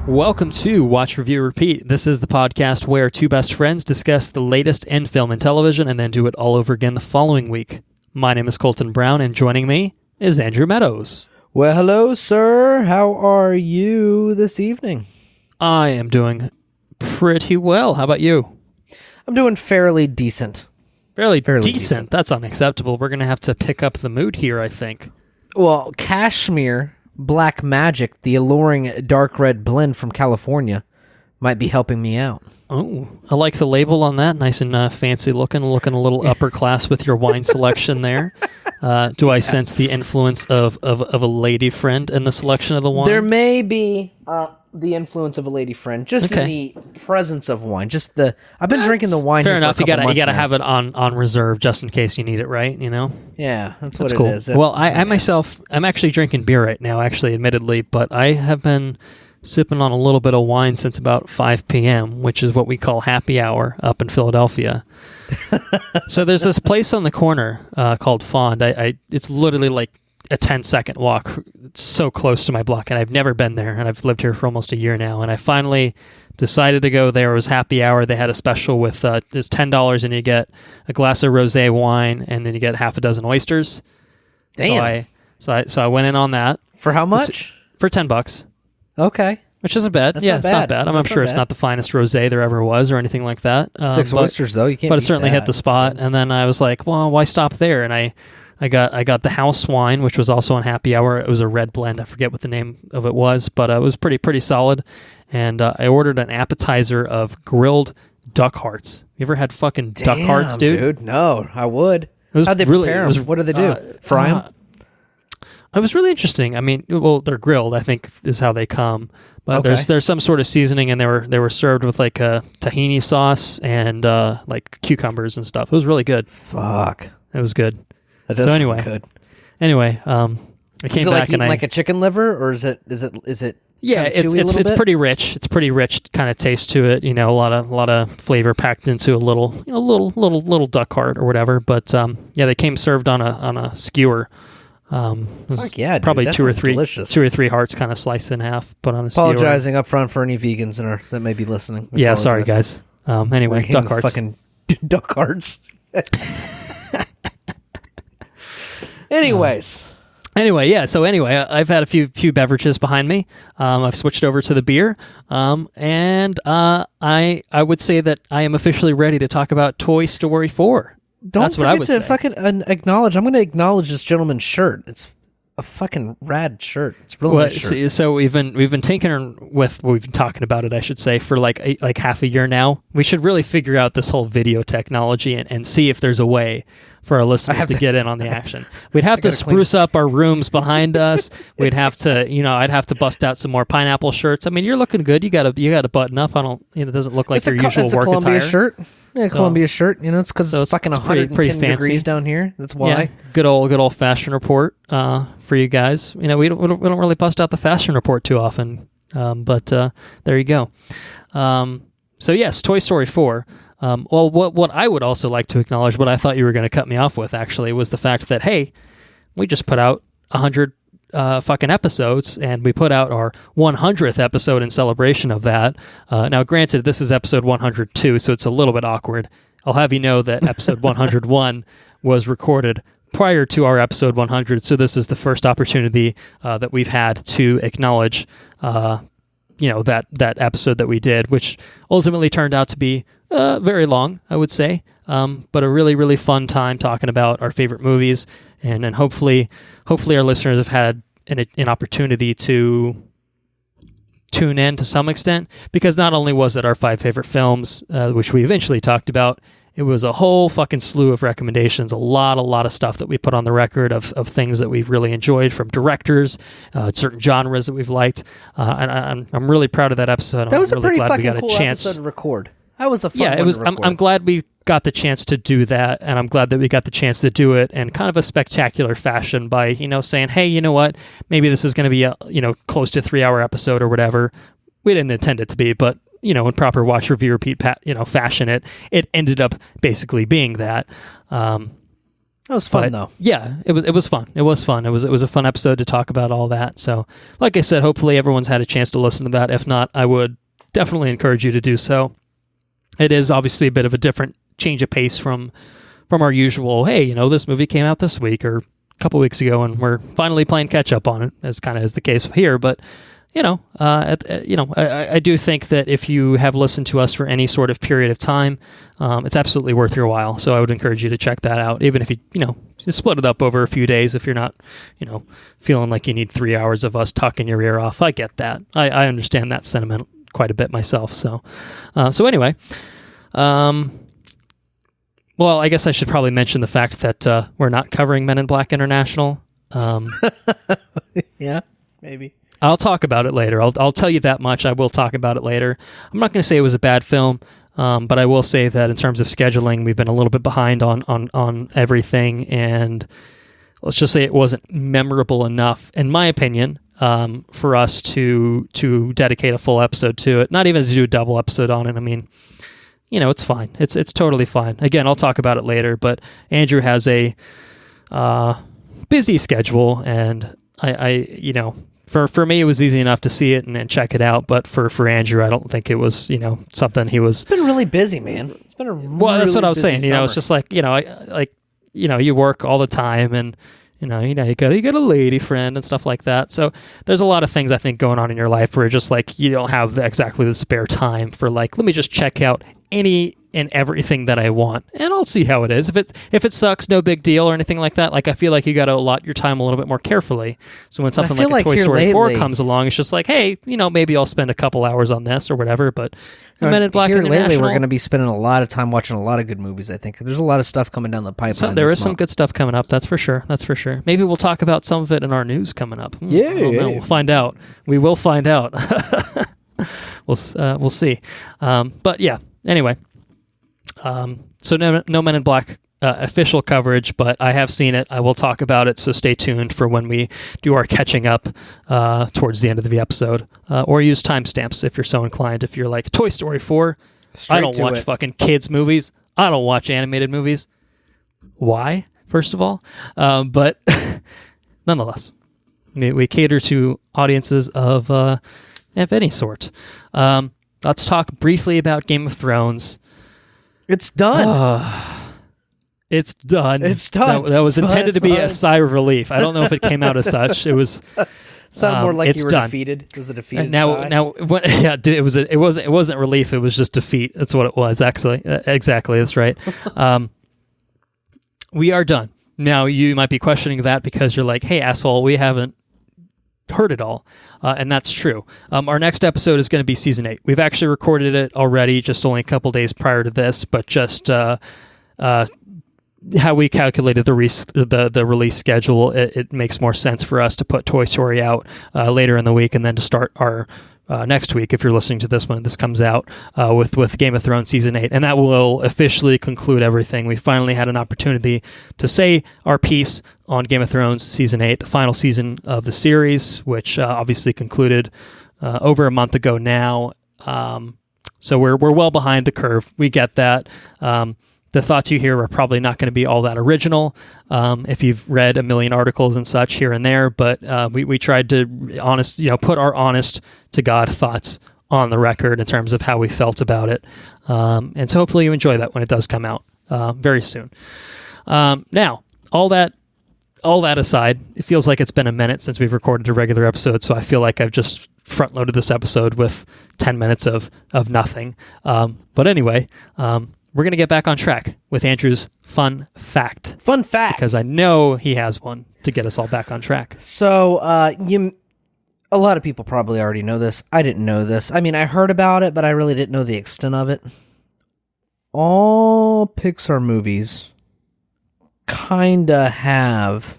Welcome to Watch, Review, Repeat. This is the podcast where two best friends discuss the latest in film and television and then do it all over again the following week. My name is Colton Brown, and joining me is Andrew Meadows. Well, hello, sir. How are you this evening? I am doing pretty well. How about you? I'm doing fairly decent. Fairly decent? That's unacceptable. We're going to have to pick up the mood here, I think. Well, Cashmere Black Magic, the alluring dark red blend from California, might be helping me out. Oh, I like the label on that. Nice and fancy looking a little upper class with your wine selection there. Do I sense the influence of a lady friend in the selection of the wine? There may be the influence of a lady friend, just in the presence of wine. I've been drinking the wine. Fair here enough. For a couple you gotta months have it on reserve just in case you need it, right? You know. Yeah, that's what cool. it is. Well, I myself, I'm actually drinking beer right now. Actually, admittedly, but I have been sipping on a little bit of wine since about 5 p.m., which is what we call happy hour up in Philadelphia. So there's this place on the corner called Fond. It's literally like a 10-second walk. It's so close to my block, and I've never been there, and I've lived here for almost a year now, and I finally decided to go there. It was happy hour. They had a special with it's $10, and you get a glass of rosé wine, and then you get half a dozen oysters. Damn. So I went in on that. For how much? For $10. Okay. Which isn't bad. It's not bad. I'm sure it's not the finest rosé there ever was or anything like that. 6 oysters, though. You can't. But it certainly that. hit the spot. And then I was like, well, why stop there? And I got the house wine, which was also on happy hour. It was a red blend. I forget what the name of it was, but it was pretty solid. And I ordered an appetizer of grilled duck hearts. You ever had fucking duck hearts, dude? No, I would. How'd they prepare them? What do they do? Fry them? It was really interesting. I mean, well, they're grilled, I think, is how they come. But there's some sort of seasoning, and they were served with like a tahini sauce and like cucumbers and stuff. It was really good. Fuck, it was good. That does sound good. Anyway, I came back and like a chicken liver, or is it? Yeah, it's pretty rich. It's pretty rich kind of taste to it. You know, a lot of flavor packed into a little duck heart or whatever. But yeah, they came served on a skewer. Fuck yeah, dude. Probably that two or three hearts kind of sliced in half, put on a skewer. Apologizing up front for any vegans that may be listening. Yeah, sorry guys. Anyway, duck hearts. Fucking duck hearts. Anyway, yeah. So anyway, I've had a few beverages behind me. I've switched over to the beer, and I would say that I am officially ready to talk about Toy Story 4. Don't forget to fucking acknowledge. I'm going to acknowledge this gentleman's shirt. It's a fucking rad shirt. It's really nice shirt. So we've been tinkering with. We've been talking about it, I should say, for like half a year now. We should really figure out this whole video technology and see if there's a way for our listeners to get in on the action. We'd have to spruce up our rooms behind us. We'd have to, I'd have to bust out some more pineapple shirts. I mean, you're looking good. You got to button up. It doesn't look like your usual work attire. It's a Columbia shirt. Yeah, Columbia shirt. It's because it's fucking 110 degrees down here. That's why. Yeah, good old fashion report for you guys. We don't really bust out the fashion report too often, but there you go. So yes, Toy Story 4. Well, what I would also like to acknowledge, what I thought you were going to cut me off with, actually, was the fact that, hey, we just put out 100 fucking episodes, and we put out our 100th episode in celebration of that. Now, granted, this is episode 102, so it's a little bit awkward. I'll have you know that episode 101 was recorded prior to our episode 100, so this is the first opportunity that we've had to acknowledge that episode that we did, which ultimately turned out to be very long, I would say, but a really, really fun time talking about our favorite movies, and hopefully our listeners have had an opportunity to tune in to some extent, because not only was it our 5 favorite films, which we eventually talked about, it was a whole fucking slew of recommendations, a lot of stuff that we put on the record of things that we've really enjoyed from directors, certain genres that we've liked, and I'm really proud of that episode. That was a pretty fucking cool episode to record. That was a fun one to record. I'm glad we got the chance to do that, and I'm glad that we got the chance to do it in kind of a spectacular fashion by, saying, hey, you know what, maybe this is going to be a, close to 3-hour episode or whatever. We didn't intend it to be, but, in proper watch, review, repeat, fashion, it ended up basically being that. That was fun, though. Yeah, it was fun. It was fun. It was a fun episode to talk about all that. So, like I said, hopefully everyone's had a chance to listen to that. If not, I would definitely encourage you to do so. It is obviously a bit of a different change of pace from our usual, hey, you know, this movie came out this week or a couple weeks ago and we're finally playing catch up on it, as kind of is the case here. But, you know, I do think that if you have listened to us for any sort of period of time, it's absolutely worth your while. So I would encourage you to check that out, even if you split it up over a few days if you're not, feeling like you need 3 hours of us talking your ear off. I get that. I understand that sentiment quite a bit myself. So anyway, well, I guess I should probably mention the fact that we're not covering Men in Black International. Yeah, maybe. I'll talk about it later. I'll tell you that much. I will talk about it later. I'm not going to say it was a bad film, but I will say that in terms of scheduling, we've been a little bit behind on everything, and let's just say it wasn't memorable enough, in my opinion, for us to dedicate a full episode to it. Not even to do a double episode on it. I mean, it's fine. It's totally fine. Again, I'll talk about it later, but Andrew has a busy schedule, and I For me, it was easy enough to see it and check it out, but for Andrew, I don't think it was, something he was... It's been really busy, man. It's been a well, that's what I was saying. summer. It's just like, you work all the time, and you got a lady friend and stuff like that. So there's a lot of things I think going on in your life where you're just like, you don't have exactly the spare time for like, let me just check out any and everything that I want, and I'll see how it is. If it sucks, no big deal or anything like that. Like, I feel like you got to allot your time a little bit more carefully. So when something like a Toy Story 4 comes along, it's just like, hey, maybe I'll spend a couple hours on this or whatever. But Men in Black International, lately, we're going to be spending a lot of time watching a lot of good movies. I think there's a lot of stuff coming down the pipeline. So there is some good stuff coming up. That's for sure. Maybe we'll talk about some of it in our news coming up. Yeah, we'll find out. We will find out. We'll see. But yeah. Anyway. So no Men in Black official coverage, but I have seen it. I will talk about it, so stay tuned for when we do our catching up towards the end of the episode. Or use timestamps if you're so inclined. If you're like, Toy Story 4, I don't watch fucking kids' movies. I don't watch animated movies. Why, first of all? But nonetheless, we cater to audiences of any sort. Let's talk briefly about Game of Thrones. It's done. It's done. It's done. That was intended to be a sigh of relief. I don't know if it came out as such. It was sounded more like you were done. defeated. It was a defeated sigh. It wasn't relief. It was just defeat. That's what it was. Actually, exactly. That's right. We are done. Now you might be questioning that because you're like, hey, asshole, we haven't heard it all, and that's true. Our next episode is going to be season 8. We've actually recorded it already, just only a couple days prior to this, but just how we calculated the release schedule, it makes more sense for us to put Toy Story out later in the week, and then to start our next week, if you're listening to this when this comes out, with Game of Thrones Season 8. And that will officially conclude everything. We finally had an opportunity to say our piece on Game of Thrones Season 8, the final season of the series, which obviously concluded over a month ago now. So we're well behind the curve. We get that. The thoughts you hear are probably not going to be all that original if you've read a million articles and such here and there, but we tried to put our honest to God thoughts on the record in terms of how we felt about it. And so hopefully you enjoy that when it does come out very soon. Now, all that aside, it feels like it's been a minute since we've recorded a regular episode, so I feel like I've just front-loaded this episode with 10 minutes of nothing. But anyway, we're going to get back on track with Andrew's fun fact. Fun fact. Because I know he has one to get us all back on track. So, a lot of people probably already know this. I didn't know this. I mean, I heard about it, but I really didn't know the extent of it. All Pixar movies kinda have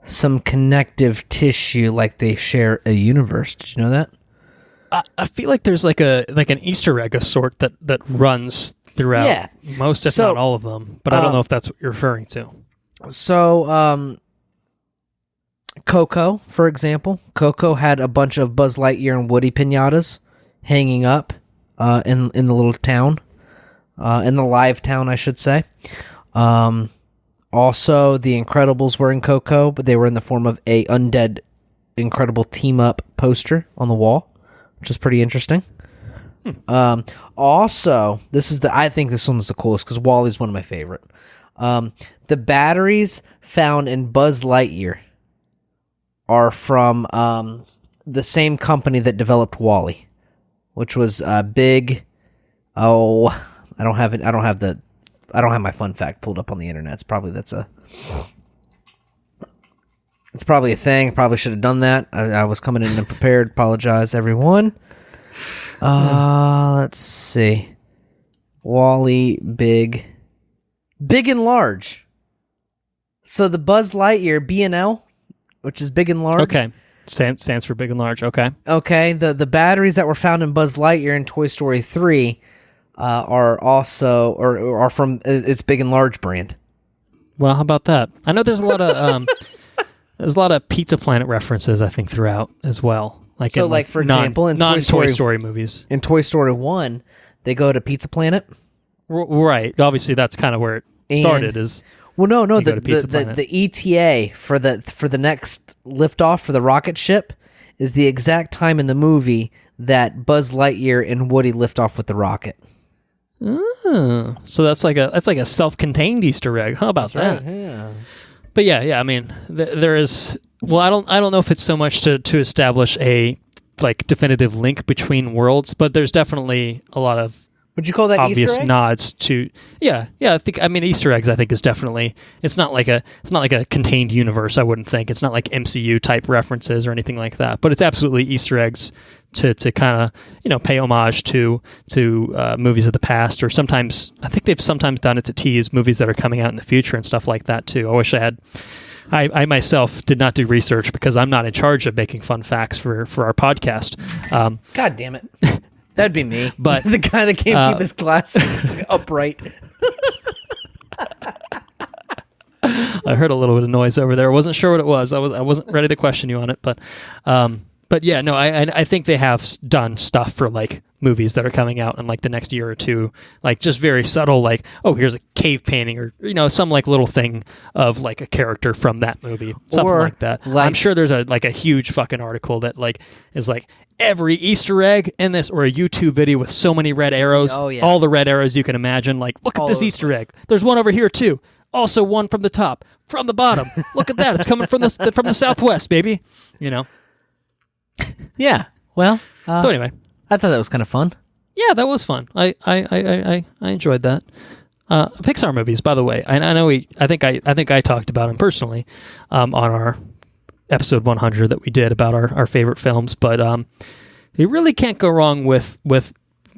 some connective tissue, like they share a universe. Did you know that? I feel like there's like an Easter egg of sort that runs throughout most, if not all of them. But I don't know if that's what you're referring to. So, Coco, for example. Coco had a bunch of Buzz Lightyear and Woody piñatas hanging up in the little town. In the live town, I should say. Also, the Incredibles were in Coco, but they were in the form of a undead Incredible team-up poster on the wall, which is pretty interesting. Also, I think this one's the coolest because Wally's one of my favorite. The batteries found in Buzz Lightyear are from the same company that developed Wally, which was big. Oh, I don't have it. I don't have my fun fact pulled up on the internet. It's probably a thing. Probably should have done that. I was coming in unprepared. Apologize, everyone. Let's see. Wally, big and large. So the Buzz Lightyear B&L, which is big and large. Okay. Stands for big and large. Okay. Okay. The batteries that were found in Buzz Lightyear in Toy Story 3 are also are from its big and large brand. Well, how about that? I know there's a lot of Pizza Planet references, I think, throughout as well. For example, in Toy Story movies. In Toy Story 1, they go to Pizza Planet. Right. Obviously, that's kind of where it started. The ETA for the next liftoff for the rocket ship is the exact time in the movie that Buzz Lightyear and Woody lift off with the rocket. Oh, so that's like a self-contained Easter egg. How about that? Right, yeah. But yeah. I mean, there is. Well, I don't know if it's so much to establish a definitive link between worlds, but there's definitely a lot of. Would you call that obvious Easter eggs? Nods to I mean Easter eggs I think is definitely it's not like a contained universe. I wouldn't think it's not like MCU type references or anything like that, but it's absolutely Easter eggs to kind of pay homage to movies of the past, or sometimes I think they've sometimes done it to tease movies that are coming out in the future and stuff like that too. I wish I myself did not do research because I'm not in charge of making fun facts for our podcast. God damn it. That'd be me. But the guy that can't keep his glass upright. I heard a little bit of noise over there. I wasn't sure what it was. I wasn't ready to question you on it, but yeah, no, I think they have done stuff for movies that are coming out in the next year or two, just very subtle, here's a cave painting or some little thing of a character from that movie, something like that. I'm sure there's a huge fucking article that is every Easter egg in this, or a YouTube video with so many red arrows, all the red arrows you can imagine. Look at this Easter egg. There's one over here too. Also one from the top, from the bottom. Look at that. It's coming from the southwest, baby. Yeah. Well. So anyway, I thought that was kind of fun. Yeah, that was fun. I enjoyed that. Pixar movies, by the way. I know I think I talked about them personally on our episode 100 that we did about our favorite films, but you really can't go wrong with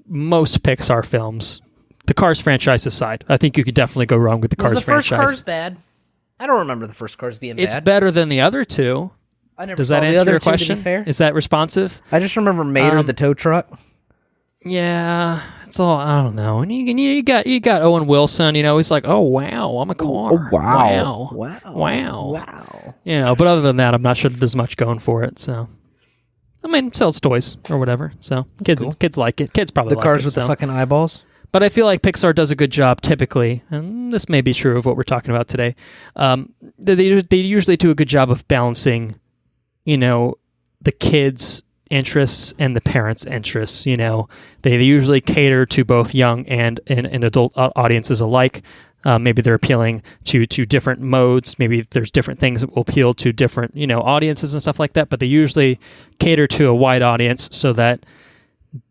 most Pixar films. The Cars franchise aside, I think you could definitely go wrong with the Cars franchise. Was the first Cars bad? I don't remember the first Cars being bad. It's better than the other two. I never Does saw that the answer other your two, question? to be fair. Is that responsive? I just remember Mater, the tow truck. Yeah, it's all, I don't know. And you got Owen Wilson. He's like, oh wow, I'm a car. Oh wow, wow. But other than that, I'm not sure that there's much going for it. So, I mean, sells toys or whatever. So kids like it. Kids probably the like cars it, with the fucking eyeballs. But I feel like Pixar does a good job typically, and this may be true of what we're talking about today. They usually do a good job of balancing, the kids' interests and the parents' interests. They usually cater to both young and adult audiences alike. Maybe they're appealing to different modes. Maybe there's different things that will appeal to different audiences and stuff like that. But they usually cater to a wide audience so that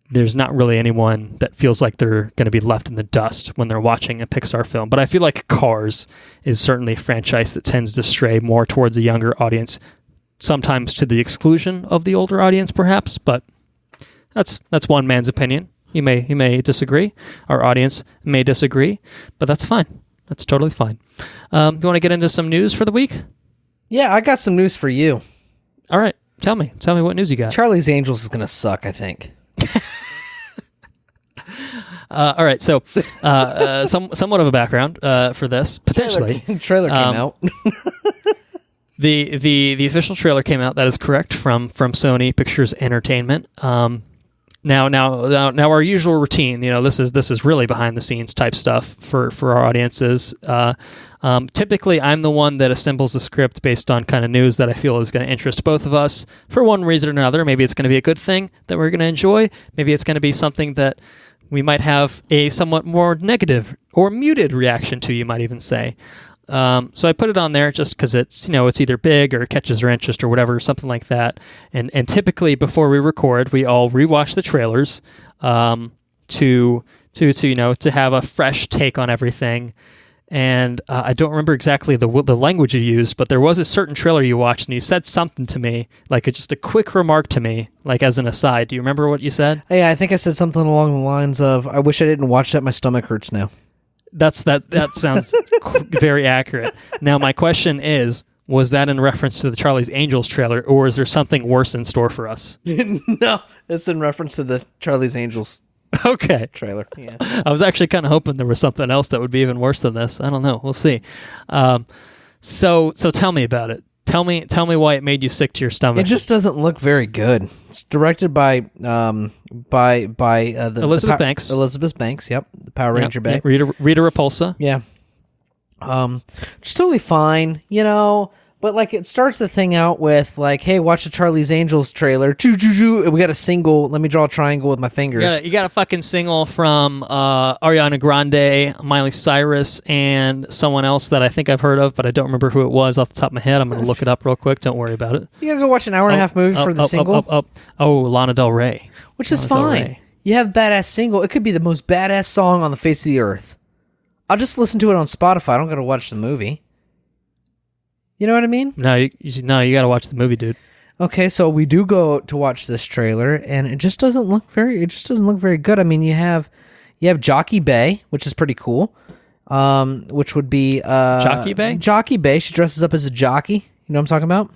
there's not really anyone that feels like they're going to be left in the dust when they're watching a Pixar film. But I feel like Cars is certainly a franchise that tends to stray more towards a younger audience, sometimes to the exclusion of the older audience, perhaps. But that's one man's opinion. He may disagree. Our audience may disagree, but that's fine. That's totally fine. You want to get into some news for the week? Yeah, I got some news for you. All right. Tell me what news you got. Charlie's Angels is going to suck, I think. All right, so somewhat of a background for this potentially. Trailer came out. The official trailer came out. That is correct from Sony Pictures Entertainment. Now, our usual routine. This is really behind the scenes type stuff for our audiences. Typically, I'm the one that assembles the script based on kind of news that I feel is going to interest both of us for one reason or another. Maybe it's going to be a good thing that we're going to enjoy. Maybe it's going to be something that we might have a somewhat more negative or muted reaction to, you might even say. So I put it on there just because it's either big or catches our interest or whatever, something like that. And typically before we record, we all rewatch the trailers to have a fresh take on everything. And I don't remember exactly the language you used, but there was a certain trailer you watched and you said something to me, like just a quick remark to me, like as an aside. Do you remember what you said? Yeah, I think I said something along the lines of, "I wish I didn't watch that. My stomach hurts now." That sounds very accurate. Now, my question is, was that in reference to the Charlie's Angels trailer, or is there something worse in store for us? No, it's in reference to the Charlie's Angels trailer. Yeah. I was actually kind of hoping there was something else that would be even worse than this. I don't know. We'll see. So tell me about it. Tell me why it made you sick to your stomach. It just doesn't look very good. It's directed by Elizabeth Banks. Elizabeth Banks, yep. The Power Ranger Bay. Rita Repulsa. Yeah. Just totally fine, but like it starts the thing out with like, hey, watch the Charlie's Angels trailer. Choo. We got a single. Let me draw a triangle with my fingers. You got a fucking single from Ariana Grande, Miley Cyrus, and someone else that I think I've heard of, but I don't remember who it was off the top of my head. I'm going to look it up real quick. Don't worry about it. You got to go watch an hour and a half movie for the single. Oh, Lana Del Rey. Which is fine. You have badass single. It could be the most badass song on the face of the earth. I'll just listen to it on Spotify. I don't got to watch the movie. You know what I mean? No, you got to watch the movie, dude. Okay, so we do go to watch this trailer, and it just doesn't look very good. I mean, you have Jockey Bay, which is pretty cool. Which would be Jockey Bay? Jockey Bay. She dresses up as a jockey. You know what I'm talking about?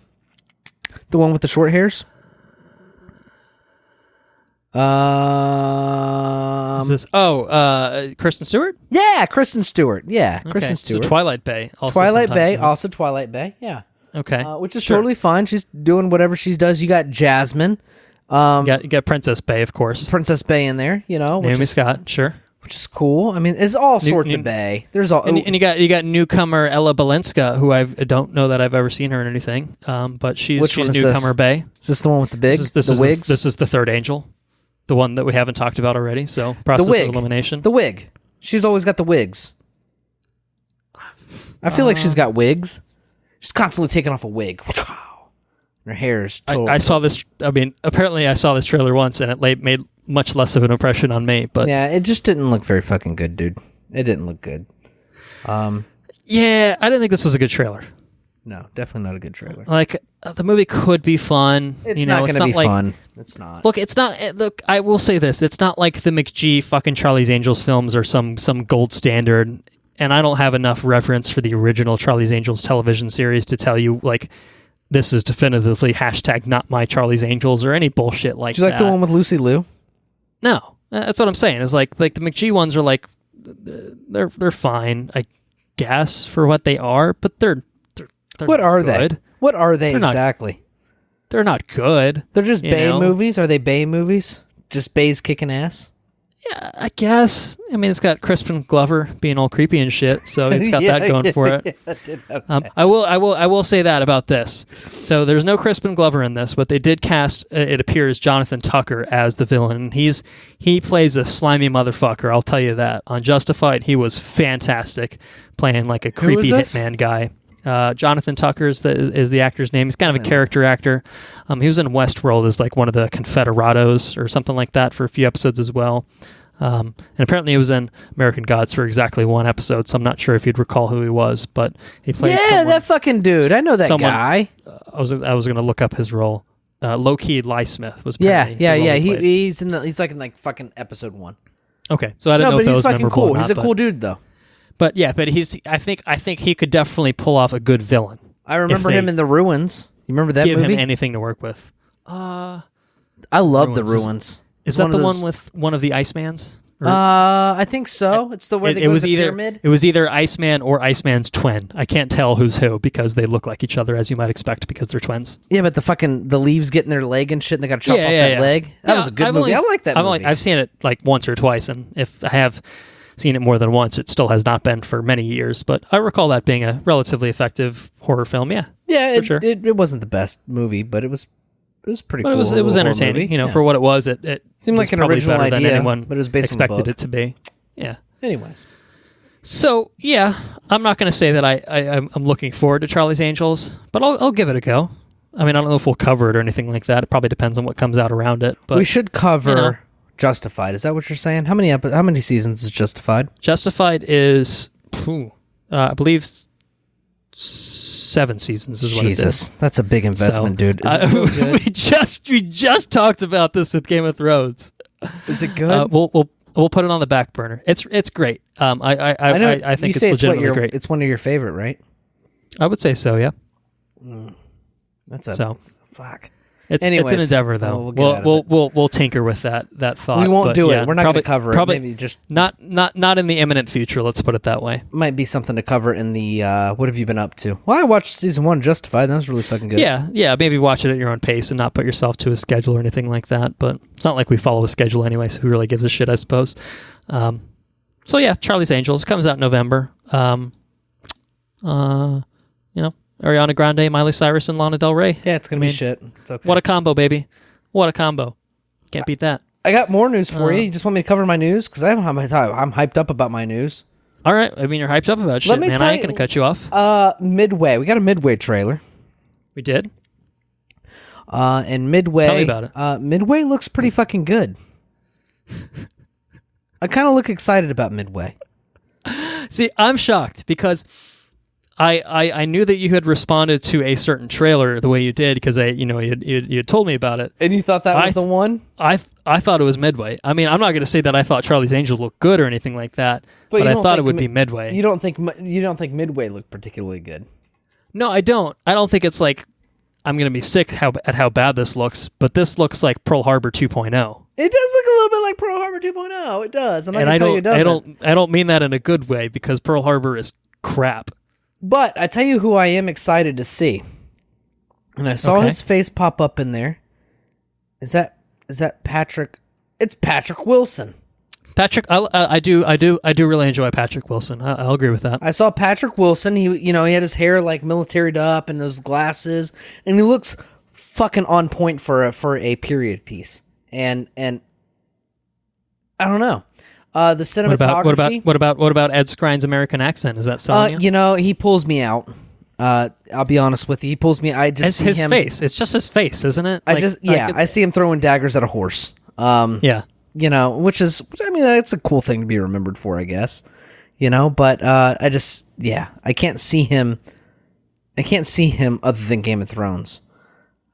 The one with the short hairs. Is this? Kristen Stewart? Yeah, Kristen Stewart. Yeah, okay. Kristen Stewart. So Twilight Bay. Also Twilight Bay. Yeah. Okay. Which is totally fine. She's doing whatever she does. You got Jasmine. You got Princess Bay, of course. Princess Bay in there. Naomi Scott. Sure. Which is cool. I mean, it's all sorts of Bay. There's all, and you got newcomer Ella Balinska, who I don't know that I've ever seen her in anything. But she's newcomer Bay. Is this the one with the big the wigs? This is the third angel. The one that we haven't talked about already, so process of elimination. The wig. She's always got the wigs. I feel like she's got wigs. She's constantly taking off a wig. Her hair is total. I saw this. I mean, apparently I saw this trailer once, and it made much less of an impression on me. But yeah, it just didn't look very fucking good, dude. It didn't look good. Yeah, I didn't think this was a good trailer. No, definitely not a good trailer. Like, the movie could be fun. It's not going to be fun. It's not. Look, it's not. Look, I will say this: it's not like the McG fucking Charlie's Angels films are some gold standard. And I don't have enough reference for the original Charlie's Angels television series to tell you like this is definitively # not my Charlie's Angels or any bullshit like that. Do you like the one with Lucy Liu? No, that's what I'm saying. Is like the McG ones are like they're fine, I guess, for what they are, but they're what are good. they? What are they exactly? They're not good. They're just Bay movies. Are they Bay movies? Just Bays kicking ass? Yeah, I guess. I mean, it's got Crispin Glover being all creepy and shit, so it's got that going for it. I will say that about this. So there's no Crispin Glover in this, but they did cast. It appears Jonathan Tucker as the villain. He plays a slimy motherfucker. I'll tell you that. On Justified, he was fantastic, playing like a creepy hitman guy. Jonathan Tucker is the actor's name. He's kind of a character actor. He was in Westworld as like one of the Confederados or something like that for a few episodes as well. And apparently he was in American Gods for exactly one episode, so I'm not sure if you'd recall who he was, but he played that fucking dude. I know that guy. I was going to look up his role. Low-key Ly Smith was yeah. He's like in fucking episode 1. Okay, so I don't know if that was fucking cool. He's a cool dude though. But yeah, I think he could definitely pull off a good villain. I remember him in The Ruins. You remember that movie? Give him anything to work with. I love The Ruins. Is that the one with one of the Icemans? I think so. It's the way they go to the pyramid. It was either Iceman or Iceman's twin. I can't tell who's who because they look like each other, as you might expect, because they're twins. Yeah, but the leaves get in their leg and shit, and they got to chop off that leg. That was a good movie. I like that movie. I've seen it like once or twice, and if I have seen it more than once, it still has not been for many years. But I recall that being a relatively effective horror film. Yeah, it wasn't the best movie, but it was pretty cool. It was entertaining. Movie. For what it was. It seemed like an original better idea, than anyone but it was based expected on the book. it to be. Yeah. Anyways, so yeah, I'm not going to say that I'm looking forward to Charlie's Angels, but I'll give it a go. I mean, I don't know if we'll cover it or anything like that. It probably depends on what comes out around it. But we should cover Justified. Is that what you're saying? How many seasons is Justified? Justified is, I believe, 7 seasons is what it is. Jesus, that's a big investment, dude. Is it so good? we just talked about this with Game of Thrones. Is it good? We'll put it on the back burner. It's great. I think it's legitimately great. It's one of your favorite, right? I would say so. Yeah. Fuck. It's an endeavor, though. We'll tinker with that thought. We won't do it. We're not going to cover probably it. Maybe just not in the imminent future. Let's put it that way. Might be something to cover in the what have you been up to? Well, I watched season 1 Justified. That was really fucking good. Yeah. Maybe watch it at your own pace and not put yourself to a schedule or anything like that. But it's not like we follow a schedule anyway, so who really gives a shit, I suppose. So yeah, Charlie's Angels comes out in November. Ariana Grande, Miley Cyrus, and Lana Del Rey. Yeah, it's going to be shit. It's okay. What a combo, baby. What a combo. Can't beat that. I got more news for you. You just want me to cover my news? Because I'm hyped up about my news. All right. I mean, you're hyped up about shit, man. I ain't going to cut you off. Midway. We got a Midway trailer. We did? And Midway... Tell me about it. Midway looks pretty fucking good. I kind of look excited about Midway. See, I'm shocked because... I knew that you had responded to a certain trailer the way you did because you had told me about it. And you thought that was the one? I thought it was Midway. I mean, I'm not going to say that I thought Charlie's Angels looked good or anything like that, but I thought it would be Midway. You don't think Midway looked particularly good? No, I don't. I don't think it's like I'm going to be sick at how bad this looks, but this looks like Pearl Harbor 2.0. It does look a little bit like Pearl Harbor 2.0. It does. I'm not going to tell you it doesn't. I don't mean that in a good way because Pearl Harbor is crap. But I tell you who I am excited to see. And I saw his face pop up in there. Is that Patrick? It's Patrick Wilson. Patrick, I do really enjoy Patrick Wilson. I'll agree with that. I saw Patrick Wilson. He had his hair like militaried up and those glasses, and he looks fucking on point for a period piece. And I don't know. The cinematography. What about Ed Skrine's American accent? Is that selling you? He pulls me out. I'll be honest with you. He pulls me. I just see his him, face. It's just his face, isn't it? I see him throwing daggers at a horse. Which is, I mean, it's a cool thing to be remembered for, I guess. But I can't see him. I can't see him other than Game of Thrones.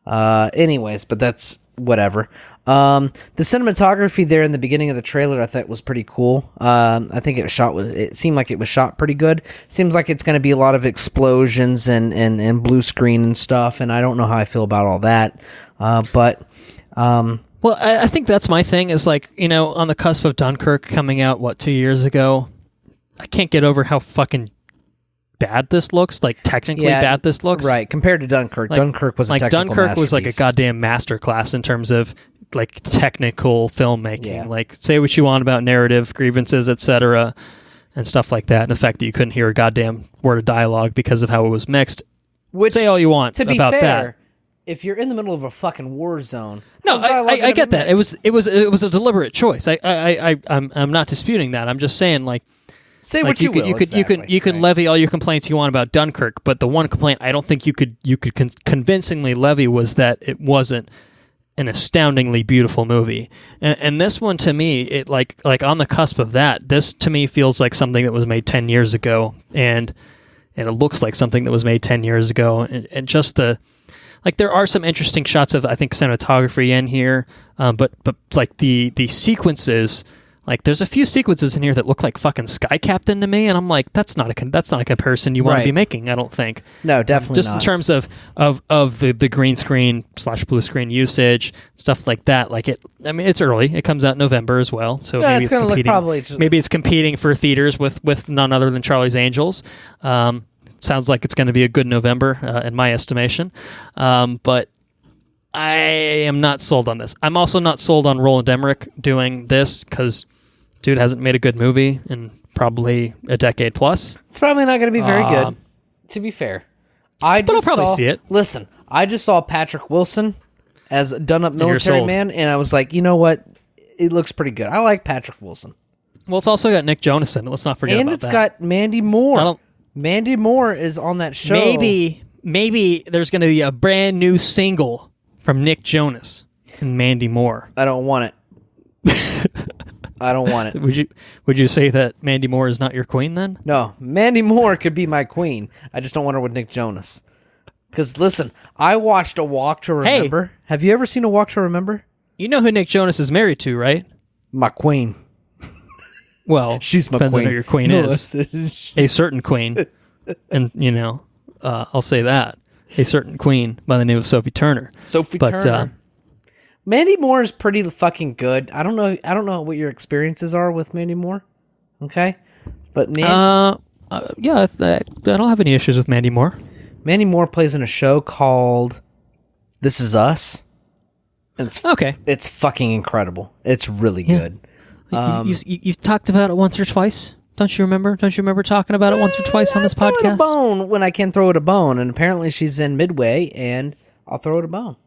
Anyways, but that's whatever. The cinematography there in the beginning of the trailer I thought was pretty cool. I think it seemed like it was shot pretty good. Seems like it's going to be a lot of explosions and blue screen and stuff, and I don't know how I feel about all that. Well, I think that's my thing is like, on the cusp of Dunkirk coming out, 2 years ago, I can't get over how fucking bad this looks, like technically bad this looks. Right, compared to Dunkirk. Dunkirk was a technical Dunkirk was like a goddamn masterclass in terms of like technical filmmaking. Yeah. Like, say what you want about narrative, grievances, etc., and stuff like that, and the fact that you couldn't hear a goddamn word of dialogue because of how it was mixed. Say all you want about that. If you're in the middle of a fucking war zone, no, I get that. It was a deliberate choice. I'm not disputing that. I'm just saying, like, say what you will. You can levy all your complaints you want about Dunkirk, but the one complaint I don't think you could convincingly levy was that it wasn't an astoundingly beautiful movie. And this one, to me, it like on the cusp of that. This to me feels like something that was made 10 years ago, and it looks like something that was made 10 years ago, and just the. Like, there are some interesting shots of, I think, cinematography in here, but like the sequences Like, there's a few sequences in here that look like fucking Sky Captain to me, and I'm like, that's not a comparison you want to be making. I don't think. No, definitely just not. In terms of the green screen / blue screen usage, stuff like that. Like I mean, it's early. It comes out in November as well, so maybe it's competing. Maybe it's competing for theaters with none other than Charlie's Angels. Sounds like it's going to be a good November in my estimation, but I am not sold on this. I'm also not sold on Roland Emmerich doing this because dude hasn't made a good movie in probably a decade plus. It's probably not going to be very good, to be fair. But I'll probably see it. Listen, I just saw Patrick Wilson as a done-up military man, and I was like, you know what? It looks pretty good. I like Patrick Wilson. Well, it's also got Nick Jonas in it. Let's not forget about that. And it's got Mandy Moore. Mandy Moore is on that show. Maybe there's going to be a brand new single from Nick Jonas and Mandy Moore. I don't want it. I don't want it. Would you say that Mandy Moore is not your queen then? No, Mandy Moore could be my queen. I just don't want her with Nick Jonas. Because listen, I watched A Walk to Remember. Hey, have you ever seen A Walk to Remember? You know who Nick Jonas is married to, right? My queen. Well, she's my depends queen. on who your queen is. A certain queen, and I'll say that a certain queen by the name of Sophie Turner. Turner. Mandy Moore is pretty fucking good. I don't know what your experiences are with Mandy Moore. Okay, but yeah, I don't have any issues with Mandy Moore. Mandy Moore plays in a show called This Is Us. And it's okay. It's fucking incredible. It's really good. You've talked about it once or twice. Don't you remember? Don't you remember talking about it once or twice on this podcast? Throw it a bone when I can throw it a bone, and apparently she's in Midway, and I'll throw it a bone.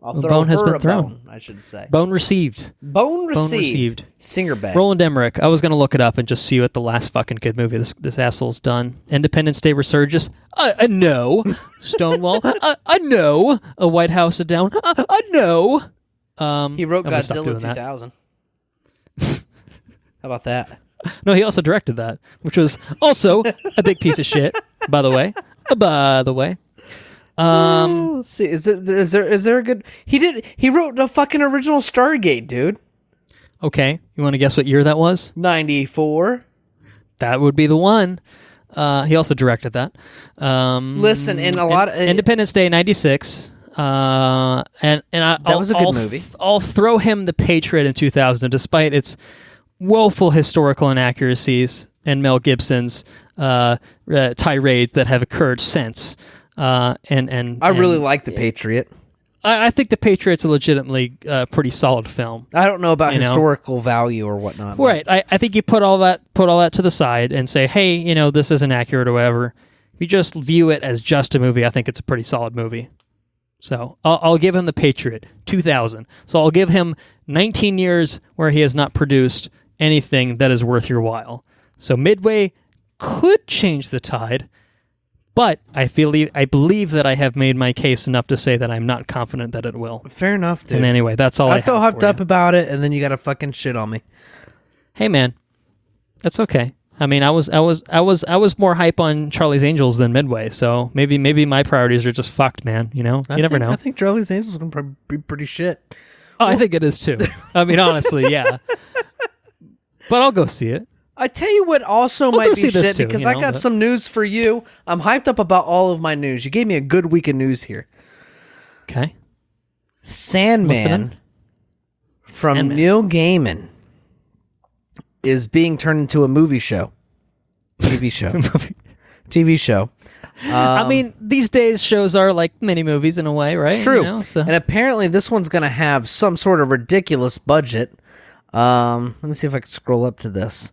The bone has been thrown. I should say. Bone received. Bone received. Singer bag. Roland Emmerich. I was going to look it up and just see what the last fucking good movie this asshole's done. Independence Day Resurgence. No. Stonewall. No. A White House Down. No. He wrote Godzilla 2000. How about that? No, he also directed that, which was also a big piece of shit. By the way. Let's see. Is there a good? He wrote the fucking original Stargate, dude. Okay, you want to guess what year that was? 94. That would be the one. He also directed that. Listen, in a lot of Independence Day 96. That was a good movie. I'll throw him The Patriot in 2000, despite its woeful historical inaccuracies and Mel Gibson's tirades that have occurred since. I really like The Patriot. I think The Patriot's a legitimately pretty solid film. I don't know about historical value or whatnot. Right. I think you put all that to the side and say, hey, this isn't accurate or whatever. If you just view it as just a movie, I think it's a pretty solid movie. So I'll give him The Patriot, 2000. So I'll give him 19 years where he has not produced anything that is worth your while. So Midway could change the tide, but I believe that I have made my case enough to say that I'm not confident that it will. Fair enough, dude. And anyway, that's all I feel hyped up about it, and then you got to fucking shit on me. Hey, man, that's okay. I mean, I was more hype on Charlie's Angels than Midway, so maybe my priorities are just fucked, man. You never know. I think Charlie's Angels is gonna be pretty shit. Oh, I think it is too. I mean, honestly, yeah. But I'll go see it. I tell you what also might be shit, because I got some news for you. I'm hyped up about all of my news. You gave me a good week of news here. Okay. Sandman from Neil Gaiman is being turned into a movie show. TV show. I mean, these days shows are like mini movies in a way, right? It's true. And apparently this one's going to have some sort of ridiculous budget. Let me see if I can scroll up to this.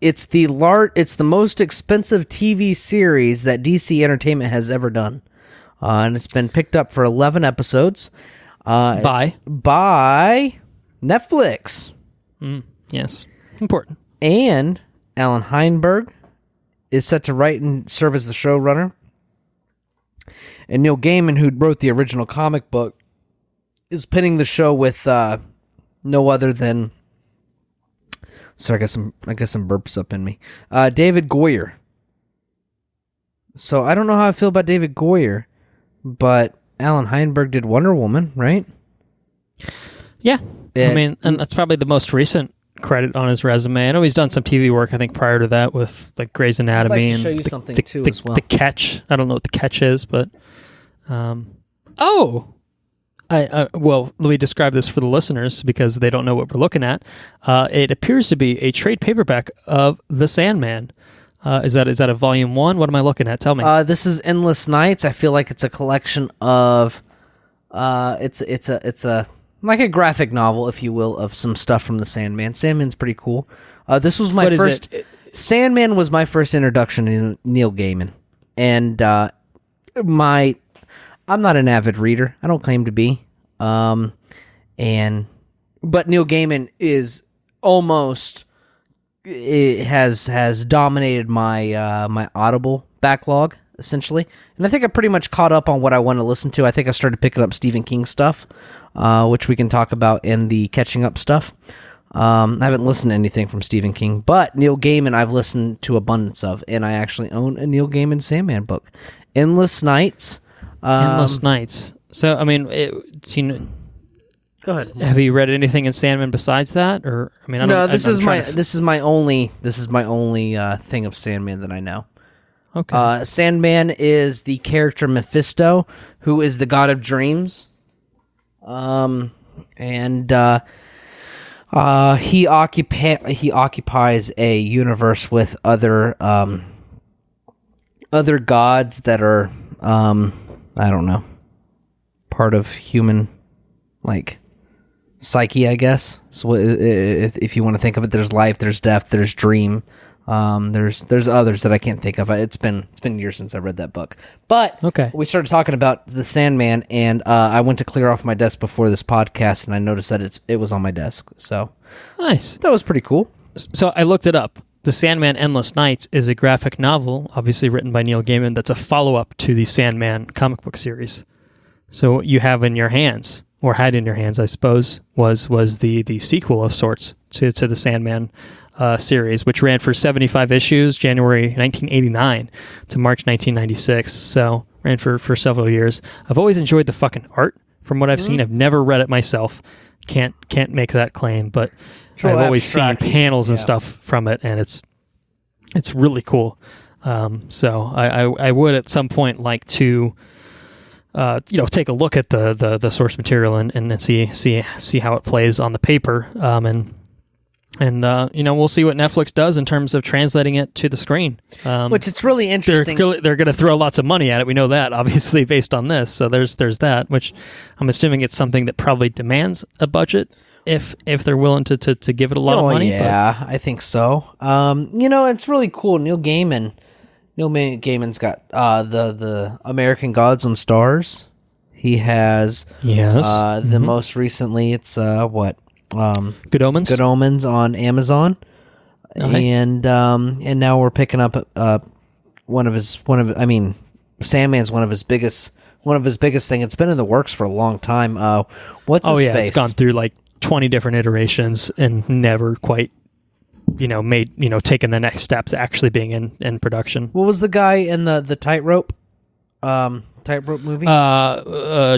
It's the most expensive TV series that DC Entertainment has ever done. And it's been picked up for 11 episodes. By Netflix. Yes. Important. And Alan Heinberg is set to write and serve as the showrunner. And Neil Gaiman, who wrote the original comic book, is pinning the show with no other than... Sorry, I got some burps up in me. David Goyer. So I don't know how I feel about David Goyer, but Alan Heinberg did Wonder Woman, right? Yeah. I mean, and that's probably the most recent credit on his resume. I know he's done some TV work, I think, prior to that with like Grey's Anatomy. I'd like to show and you something too the, as well. The Catch. I don't know what the Catch is, but well, let me describe this for the listeners because they don't know what we're looking at. It appears to be a trade paperback of The Sandman. Is that a volume 1? What am I looking at? Tell me. This is Endless Nights. I feel like it's a collection of it's a like a graphic novel, if you will, of some stuff from the Sandman. Sandman's pretty cool. This was my first. Sandman was my first introduction to Neil Gaiman, and I'm not an avid reader. I don't claim to be. But Neil Gaiman is almost has dominated my my Audible backlog essentially, and I think I pretty much caught up on what I want to listen to. I think I started picking up Stephen King stuff, which we can talk about in the catching up stuff. I haven't listened to anything from Stephen King, but Neil Gaiman I've listened to abundance of, and I actually own a Neil Gaiman Sandman book, Endless Nights. Endless Nights. So, I mean, go ahead. Have you read anything in Sandman besides that, or I mean, I don't. No, this is my only thing of Sandman that I know. Okay. Sandman is the character Mephisto, who is the god of dreams. And he occupies a universe with other gods that are I don't know, part of human like psyche, I guess. So if you want to think of it, there's life, there's death, there's dream. There's others that I can't think of. It's been years since I read that book. But we started talking about the Sandman, and I went to clear off my desk before this podcast, and I noticed that it was on my desk. So nice. That was pretty cool. So I looked it up. The Sandman Endless Nights is a graphic novel, obviously written by Neil Gaiman, that's a follow-up to the Sandman comic book series. So what you have in your hands, or had in your hands, I suppose, was the sequel of sorts to the Sandman series, which ran for 75 issues, January 1989 to March 1996. So ran for several years. I've always enjoyed the fucking art from what I've seen. I've never read it myself. Can't make that claim, but I've always seen panels and stuff from it, and it's really cool. So I would at some point like to take a look at the source material and see how it plays on the paper, and we'll see what Netflix does in terms of translating it to the screen. Which it's really interesting. They're going to throw lots of money at it. We know that, obviously, based on this. So there's that, which I'm assuming it's something that probably demands a budget if they're willing to give it a lot of money. Yeah, I think so. It's really cool. Neil Gaiman's got the American Gods and Stars. He has the most recently. It's Good Omens. Good Omens on Amazon, and now we're picking up Sandman's one of his biggest thing. It's been in the works for a long time. What's his face? It's gone through like 20 different iterations and never quite taken the next step to actually being in production. What was the guy in the Tightrope movie?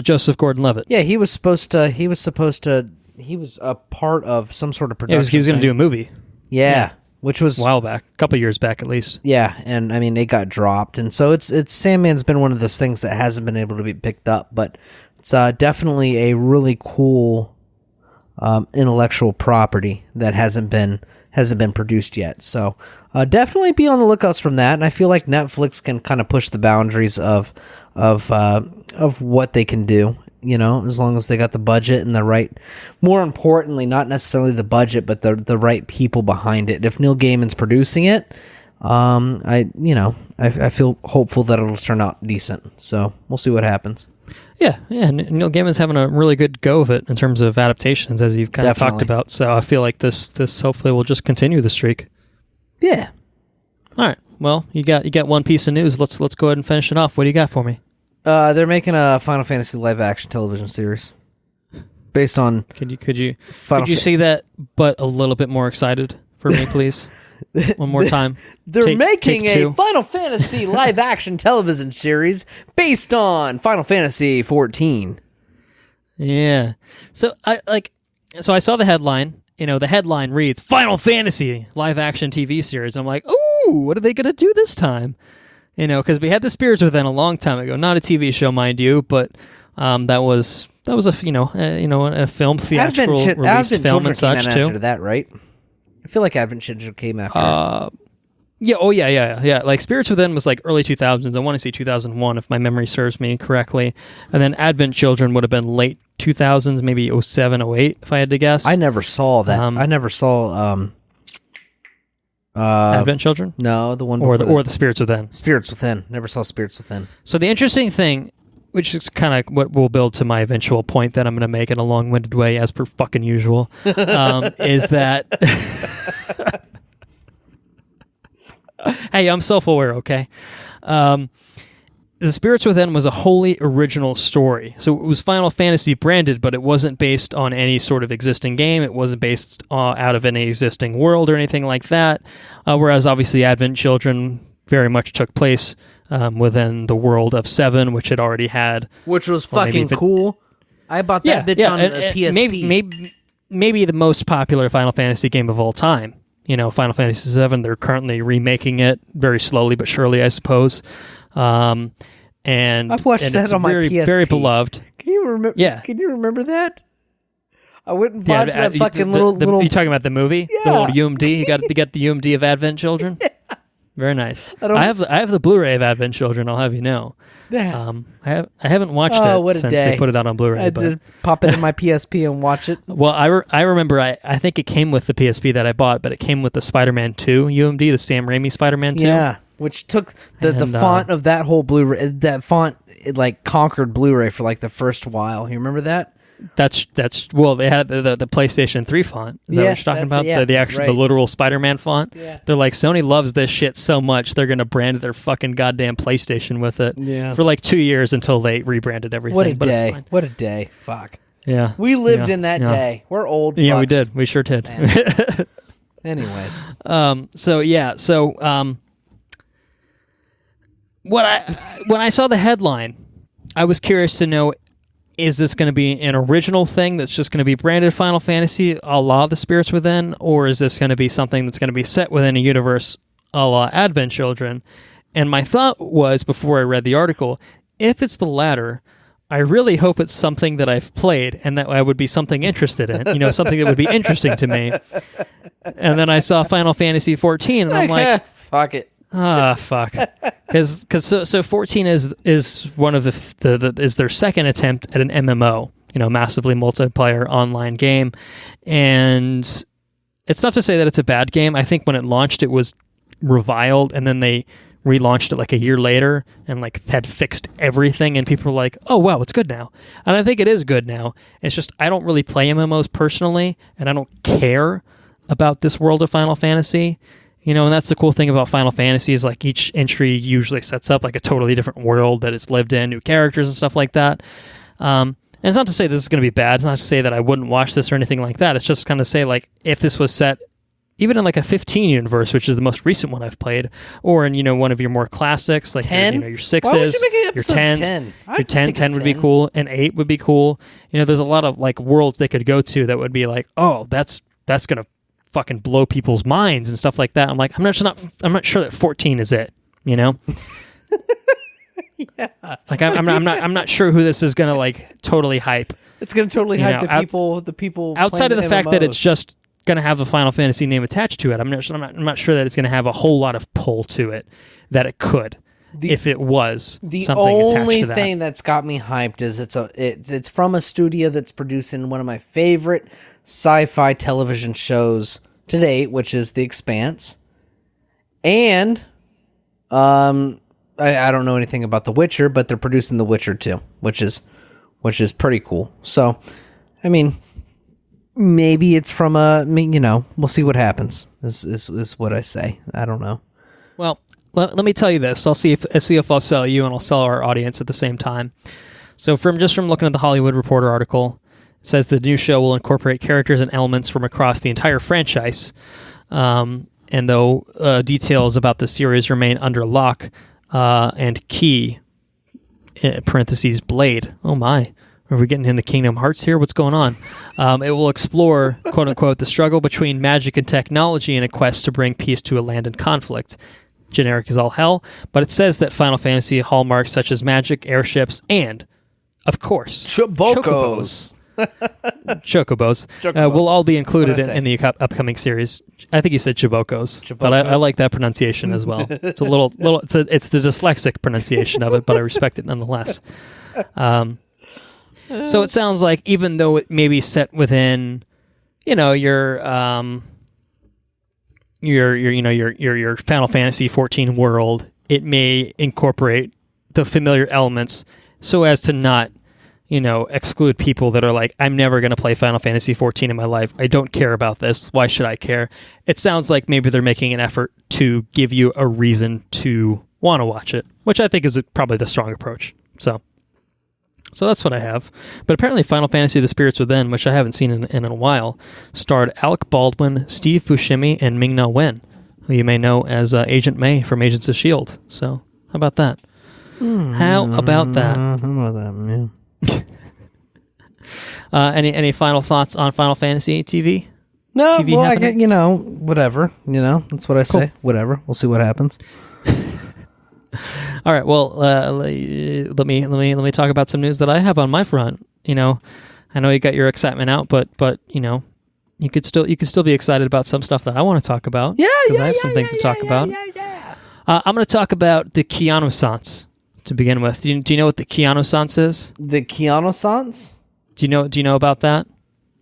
Joseph Gordon-Levitt. Yeah, he was a part of some sort of production. He was going to do a movie. Yeah, which was a while back, a couple years back at least. Yeah, and I mean it got dropped, and so it's Sandman's been one of those things that hasn't been able to be picked up, but it's definitely a really cool intellectual property that hasn't been produced yet. So definitely be on the lookouts from that, and I feel like Netflix can kind of push the boundaries of what they can do. As long as they got the budget and the right, more importantly, not necessarily the budget, but the right people behind it. If Neil Gaiman's producing it, I feel hopeful that it'll turn out decent. So we'll see what happens. Yeah. Neil Gaiman's having a really good go of it in terms of adaptations, as you've kind of talked about. So I feel like this hopefully will just continue the streak. Yeah. All right. Well, you got one piece of news. Let's go ahead and finish it off. What do you got for me? They're making a Final Fantasy live-action television series based on. Could you see that, but a little bit more excited for me, please? One more time. They're making a Final Fantasy live-action television series based on Final Fantasy 14. Yeah. So so I saw the headline. The headline reads Final Fantasy live action TV series. I'm like, ooh, what are they going to do this time? Because we had the Spirits Within a long time ago, not a TV show, mind you, but that was a a film, theatrical released film and such too. After that, right? I feel like Advent Children came after. Yeah. Oh yeah. Like Spirits Within was like early 2000s. I want to say 2001 if my memory serves me correctly, and then Advent Children would have been late 2000s, maybe 07, 08 if I had to guess. I never saw that. I never saw Advent Children. No, the one or the Spirits Within. Spirits Within. Never saw Spirits Within. So the interesting thing, which is kind of what will build to my eventual point that I'm going to make in a long-winded way, as per fucking usual, is that. Hey, I'm self-aware, okay? The Spirits Within was a wholly original story. So it was Final Fantasy branded, but it wasn't based on any sort of existing game. It wasn't based out of any existing world or anything like that. Whereas obviously Advent Children very much took place within the world of 7, which had already had... Which was fucking cool. I bought that bitch on the PSP. Maybe the most popular Final Fantasy game of all time. Final Fantasy VII, they're currently remaking it very slowly but surely, I suppose. And I've watched that on my PSP. Very beloved. Can you remember? Yeah. Can you remember that? I went and bought that fucking little. You talking about the movie? Yeah. The little UMD. You got to get the UMD of Advent Children. Yeah. Very nice. I have the Blu-ray of Advent Children. I'll have you know. Yeah. I haven't watched it since they put it out on Blu-ray. I did pop it in my PSP and watch it. Well, I remember I think it came with the PSP that I bought, but it came with the Spider-Man 2 UMD, the Sam Raimi Spider-Man 2. Yeah. Which took the font of that whole Blu-ray. That font it conquered Blu-ray for the first while. You remember that? That's well, they had the PlayStation 3 font. Is that what you're talking about? Yeah, the literal Spider-Man font. Yeah. They're like, Sony loves this shit so much they're gonna brand their fucking goddamn PlayStation with it. Yeah. For 2 years until they rebranded everything. What a but day! It's fine. What a day! Fuck. Yeah. We lived in that day. We're old. Yeah, fucks. we did. We sure did. Anyways. When I saw the headline, I was curious to know, is this going to be an original thing that's just going to be branded Final Fantasy a la The Spirits Within, or is this going to be something that's going to be set within a universe a la Advent Children? And my thought was, before I read the article, if it's the latter, I really hope it's something that I've played and that I would be something interested in, something that would be interesting to me. And then I saw Final Fantasy 14, and I'm like... Fuck it. Fuck. Because 14 is one of is their second attempt at an MMO, massively multiplayer online game, and it's not to say that it's a bad game. I think when it launched, it was reviled, and then they relaunched it a year later and had fixed everything, and people were like, "Oh wow, it's good now." And I think it is good now. It's just I don't really play MMOs personally, and I don't care about this world of Final Fantasy. And that's the cool thing about Final Fantasy is each entry usually sets up a totally different world that it's lived in, new characters and stuff like that. And it's not to say this is going to be bad. It's not to say that I wouldn't watch this or anything like that. It's just kind of say if this was set even in a 15 universe, which is the most recent one I've played, or in one of your more classics, 10? Your 6s, your 10s, 10? your 10 would be cool, and 8 would be cool. There's a lot of worlds they could go to that would be oh, that's going to fucking blow people's minds and stuff like that. I'm I'm not sure that 14 is it, Yeah. I'm not sure who this is gonna totally hype. It's gonna totally hype the people outside of the fact that it's MMOs. just gonna have a Final Fantasy name attached to it. I'm not sure that it's gonna have a whole lot of pull to it that it could if it was the something attached to that. only thing that's got me hyped is it's from a studio that's producing one of my favorite sci-fi television shows to date, which is The Expanse, and I don't know anything about The Witcher, but they're producing The Witcher 2, which is pretty cool. So, I mean, maybe it's from we'll see what happens. Is what I say. I don't know. Well, let me tell you this. I'll see if I'll sell you and I'll sell our audience at the same time. So from looking at the Hollywood Reporter article, it says the new show will incorporate characters and elements from across the entire franchise. And though details about the series remain under lock and key, parentheses, Blade. Oh my. Are we getting into Kingdom Hearts here? What's going on? It will explore, quote unquote, the struggle between magic and technology in a quest to bring peace to a land in conflict. Generic as all hell, but it says that Final Fantasy hallmarks such as magic, airships, and, of course, chocobos. Chocobos will all be included in the upcoming series. I think you said chibokos, but I like that pronunciation as well. It's a little. It's the dyslexic pronunciation of it, but I respect it nonetheless. So it sounds like even though it may be set within, your Final Fantasy 14 world, it may incorporate the familiar elements so as to not, exclude people that are like, I'm never going to play Final Fantasy 14 in my life. I don't care about this. Why should I care? It sounds like maybe they're making an effort to give you a reason to want to watch it, which I think is probably the strong approach. So that's what I have. But apparently Final Fantasy The Spirits Within, which I haven't seen in a while, starred Alec Baldwin, Steve Buscemi, and Ming-Na Wen, who you may know as Agent May from Agents of S.H.I.E.L.D. So how about that? How about that? Yeah. Any final thoughts on Final Fantasy TV? No, TV well, happening? whatever. That's what I say. Cool. Whatever. We'll see what happens. All right. Well, let me talk about some news that I have on my front. I know you got your excitement out, but you could still be excited about some stuff that I want to talk about. Yeah. I have some things to talk about. I'm going to talk about the Keanu-sans to begin with. Do you know what the Keanu-sans is? The Keanu-sans? Do you know about that?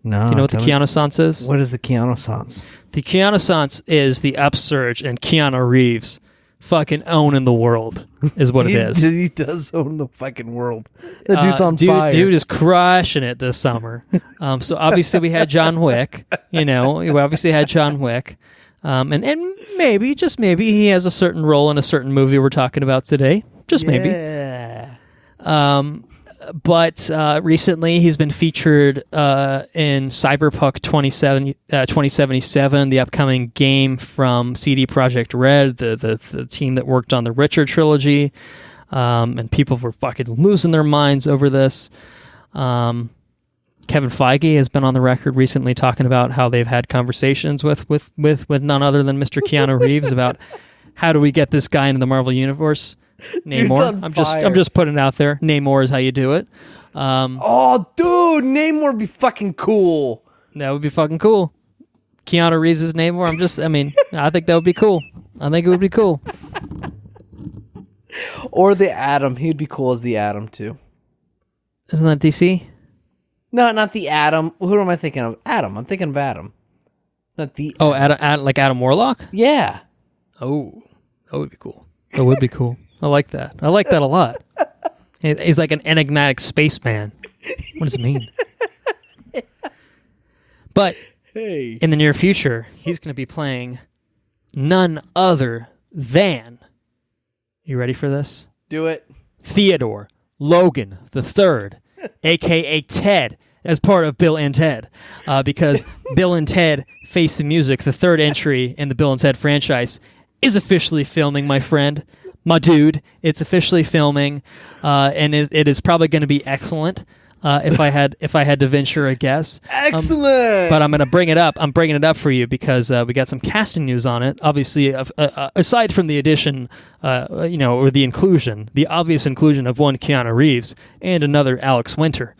No. Do you know what the Keanu-sans is? What is the Keanu-sans? The Keanu-sans is the upsurge and Keanu Reeves fucking owning the world is what it is. He does own the fucking world. The dude's on fire. Dude is crushing it this summer. So obviously we had John Wick. We obviously had John Wick. And maybe, just maybe, he has a certain role in a certain movie we're talking about today. Just maybe. Yeah. But recently he's been featured in Cyberpunk 2077, the upcoming game from CD Projekt Red, the team that worked on the Witcher trilogy, and people were fucking losing their minds over this. Kevin Feige has been on the record recently talking about how they've had conversations with none other than Mr. Keanu Reeves about how do we get this guy into the Marvel Universe. Namor. I'm just putting it out there. Namor is how you do it. Oh, dude, Namor would be fucking cool. That would be fucking cool. Keanu Reeves is Namor. I think that would be cool. I think it would be cool. Or the Atom. He'd be cool as the Atom too. Isn't that DC? No, not the Atom. Who am I thinking of? Atom. I'm thinking of Atom. Not the. Oh, Adam, like Adam Warlock? Yeah. Oh, that would be cool. That would be cool. I like that. I like that a lot. He's like an enigmatic spaceman. What does it mean? But in the near future, he's going to be playing none other than, you ready for this? Do it. Theodore Logan III, a.k.a. Ted, as part of Bill and Ted. Because Bill and Ted Face the Music, the third entry in the Bill and Ted franchise, is officially filming, my friend. My dude, it's officially filming, and it is probably going to be excellent. If I had to venture a guess, excellent. But I'm going to bring it up. I'm bringing it up for you because we got some casting news on it. Obviously, aside from the addition, or the inclusion, the obvious inclusion of one Keanu Reeves and another Alex Winter,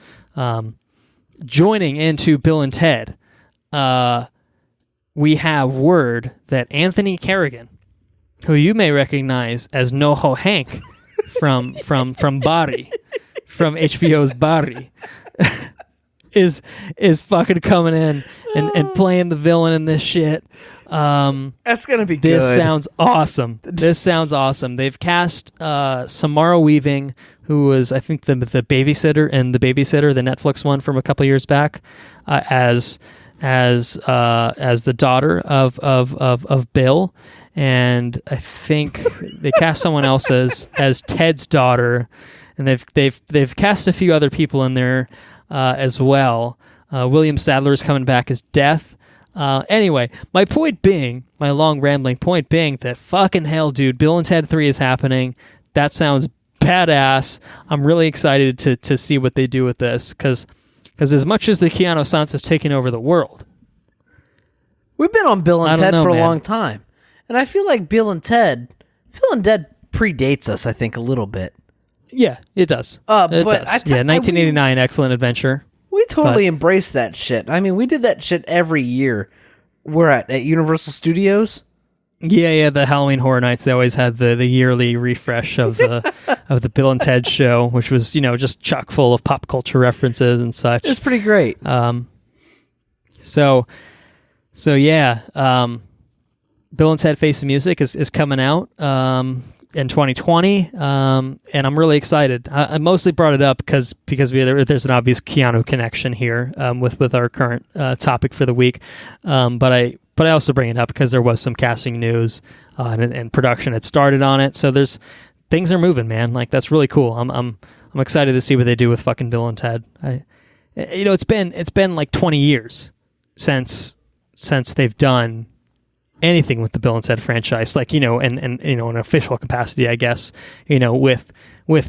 joining into Bill and Ted, we have word that Anthony Carrigan, who you may recognize as NoHo Hank from Barry, from HBO's Barry, is fucking coming in and playing the villain in this shit. That's gonna be good. This sounds awesome. They've cast Samara Weaving, who was, I think, the babysitter and the babysitter, the Netflix one from a couple years back, as the daughter of Bill. And I think they cast someone else as Ted's daughter, and they've cast a few other people in there as well. William Sadler is coming back as Death. Anyway, my long rambling point being that fucking hell, dude, Bill and Ted 3 is happening. That sounds badass. I'm really excited to see what they do with this, because as much as the Keanu Sans has taken over the world, we've been on Bill and Ted for a long time, and I feel like Bill and Ted predates us, I think, a little bit. Yeah, it does. But does. 1989, Excellent Adventure. We totally embraced that shit. I mean, we did that shit every year. We're at Universal Studios. Yeah, the Halloween Horror Nights. They always had the yearly refresh of the of the Bill and Ted show, which was just chock full of pop culture references and such. It's pretty great. So yeah, Bill and Ted Face the Music is coming out in 2020, and I'm really excited. I mostly brought it up because there's an obvious Keanu connection here with our current topic for the week, but I also bring it up because there was some casting news and production had started on it. So things are moving, man. Like, that's really cool. I'm excited to see what they do with fucking Bill and Ted. It's been like 20 years since they've done anything with the Bill and Ted franchise, like, in an official capacity, I guess, with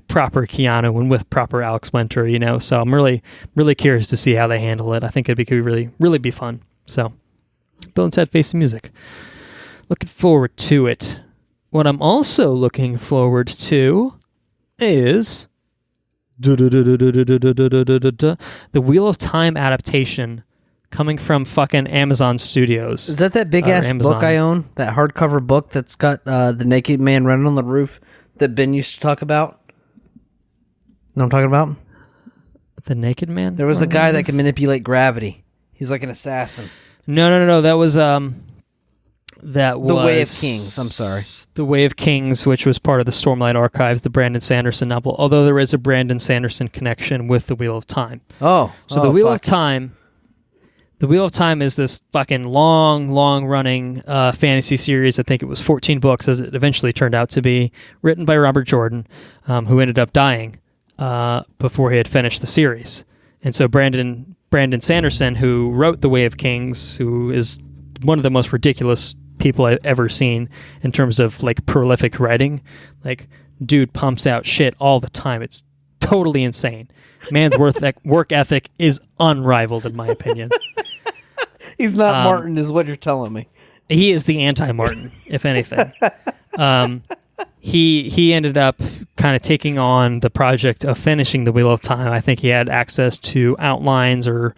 proper Keanu and with proper Alex Winter, so I'm really, really curious to see how they handle it. I think it could really, really be fun. So Bill and Ted Face the Music. Looking forward to it. What I'm also looking forward to is the Wheel of Time adaptation coming from fucking Amazon Studios. Is that big ass book I own? That hardcover book that's got the naked man running on the roof that Ben used to talk about? Know what I'm talking about? The naked man? There was a guy that can manipulate gravity. He's like an assassin. No. That was The Way of Kings. I'm sorry. The Way of Kings, which was part of the Stormlight Archives, the Brandon Sanderson novel. Although there is a Brandon Sanderson connection with the Wheel of Time. The Wheel of Time. The Wheel of Time is this fucking long-running fantasy series. I think it was 14 books, as it eventually turned out to be, written by Robert Jordan, who ended up dying before he had finished the series. And so Brandon Sanderson, who wrote The Way of Kings, who is one of the most ridiculous people I've ever seen in terms of like prolific writing. Like, dude pumps out shit all the time. It's totally insane. Man's work ethic is unrivaled, in my opinion. He's not Martin, is what you're telling me. He is the anti-Martin, if anything. He ended up kind of taking on the project of finishing The Wheel of Time. I think he had access to outlines or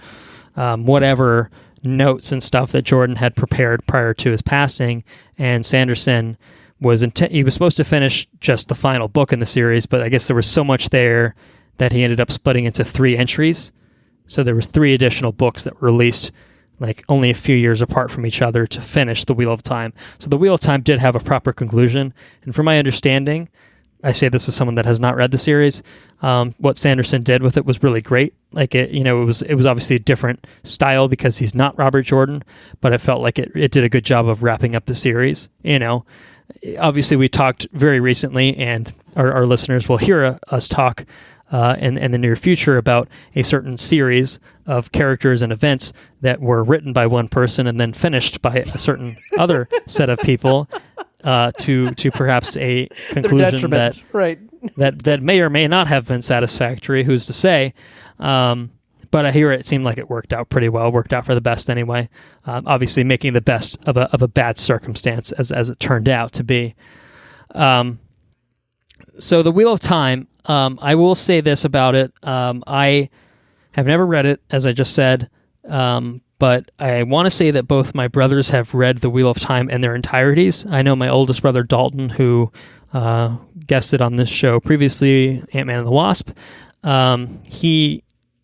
whatever notes and stuff that Jordan had prepared prior to his passing, and Sanderson was he was supposed to finish just the final book in the series, but I guess there was so much there that he ended up splitting into 3 entries. So there was 3 additional books that were released like only a few years apart from each other to finish The Wheel of Time. So The Wheel of Time did have a proper conclusion, and from my understanding, I say this as someone that has not read the series, what Sanderson did with it was really great. Like, it was obviously a different style because he's not Robert Jordan, but it felt like it did a good job of wrapping up the series. Obviously we talked very recently, and our listeners will hear us talk in the near future about a certain series of characters and events that were written by one person and then finished by a certain other set of people to perhaps a conclusion that right. that may or may not have been satisfactory. Who's to say? But I hear it seemed like it worked out pretty well. Worked out for the best anyway. Obviously, making the best of a bad circumstance as it turned out to be. So the Wheel of Time. I will say this about it. I have never read it, as I just said, but I want to say that both my brothers have read The Wheel of Time in their entirities. I know my oldest brother, Dalton, who guested on this show previously, Ant-Man and the Wasp, he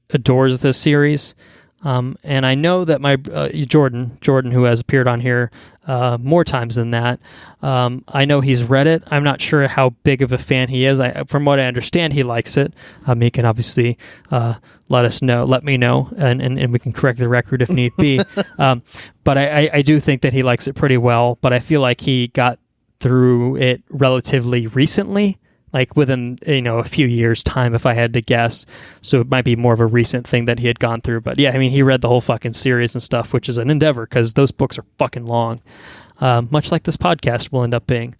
adores this series. And I know that my Jordan, who has appeared on here more times than that, I know he's read it. I'm not sure how big of a fan he is. From what I understand, he likes it. He can obviously let me know, and we can correct the record if need be. But I do think that he likes it pretty well. But I feel like he got through it relatively recently. Like within a few years' time, if I had to guess. So it might be more of a recent thing that he had gone through. But yeah, I mean, he read the whole fucking series and stuff, which is an endeavor because those books are fucking long, much like this podcast will end up being.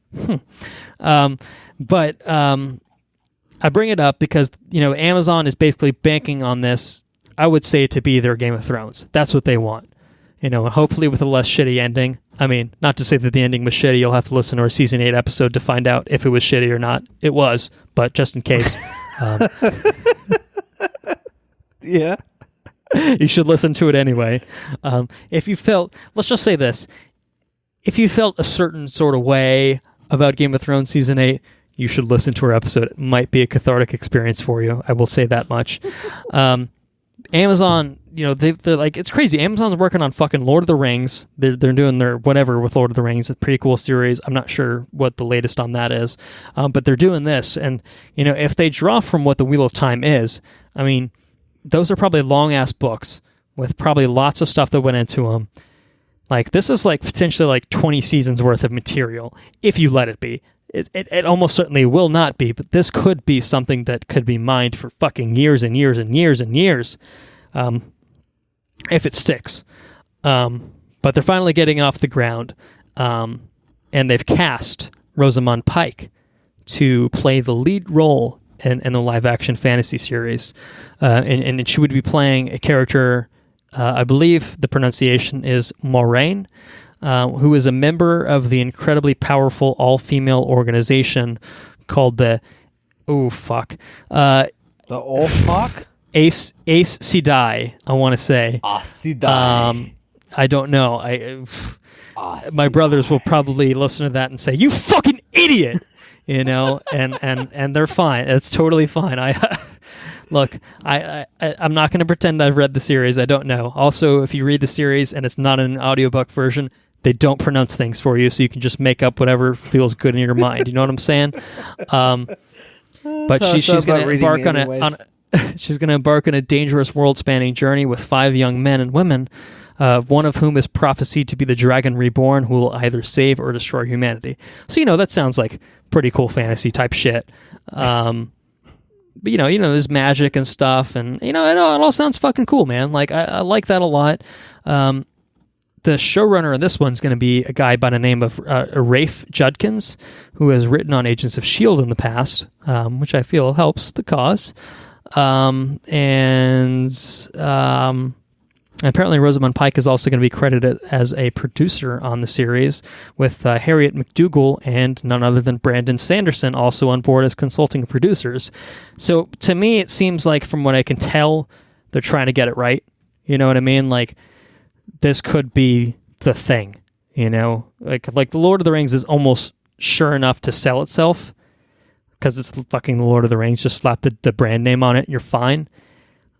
I bring it up because, Amazon is basically banking on this, I would say, to be their Game of Thrones. That's what they want. And hopefully with a less shitty ending. I mean, not to say that the ending was shitty. You'll have to listen to our Season 8 episode to find out if it was shitty or not. It was, but just in case. Yeah. You should listen to it anyway. If you felt, let's just say this. If you felt a certain sort of way about Game of Thrones Season 8, you should listen to our episode. It might be a cathartic experience for you. I will say that much. Amazon, they're like, it's crazy. Amazon's working on fucking Lord of the Rings. They're doing their whatever with Lord of the Rings. It's a pretty cool series. I'm not sure what the latest on that is. But they're doing this. And, if they draw from what the Wheel of Time is, I mean, those are probably long-ass books with probably lots of stuff that went into them. Like, this is like potentially like 20 seasons worth of material, if you let it be. It almost certainly will not be, but this could be something that could be mined for fucking years and years and years and years, if it sticks. But they're finally getting it off the ground, and they've cast Rosamund Pike to play the lead role in the live-action fantasy series. And she would be playing a character, I believe the pronunciation is Moraine, who is a member of the incredibly powerful all-female organization called the... Oh, fuck. The fuck? S.H.I.E.L.D, I want to say. S.H.I.E.L.D. I don't know. My brothers will probably listen to that and say, "You fucking idiot!" And they're fine. It's totally fine. Look, I'm not going to pretend I've read the series. I don't know. Also, if you read the series and it's not in an audiobook version, they don't pronounce things for you, so you can just make up whatever feels good in your mind. You know what I'm saying? But she's going to embark she's going to embark on a dangerous world-spanning journey with 5 young men and women, one of whom is prophesied to be the Dragon Reborn, who will either save or destroy humanity. So, that sounds like pretty cool fantasy type shit. But, there's magic and stuff, and, it all sounds fucking cool, man. Like, I like that a lot. The showrunner of this one's going to be a guy by the name of Rafe Judkins, who has written on Agents of S.H.I.E.L.D. in the past, which I feel helps the cause. Apparently Rosamund Pike is also going to be credited as a producer on the series, with Harriet McDougal and none other than Brandon Sanderson also on board as consulting producers. So to me, it seems like, from what I can tell, they're trying to get it right. You know what I mean? Like, this could be the thing, Like the Lord of the Rings is almost sure enough to sell itself, because it's fucking the Lord of the Rings. Just slap the brand name on it, you're fine.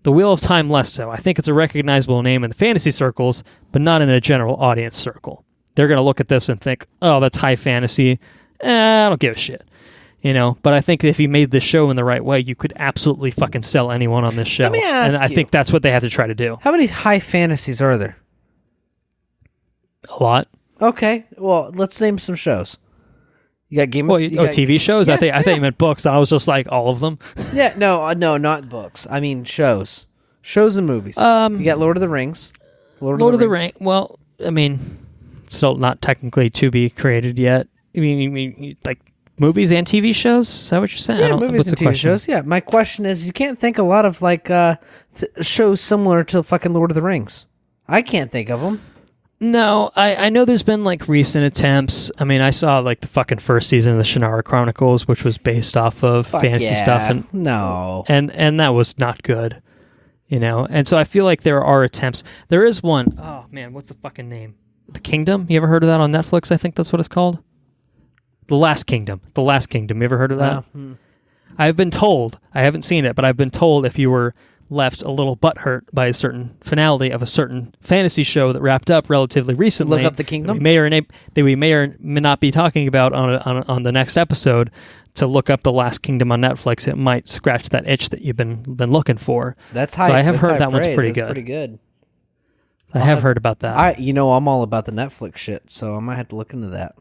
The Wheel of Time less so. I think it's a recognizable name in the fantasy circles, but not in a general audience circle. They're going to look at this and think, oh, that's high fantasy. I don't give a shit. But I think if you made this show in the right way, you could absolutely fucking sell anyone on this show. Let me ask and I think that's what they have to try to do. How many high fantasies are there? A lot. Okay, well, let's name some shows. You got Game of TV shows? Yeah, I think you meant books. I was just like, all of them. Yeah, no, not books. I mean shows. Shows and movies. You got Lord of the Rings. Lord of the Rings. Well, I mean, still not technically to be created yet. I mean, you mean like movies and TV shows? Is that what you're saying? Yeah, movies and TV shows. Yeah, my question is, you can't think a lot of like shows similar to fucking Lord of the Rings. I can't think of them. No, I know there's been like recent attempts. I mean, I saw like the fucking first season of the Shannara Chronicles, which was based off of fantasy stuff, and and that was not good, And so I feel like there are attempts. There is one. Oh man, what's the fucking name? The Kingdom. You ever heard of that on Netflix? I think that's what it's called. The Last Kingdom. The Last Kingdom. You ever heard of that? I've been told. I haven't seen it, but I've been told if you were left a little butthurt by a certain finality of a certain fantasy show that wrapped up relatively recently. Look up The Kingdom? That we may or may not be talking about on the next episode, to look up The Last Kingdom on Netflix. It might scratch that itch that you've been looking for. That's high. So I have heard that praise. one's pretty That's good. pretty good. I have heard about that. I'm all about the Netflix shit, so I might have to look into that.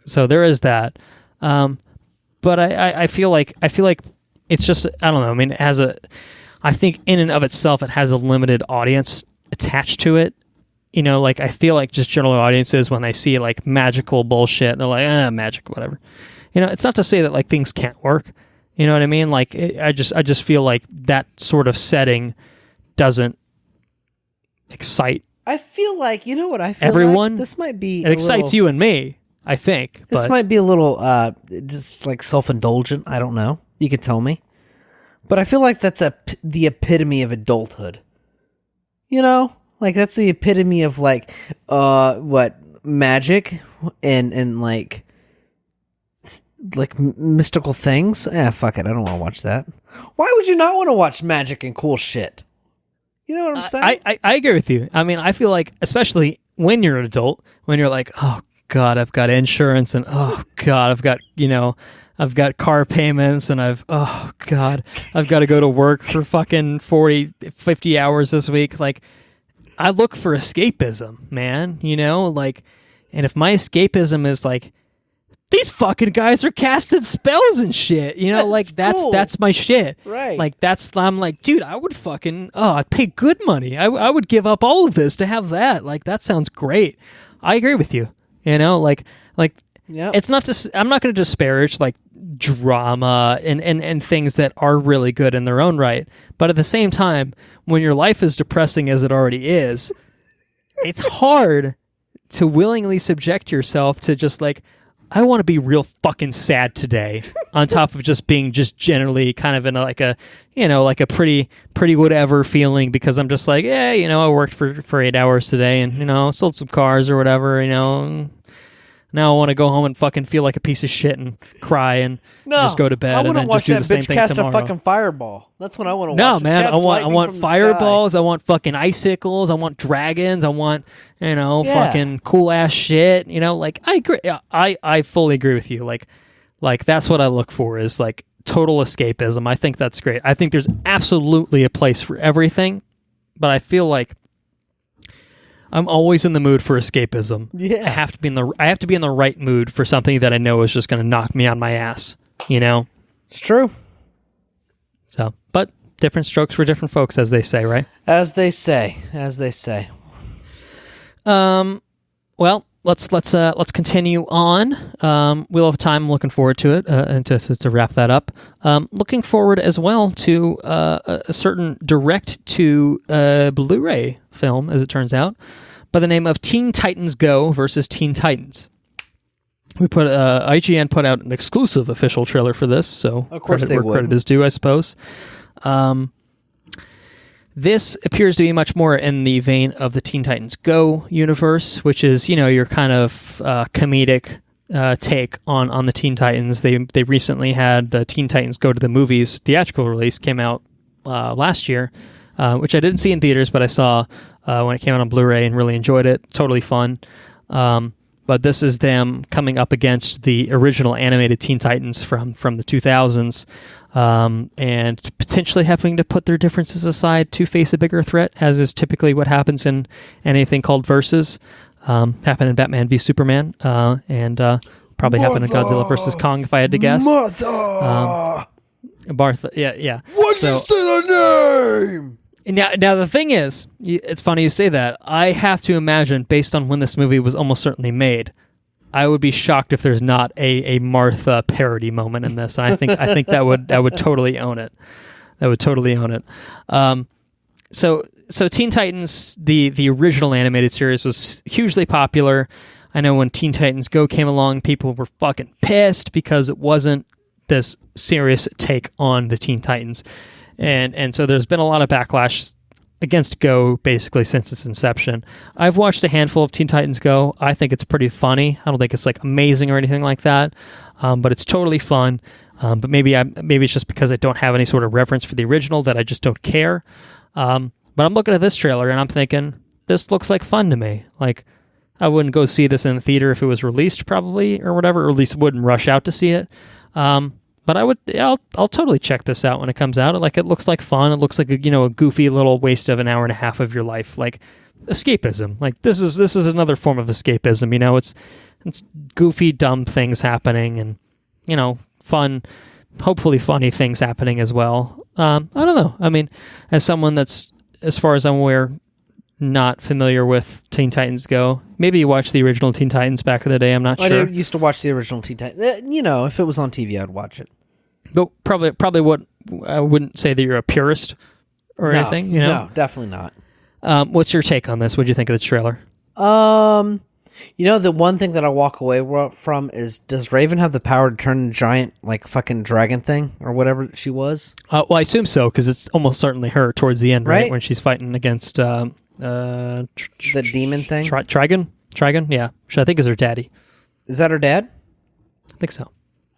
So there is that. But I feel like it's just, I don't know. I mean, I think in and of itself, it has a limited audience attached to it. Like I feel like just general audiences, when they see like magical bullshit, they're like, magic, whatever. It's not to say that like things can't work. You know what I mean? Like, I just feel like that sort of setting doesn't excite. I feel like, you know what I feel everyone. Like? This might be it excites you and me, I think. This might be a little just like self-indulgent. I don't know. You could tell me. But I feel like that's the epitome of adulthood. You know? Like, that's the epitome of, like, what, magic and like mystical things? Fuck it. I don't want to watch that. Why would you not want to watch magic and cool shit? You know what I'm saying? I agree with you. I mean, I feel like, especially when you're an adult, when you're like, oh, God, I've got insurance, and oh, God, I've got car payments, and oh, God, I've got to go to work for fucking 40, 50 hours this week. Like, I look for escapism, man, you know? Like, and if my escapism is like, these fucking guys are casting spells and shit, you know, like that's my shit. Right. Like I'm like, dude, I would I'd pay good money. I would give up all of this to have that. Like, that sounds great. I agree with you. You know, like yep. It's not just, I'm not going to disparage like drama and things that are really good in their own right. But at the same time, when your life is depressing as it already is, it's hard to willingly subject yourself to just like, I want to be real fucking sad today, on top of just being just generally kind of in like a pretty whatever feeling, because I'm just like, yeah, you know, I worked for 8 hours today, and, you know, sold some cars or whatever, you know. Now I want to go home and fucking feel like a piece of shit and cry and just go to bed and then just do the same thing tomorrow. Cast a fucking fireball. That's what I want to watch. No, man, I want fireballs. I want fucking icicles. I want dragons. I want, you know, fucking cool ass shit. You know, like, I agree. I fully agree with you. Like that's what I look for, is like total escapism. I think that's great. I think there's absolutely a place for everything, but I feel like I'm always in the mood for escapism. Yeah. I have to be in the right mood for something that I know is just going to knock me on my ass, you know? It's true. So, but different strokes for different folks, as they say, right? As they say. Well, let's continue on. We'll have time. Looking forward to it, and to wrap that up. Looking forward as well to a certain direct to Blu-ray film, as it turns out, by the name of Teen Titans Go versus Teen Titans. We IGN put out an exclusive official trailer for this, so of course credit is due, I suppose. This appears to be much more in the vein of the Teen Titans Go universe, which is, you know, your kind of comedic take on the Teen Titans. They recently had the Teen Titans Go to the Movies theatrical release, came out last year, which I didn't see in theaters, but I saw when it came out on Blu-ray and really enjoyed it. Totally fun. But this is them coming up against the original animated Teen Titans from the 2000s, and potentially having to put their differences aside to face a bigger threat, as is typically what happens in anything called Versus. Happened in Batman v Superman, and probably happened in Godzilla vs. Kong, if I had to guess. Martha, yeah. What'd you say the name? Now the thing is, it's funny you say that. I have to imagine, based on when this movie was almost certainly made, I would be shocked if there's not a Martha parody moment in this. And I think that would totally own it. That would totally own it. So Teen Titans, the original animated series, was hugely popular. I know when Teen Titans Go came along, people were fucking pissed because it wasn't this serious take on the Teen Titans. And so there's been a lot of backlash against Go basically since its inception. I've watched a handful of Teen Titans Go. I think it's pretty funny. I don't think it's like amazing or anything like that, but it's totally fun. But maybe it's just because I don't have any sort of reverence for the original that I just don't care. But I'm looking at this trailer and I'm thinking, this looks like fun to me. Like, I wouldn't go see this in the theater if it was released, probably, or whatever, or at least wouldn't rush out to see it. But I'll totally check this out when it comes out. Like, it looks like fun. It looks like a goofy little waste of an hour and a half of your life. Like, escapism. Like, this is another form of escapism. You know, it's goofy, dumb things happening, and, you know, fun, hopefully funny things happening as well. I don't know. I mean, as someone that's, as far as I'm aware, not familiar with Teen Titans Go. Maybe you watched the original Teen Titans back in the day. I'm not sure. I used to watch the original Teen Titans. You know, if it was on TV, I'd watch it. But probably what I wouldn't say that you're a purist or anything. You know, no, definitely not. What's your take on this? What do you think of the trailer? The one thing that I walk away from is, does Raven have the power to turn into giant, like, fucking dragon thing or whatever she was? Well, I assume so, because it's almost certainly her towards the end, right? Right. When she's fighting against the demon thing. Trigon, yeah, which I think is her daddy. Is that her dad? I think so.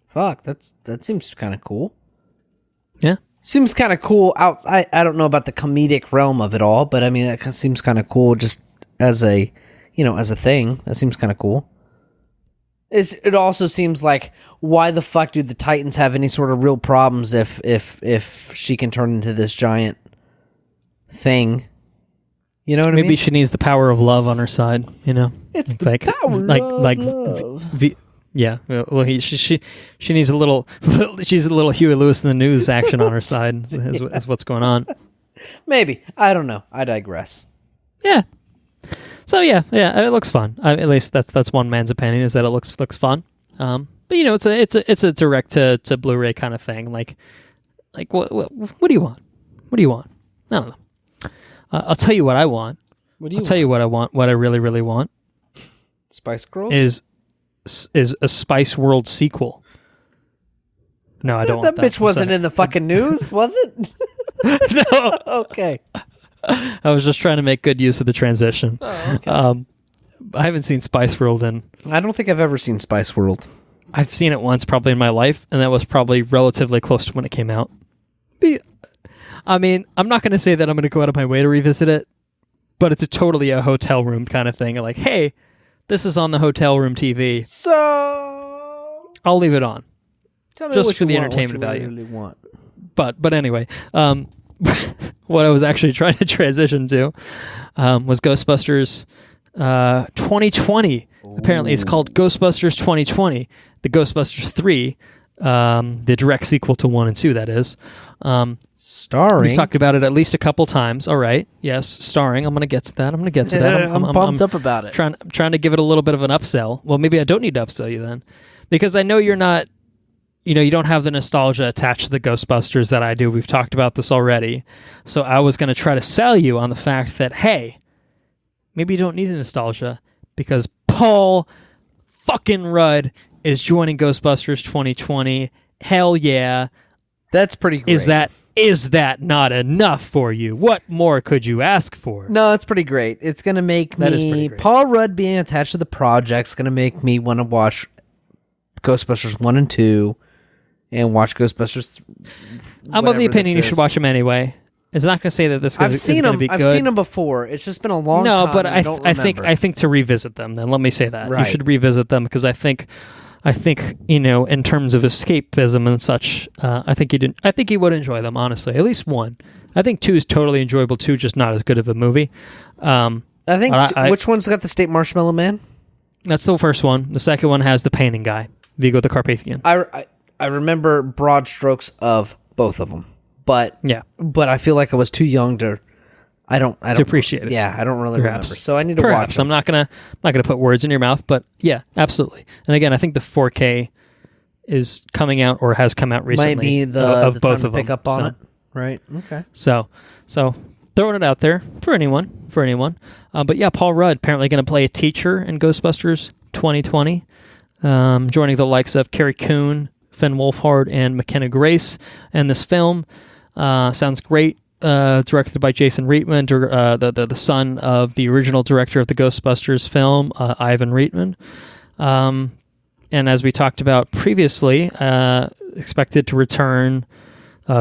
Fuck, that seems kind of cool. Yeah. Seems kind of cool. I don't know about the comedic realm of it all, but I mean, that seems kind of cool just as a, as a thing. That seems kind of cool. It also seems like, why the fuck do the Titans have any sort of real problems if she can turn into this giant thing? You know what I mean? Maybe she needs the power of love on her side, It's the power of love. Yeah, well, she needs a little. She's a little Huey Lewis in the News action on her side. Is what's going on. Maybe, I don't know. I digress. Yeah. So yeah, it looks fun. At least that's one man's opinion, is that it looks fun. But it's a direct to Blu-ray kind of thing. Like what do you want? What do you want? I don't know. I'll tell you what I want. I'll tell you what I want. What I really, really want. Spice Girls is a Spice World sequel. No, I don't want that. That bitch wasn't in the fucking news, was it? No. Okay. I was just trying to make good use of the transition. Oh, okay. I haven't seen Spice World I don't think I've ever seen Spice World. I've seen it once probably in my life, and that was probably relatively close to when it came out. I mean, I'm not going to say that I'm going to go out of my way to revisit it, but it's totally a hotel room kind of thing. Like, hey, this is on the hotel room TV. So I'll leave it on. Tell me just for the entertainment value. Really want. But anyway, what I was actually trying to transition to was Ghostbusters 2020. Ooh. Apparently, it's called Ghostbusters 2020. The Ghostbusters 3, the direct sequel to 1 and 2, that is. Starring. We've talked about it at least a couple times. All right. Yes, starring. I'm going to get to that. I'm pumped up about it. I'm trying to give it a little bit of an upsell. Well, maybe I don't need to upsell you then. Because I know you're not, you don't have the nostalgia attached to the Ghostbusters that I do. We've talked about this already. So I was going to try to sell you on the fact that, hey, maybe you don't need the nostalgia because Paul fucking Rudd is joining Ghostbusters 2020. Hell yeah. That's pretty great. Is that not enough for you? What more could you ask for? No, it's pretty great. It's going to make me... Paul Rudd being attached to the project's going to make me want to watch Ghostbusters 1 and 2 and watch Ghostbusters... I'm of the opinion you should watch them anyway. It's not going to say that this is going to be good. I've seen them before. It's just been a long time. No, but I think to revisit them, then let me say that. Right. You should revisit them because I think in terms of escapism and such, I think you would enjoy them, honestly. At least 1. I think 2 is totally enjoyable too, just not as good of a movie. I think which one's got the State Marshmallow Man? That's the first one. The second one has the painting guy, Viggo the Carpathian. I remember broad strokes of both of them, but yeah, but I feel like I was too young to. I don't appreciate it. Yeah, I don't really remember. So I need to watch them. I'm not gonna put words in your mouth, but yeah, absolutely. And again, I think the 4K is coming out or has come out recently. Might be of the both time of to pick them. up on it. Right. Okay. So throwing it out there for anyone. But yeah, Paul Rudd apparently going to play a teacher in Ghostbusters 2020, joining the likes of Carrie Coon, Finn Wolfhard, and McKenna Grace in this film. Sounds great. Directed by Jason Reitman, the son of the original director of the Ghostbusters film, Ivan Reitman. And as we talked about previously, expected to return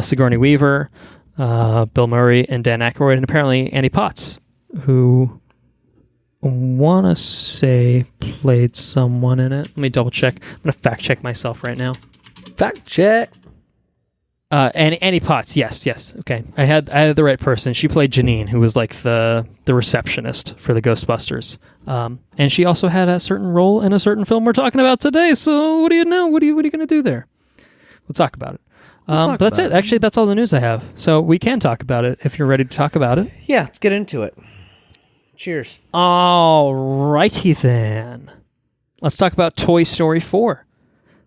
Sigourney Weaver, Bill Murray, and Dan Aykroyd, and apparently Annie Potts, who I want to say played someone in it. Let me double check. I'm going to fact check myself right now. Fact check. Annie Potts, yes. Okay, I had the right person. She played Janine, who was like the receptionist for the Ghostbusters. And she also had a certain role in a certain film we're talking about today. So what do you know? What are you going to do there? We'll talk about it. But that's it. Actually, that's all the news I have. So we can talk about it if you're ready to talk about it. Yeah, let's get into it. Cheers. All righty then. Let's talk about Toy Story 4.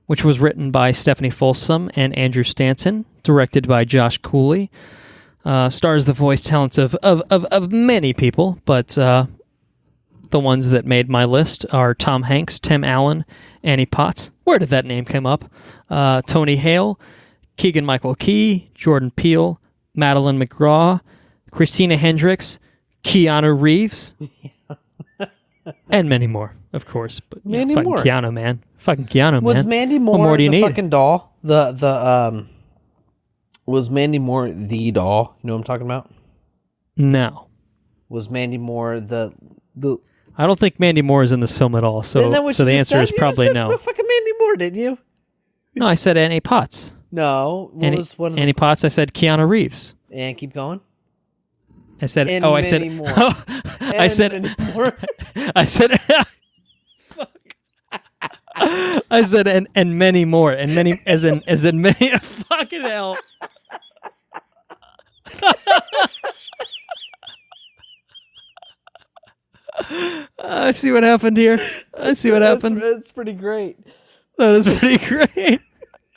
which was written by Stephanie Folsom and Andrew Stanton, directed by Josh Cooley. Stars the voice talents of many people, but the ones that made my list are Tom Hanks, Tim Allen, Annie Potts. Where did that name come up? Tony Hale, Keegan-Michael Key, Jordan Peele, Madeline McGraw, Christina Hendricks, Keanu Reeves, and many more, of course. But Mandy fucking Moore. Keanu, man. Fucking Keanu, Was man. Mandy What Moore do you the need? fucking doll? Was Mandy Moore the doll? You know what I'm talking about? No. Was Mandy Moore the? I don't think Mandy Moore is in this film at all, so Isn't that what the you answer said? is You probably said no. the fucking Mandy Moore, didn't you? No, I said Annie Potts. No. What was one of Annie Potts, I said Keanu Reeves. And keep going. I said, And I said, many more. I said, many more. I said, fuck. I said, and many more, and many, as in many, fucking hell. I see what happened here. I see what happened. That's pretty great. That is pretty great.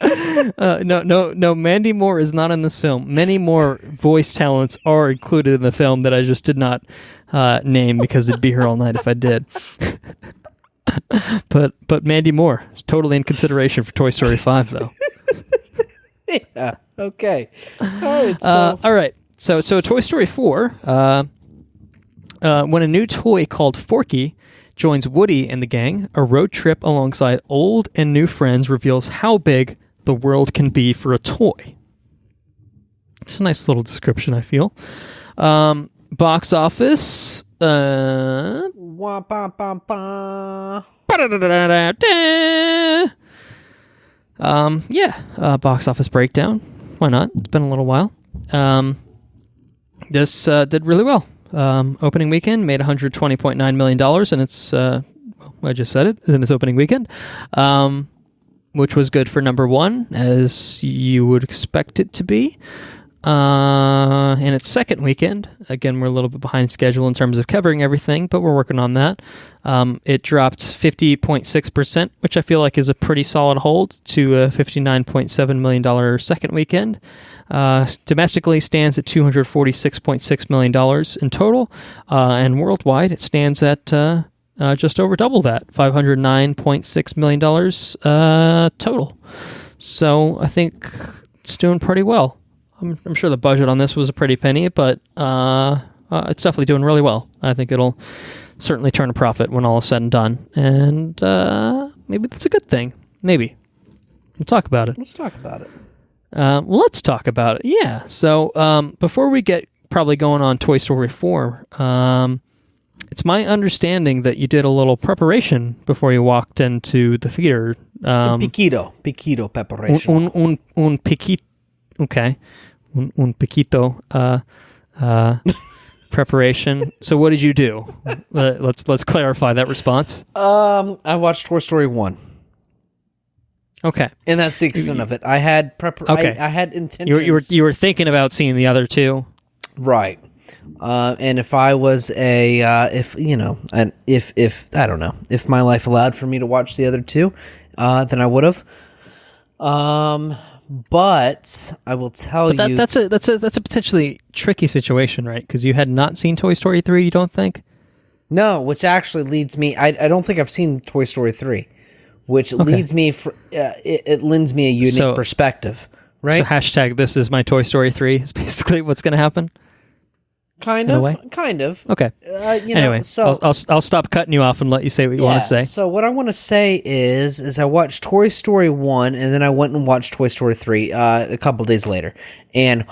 No. Mandy Moore is not in this film. Many more voice talents are included in the film that I just did not name because it'd be here all night if I did. But Mandy Moore is totally in consideration for Toy Story 5, though. Yeah. Okay. All right. So Toy Story 4. When a new toy called Forky joins Woody and the gang, a road trip alongside old and new friends reveals how big the world can be for a toy. It's a nice little description, I feel. Box office. Wah, bah, bah, bah. Box office breakdown. Why not? It's been a little while. This did really well. Opening weekend made $120.9 million, and it's, I just said it, in its opening weekend, which was good for number one, as you would expect it to be. In its second weekend, again, we're a little bit behind schedule in terms of covering everything, but we're working on that. It dropped 50.6%, which I feel like is a pretty solid hold, to a $59.7 million second weekend. Domestically stands at $246.6 million in total, and worldwide it stands at just over double that, $509.6 million total. So I think it's doing pretty well. I'm sure the budget on this was a pretty penny, but it's definitely doing really well. I think it'll certainly turn a profit when all is said and done, and maybe that's a good thing. Maybe. We'll talk about it. Let's talk about it. Let's talk about it. Yeah. So before we get probably going on Toy Story 4, it's my understanding that you did a little preparation before you walked into the theater. Piquito preparation. Un piquito. Okay. Un piquito preparation. So what did you do? Let's clarify that response. I watched Toy Story 1. Okay. And that's the extent of it. I had Okay. I had intentions. You were thinking about seeing the other two. Right. And if I was if I don't know, if my life allowed for me to watch the other two, then I would have. But I will tell you that's a potentially tricky situation, right? Because you had not seen Toy Story 3, you don't think? No, which actually leads me. I don't think I've seen Toy Story 3, which leads me. It lends me a unique perspective, right? So hashtag this is my Toy Story 3 is basically what's going to happen. Kind of. Okay. Anyway, so I'll stop cutting you off and let you say what you want to say. So what I want to say is I watched Toy Story 1, and then I went and watched Toy Story 3 a couple days later. And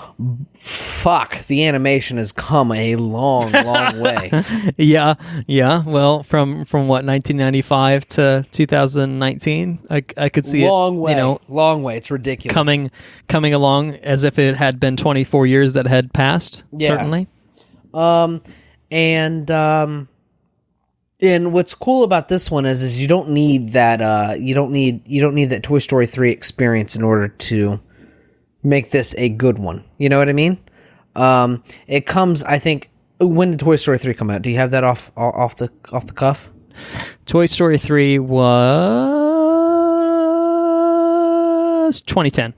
fuck, the animation has come a long, long way. Yeah. Well, from what, 1995 to 2019, I could see long way. Long way. It's ridiculous. Coming along as if it had been 24 years that had passed. Yeah. Certainly. And what's cool about this one is you don't need that you don't need that Toy Story 3 experience in order to make this a good one. You know what I mean? It comes, I think, when did Toy Story 3 come out? Do you have that off the cuff? Toy Story 3 was It's 2010.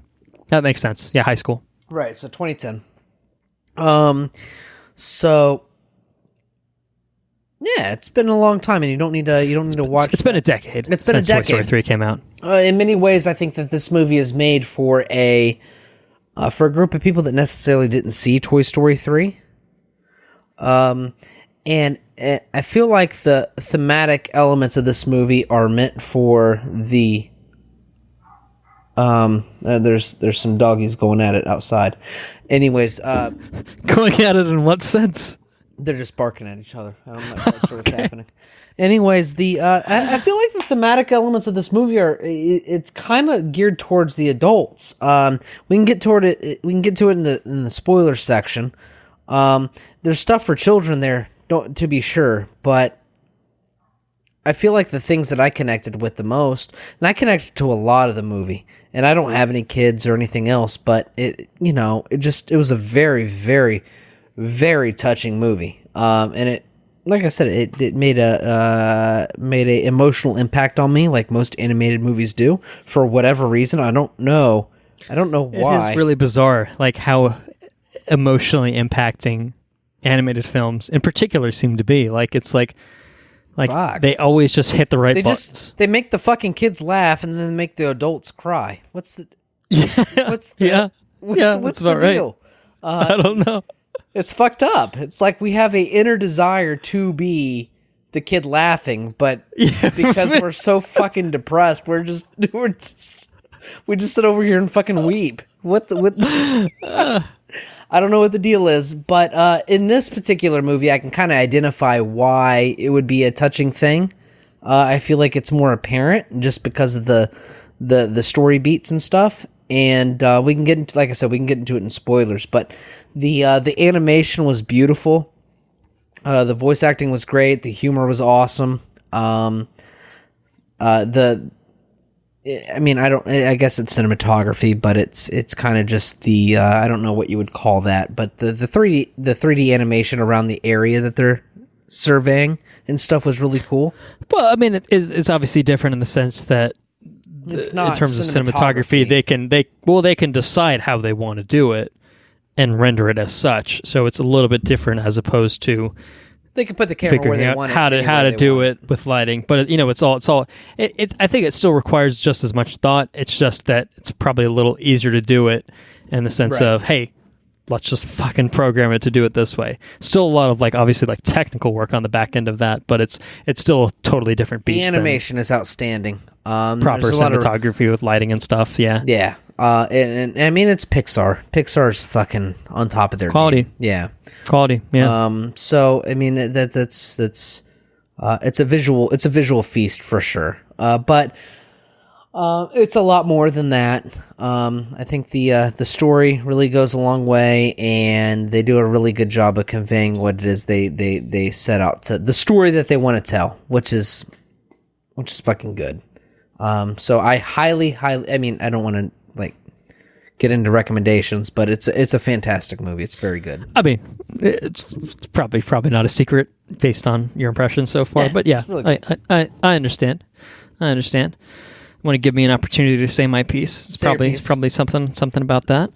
That makes sense. Yeah, high school. Right, so 2010. So yeah, it's been a long time, and you don't need to watch. It's been a decade. It's been since a decade. Toy Story 3 came out. In many ways, I think that this movie is made for a group of people that necessarily didn't see Toy Story 3. And I feel like the thematic elements of this movie are meant for the. There's some doggies going at it outside. Anyways, going at it in what sense? They're just barking at each other. I'm not quite sure what's happening. Anyways, I feel like the thematic elements of this movie it's kind of geared towards the adults. We can get toward it. We can get to it in the spoiler section. There's stuff for children there, to be sure, but I feel like the things that I connected with the most, and I connected to a lot of the movie, and I don't have any kids or anything else, but it was a very, very, very touching movie. And it, like I said, it made a emotional impact on me, like most animated movies do, for whatever reason. I don't know why. It is really bizarre, like how emotionally impacting animated films in particular seem to be. Like it's like Fuck. They always just hit the right buttons. They make the fucking kids laugh and then make the adults cry. What's the What's the deal? I don't know. It's fucked up. It's like we have a inner desire to be the kid laughing, but because we're so fucking depressed, we just sit over here and fucking weep. I don't know what the deal is, but in this particular movie, I can kind of identify why it would be a touching thing. I feel like it's more apparent just because of the story beats and stuff. And we can get into, like I said, we can get into it in spoilers. But the animation was beautiful. The voice acting was great. The humor was awesome. I guess it's cinematography, but it's kind of just the I don't know what you would call that, but the 3D animation around the area that they're surveying and stuff was really cool. Well, I mean, it's obviously different in the sense that it's not in terms of cinematography. They can decide how they want to do it and render it as such. So it's a little bit different as opposed to. They can put the camera where they want it. How to do it with lighting, but it's all. I think it still requires just as much thought. It's just that it's probably a little easier to do it in the sense of, hey, let's just fucking program it to do it this way. Still a lot of obviously technical work on the back end of that, but it's still a totally different beast. The animation is outstanding. Proper cinematography with lighting and stuff. Yeah. Yeah. And I mean, it's Pixar. Pixar's fucking on top of their quality. Game. Yeah, quality. Yeah. So I mean, that's it's a visual feast for sure. But it's a lot more than that. I think the story really goes a long way, and they do a really good job of conveying what it is they set out to, the story that they want to tell, which is fucking good. So I highly, I mean, I don't want to get into recommendations, but it's a fantastic movie. It's very good. I mean, it's probably not a secret based on your impressions so far, but yeah, really I understand. I want to give me an opportunity to say my piece. It's probably something about that.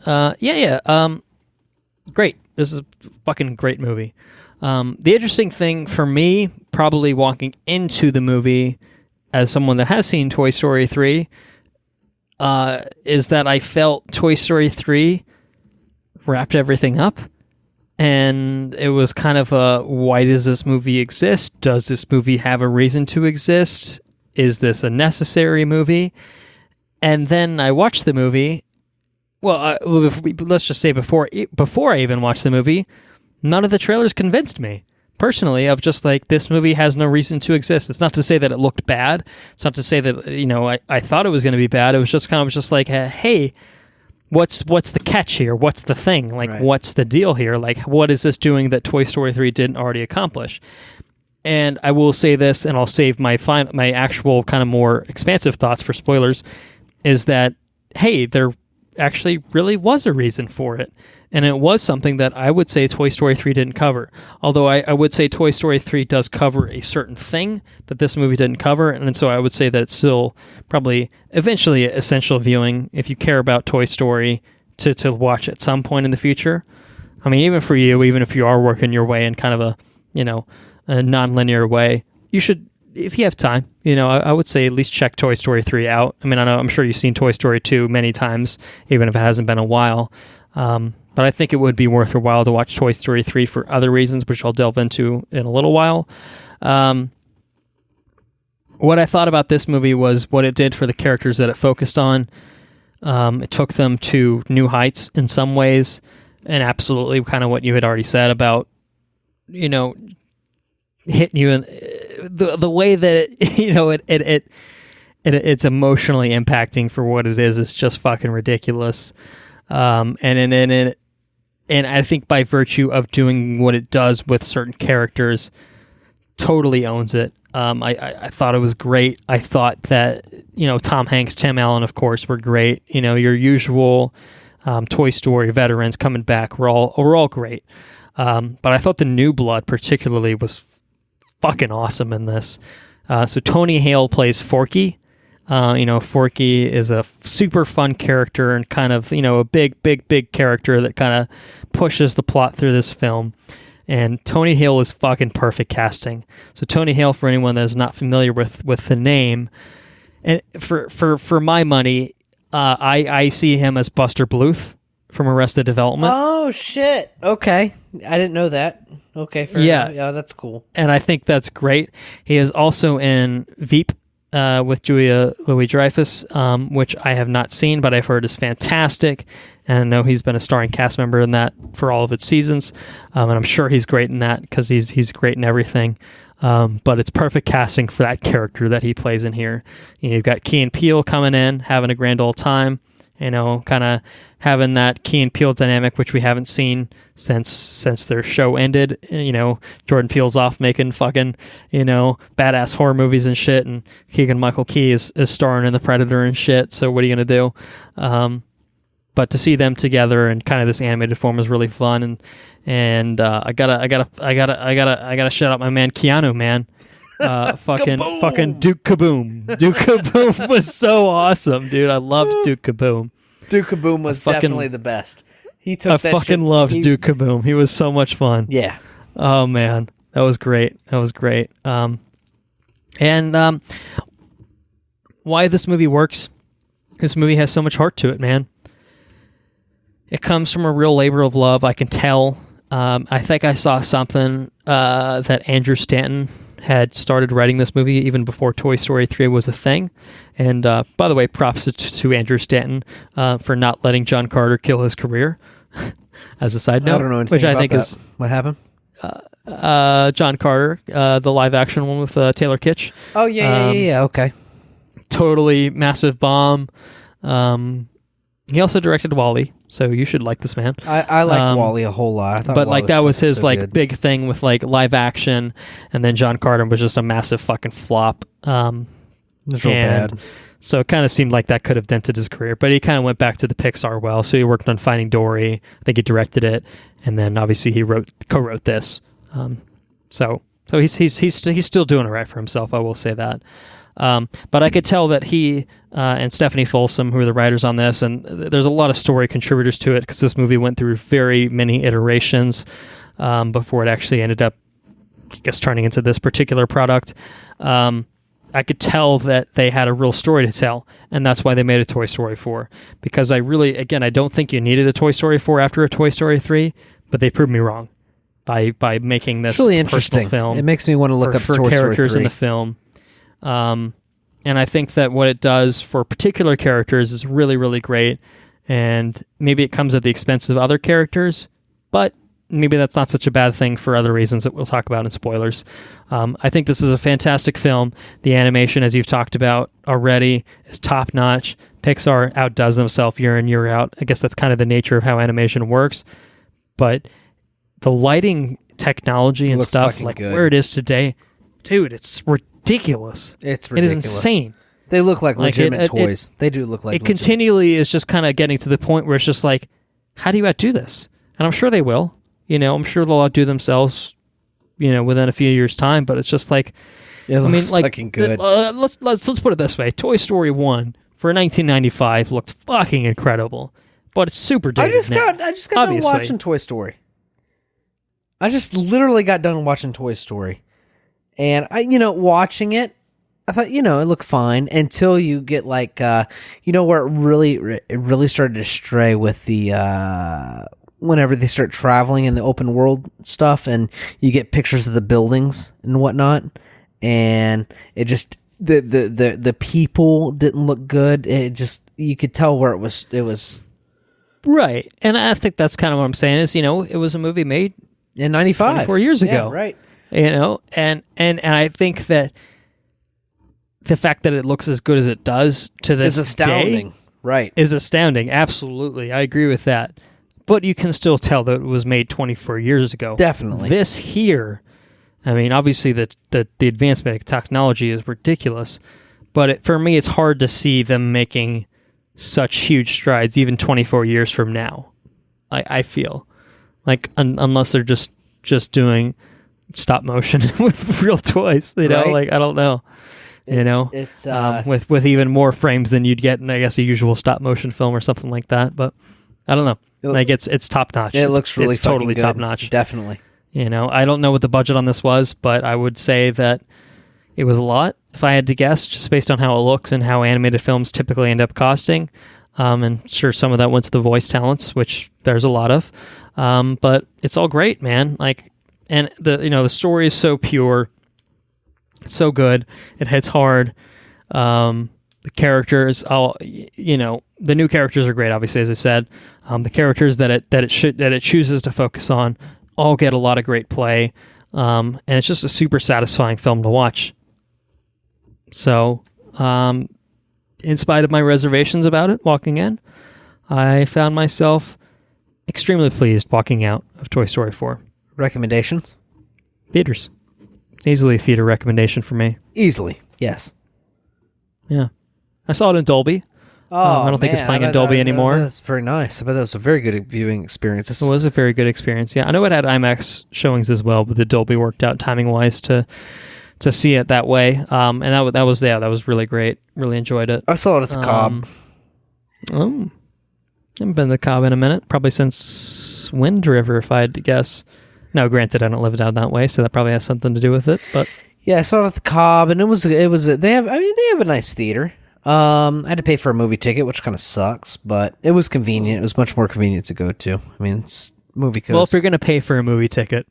Great. This is a fucking great movie. The interesting thing for me, probably walking into the movie as someone that has seen Toy Story 3, is that I felt Toy Story 3 wrapped everything up, and it was kind of why does this movie exist? Does this movie have a reason to exist? Is this a necessary movie? And then I watched the movie. Well, let's just say before I even watched the movie, none of the trailers convinced me. Personally, of just this movie has no reason to exist. It's not to say that it looked bad. It's not to say that I thought it was going to be bad. It was just kind of hey, what's the catch here? What's the thing? What's the deal here? What is this doing that Toy Story 3 didn't already accomplish? And I will say this, and I'll save my actual kind of more expansive thoughts for spoilers, is that hey, there actually really was a reason for it. And it was something that I would say Toy Story 3 didn't cover. Although I would say Toy Story 3 does cover a certain thing that this movie didn't cover. And so I would say that it's still probably eventually essential viewing if you care about Toy Story to watch at some point in the future. I mean, even for you, even if you are working your way in kind of a non-linear way, you should, if you have time, I would say at least check Toy Story 3 out. I mean, I'm sure you've seen Toy Story 2 many times, even if it hasn't been a while. But I think it would be worth your while to watch Toy Story 3 for other reasons, which I'll delve into in a little while. What I thought about this movie was what it did for the characters that it focused on. It took them to new heights in some ways, and absolutely kind of what you had already said about, hitting you in the way that it's emotionally impacting for what it is. It's just fucking ridiculous. And I think by virtue of doing what it does with certain characters, totally owns it. I thought it was great. I thought that, Tom Hanks, Tim Allen, of course, were great. Your usual Toy Story veterans coming back were all great. But I thought the new blood particularly was fucking awesome in this. So Tony Hale plays Forky. Forky is a super fun character and kind of, a big character that kind of pushes the plot through this film. And Tony Hale is fucking perfect casting. So Tony Hale, for anyone that is not familiar with the name, and for my money, I see him as Buster Bluth from Arrested Development. Oh, shit. Okay. I didn't know that. Okay, fair enough. Yeah, that's cool. And I think that's great. He is also in Veep, with Julia Louis-Dreyfus, which I have not seen, but I've heard is fantastic. And I know he's been a starring cast member in that for all of its seasons. And I'm sure he's great in that because he's great in everything. But it's perfect casting for that character that he plays in here. You've got Key and Peele coming in, having a grand old time, kind of having that Key and Peele dynamic, which we haven't seen since their show ended. Jordan Peele's off making fucking, badass horror movies and shit, and Keegan-Michael Key is starring in The Predator and shit. So what are you gonna do? But to see them together in kind of this animated form is really fun, and I gotta shout out my man Keanu, man. fucking Duke Kaboom. Duke Kaboom was so awesome, dude. I loved Duke Kaboom. Duke Kaboom was definitely the best. He took that fucking shit. Loved Duke Kaboom. He was so much fun. Yeah. Oh man, that was great. And why this movie works? This movie has so much heart to it, man. It comes from a real labor of love. I can tell. I think I saw something that Andrew Stanton had started writing this movie even before Toy Story 3 was a thing. And by the way, props to Andrew Stanton for not letting John Carter kill his career. As a side note, I don't know anything which about I think that. is What happened? John Carter, the live action one with Taylor Kitsch. Oh yeah. Okay. Totally massive bomb. He also directed WALL-E, so you should like this man. I like WALL-E a whole lot. I thought but WALL-E that was his so good. big thing with live action, and then John Carter was just a massive fucking flop. It was real bad. So it kind of seemed like that could have dented his career, but he kind of went back to the Pixar well. So he worked on Finding Dory. I think he directed it, and then obviously he co-wrote this. So he's still doing it right for himself. I will say that. But I could tell that he and Stephanie Folsom, who are the writers on this, and there's a lot of story contributors to it because this movie went through very many iterations before it actually ended up, I guess, turning into this particular product. I could tell that they had a real story to tell, and that's why they made a Toy Story 4. Because I don't think you needed a Toy Story 4 after a Toy Story 3, but they proved me wrong by making this really interesting film. It makes me want to look up for Toy characters Story 3. in the film. And I think that what it does for particular characters is really, really great. And maybe it comes at the expense of other characters, but maybe that's not such a bad thing for other reasons that we'll talk about in spoilers. I think this is a fantastic film. The animation, as you've talked about already, is top-notch. Pixar outdoes themselves year in, year out. I guess that's kind of the nature of how animation works. But the lighting technology and stuff, like good. Where it is today, dude, it's ridiculous. It's ridiculous. It is insane. They look like legitimate toys. They do look like it continually is just kind of getting to the point where it's just like, how do you outdo this? and I'm sure they will. I'm sure they'll outdo themselves, within a few years' time. But it's just like, It looks fucking good. Let's put it this way: Toy Story 1 for 1995 looked fucking incredible, but it's super dated I just got done watching Toy Story. I just literally got done watching Toy Story, and watching it, I thought, it looked fine until you get like, where it really started to stray with the whenever they start traveling in the open world stuff, and you get pictures of the buildings and whatnot, and it just the people didn't look good. It just, you could tell where it was right, and I think that's kind of what I'm saying is, it was a movie made in 95, 4 years ago, yeah, right? And I think that the fact that it looks as good as it does to this is astounding, day, right? Is astounding. Absolutely, I agree with that. But you can still tell that it was made 24 years ago. Definitely. This here, I mean, obviously the advancement of technology is ridiculous, but for me, it's hard to see them making such huge strides even 24 years from now. I feel like unless they're just doing stop motion with real toys, right? Like, I don't know. It's with even more frames than you'd get in, I guess, a usual stop motion film or something like that. But I don't know. Like, it's top notch. It looks really totally good. top notch. Definitely. I don't know what the budget on this was, but I would say that it was a lot, if I had to guess, just based on how it looks and how animated films typically end up costing. And sure, some of that went to the voice talents, which there's a lot of. But it's all great, man. Like, and the story is so pure, so good. It hits hard. The characters, the new characters are great. Obviously, as I said, the characters that it chooses to focus on all get a lot of great play, and it's just a super satisfying film to watch. So, in spite of my reservations about it, walking in, I found myself extremely pleased walking out of Toy Story 4. Recommendations? Theaters. It's easily a theater recommendation for me. Easily, yes. Yeah. I saw it in Dolby. I don't think it's playing in Dolby anymore. That's very nice. I bet that was a very good viewing experience. It was a very good experience. Yeah, I know it had IMAX showings as well, but the Dolby worked out timing-wise to see it that way. And that was really great. Really enjoyed it. I saw it at the Cobb. Oh, haven't been to the Cobb in a minute. Probably since Wind River, if I had to guess. Now, granted, I don't live down that way, so that probably has something to do with it. But yeah, I saw it at the Cobb, and they have a nice theater. I had to pay for a movie ticket, which kind of sucks, but it was convenient. It was much more convenient to go to. I mean, it's movie coast. Well, if you're going to pay for a movie ticket,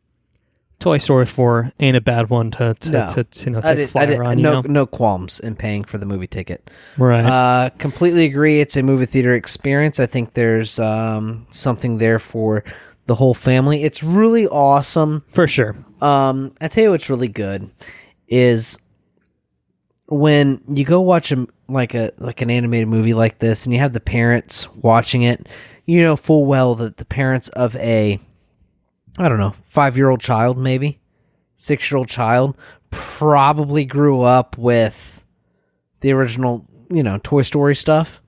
Toy Story 4 ain't a bad one to take a flyer on. No qualms in paying for the movie ticket. Right. Completely agree. It's a movie theater experience. I think there's something there for the whole family. It's really awesome. For sure. I tell you what's really good is when you go watch an animated movie like this, and you have the parents watching it, you know full well that the parents of a, 5-year-old child, maybe 6-year-old child, probably grew up with the original, Toy Story stuff.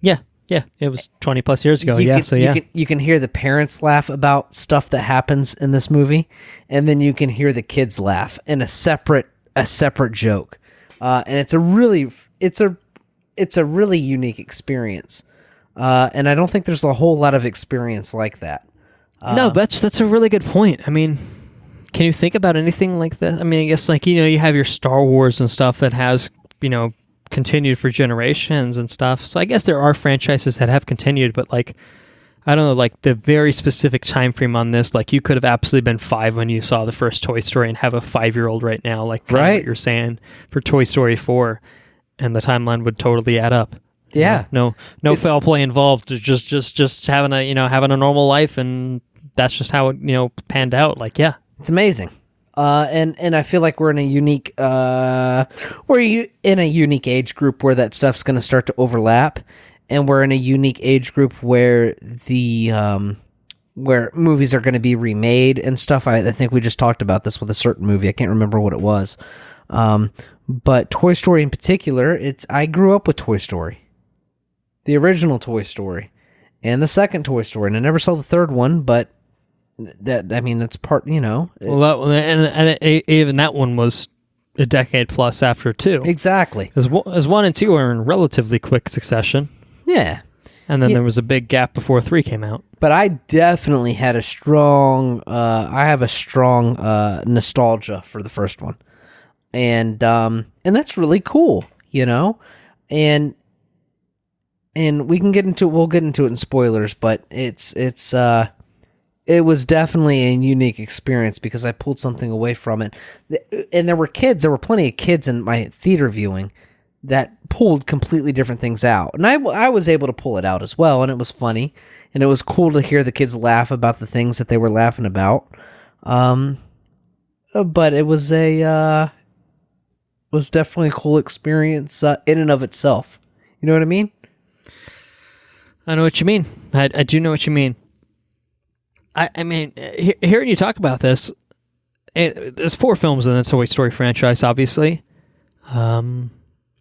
Yeah, it was 20 plus years ago. You can hear the parents laugh about stuff that happens in this movie, and then you can hear the kids laugh in a separate joke. And it's a really unique experience. And I don't think there's a whole lot of experience like that. No, that's a really good point. I mean, can you think about anything like that? I mean, I guess you have your Star Wars and stuff that has, continued for generations and stuff. So I guess there are franchises that have continued, but I don't know, the very specific time frame on this, you could have absolutely been 5 when you saw the first Toy Story and have a 5-year-old right now, right? What you're saying for Toy Story 4, and the timeline would totally add up. Yeah. No foul play involved. Just having a normal life, and that's just how it panned out. Yeah, it's amazing. And I feel like we're in a unique age group where that stuff's going to start to overlap, and we're in a unique age group where where movies are going to be remade and stuff. I think we just talked about this with a certain movie. I can't remember what it was, but Toy Story in particular. I grew up with Toy Story, the original Toy Story, and the second Toy Story. And I never saw the third one, but that's part, Well, even that one was a decade plus after 2. Exactly. As 1 and 2 are in relatively quick succession. Yeah. And then there was a big gap before 3 came out. But I definitely had a strong nostalgia for the first one. And that's really cool, and we'll get into it in spoilers, but it was definitely a unique experience because I pulled something away from it. And there were plenty of kids in my theater viewing that pulled completely different things out. And I was able to pull it out as well, and it was funny, and it was cool to hear the kids laugh about the things that they were laughing about. But it was definitely a cool experience in and of itself. You know what I mean? I know what you mean. I do know what you mean. I mean, hearing you talk about this, there's 4 films in the Toy Story franchise, obviously.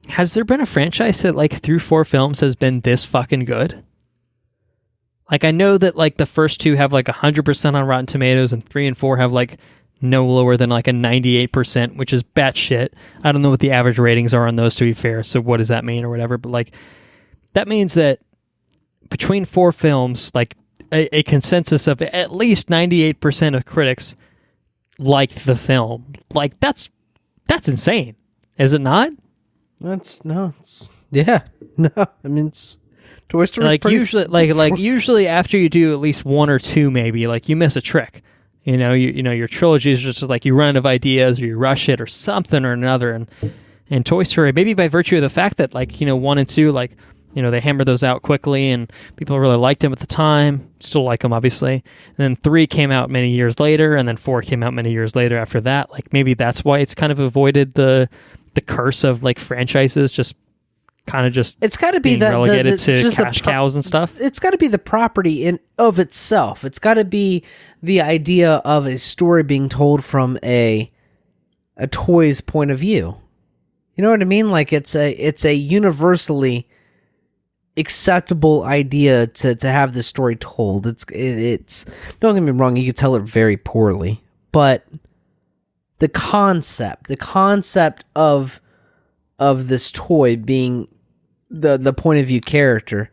Has there been a franchise that, through 4 films has been this fucking good? I know that, the first 2 have, 100% on Rotten Tomatoes, and 3 and 4 have, no lower than, a 98%, which is batshit. I don't know what the average ratings are on those, to be fair, so what does that mean or whatever, but, that means that between 4 films, a consensus of at least 98% of critics liked the film. That's insane, is it not? Yeah. No, I mean, it's Toy Story. Usually after you do at least 1 or 2, maybe you miss a trick. Your trilogy is just you run out of ideas or you rush it or something or another. And Toy Story, maybe by virtue of the fact that 1 and 2 they hammered those out quickly and people really liked them at the time. Still like them, obviously. And then 3 came out many years later, and then 4 came out many years later after that. Maybe that's why it's kind of avoided the curse of franchises just it's got to be relegated to cash cows and stuff. It's got to be the property in of itself. It's got to be the idea of a story being told from a toy's point of view. You know what I mean? It's a universally acceptable idea to have this story told. It's don't get me wrong, you could tell it very poorly, but the concept of this toy being the point of view character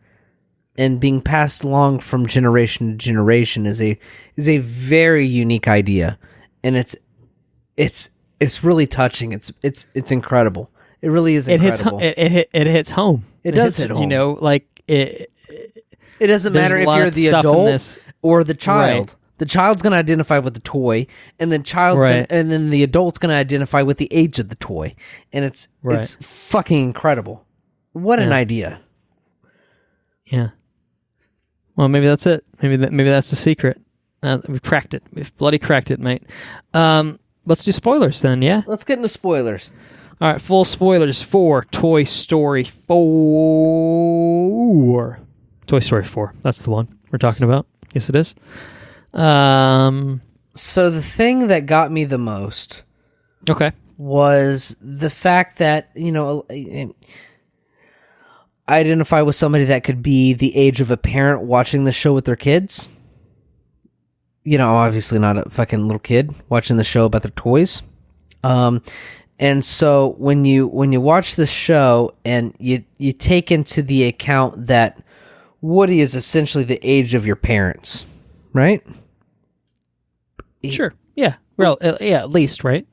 and being passed along from generation to generation is a very unique idea, and it's really touching. It's incredible. It really is incredible. It hits home. It does hit home. It doesn't matter if you're the adult or the child. Right. The child's going to identify with the toy, and then and then the adult's going to identify with the age of the toy, and it's fucking incredible. What an idea! Yeah. Well, maybe that's it. Maybe that's the secret. We've cracked it. We've bloody cracked it, mate. Let's do spoilers then. Yeah. Let's get into spoilers. All right, full spoilers for Toy Story 4. Toy Story 4. That's the one we're talking about. Yes, it is. So the thing that got me the most, was the fact that I identify with somebody that could be the age of a parent watching the show with their kids. Obviously not a fucking little kid watching the show about their toys. And so when you watch the show and you take into the account that Woody is essentially the age of your parents, right? Sure. Yeah. Well, yeah, at least, right?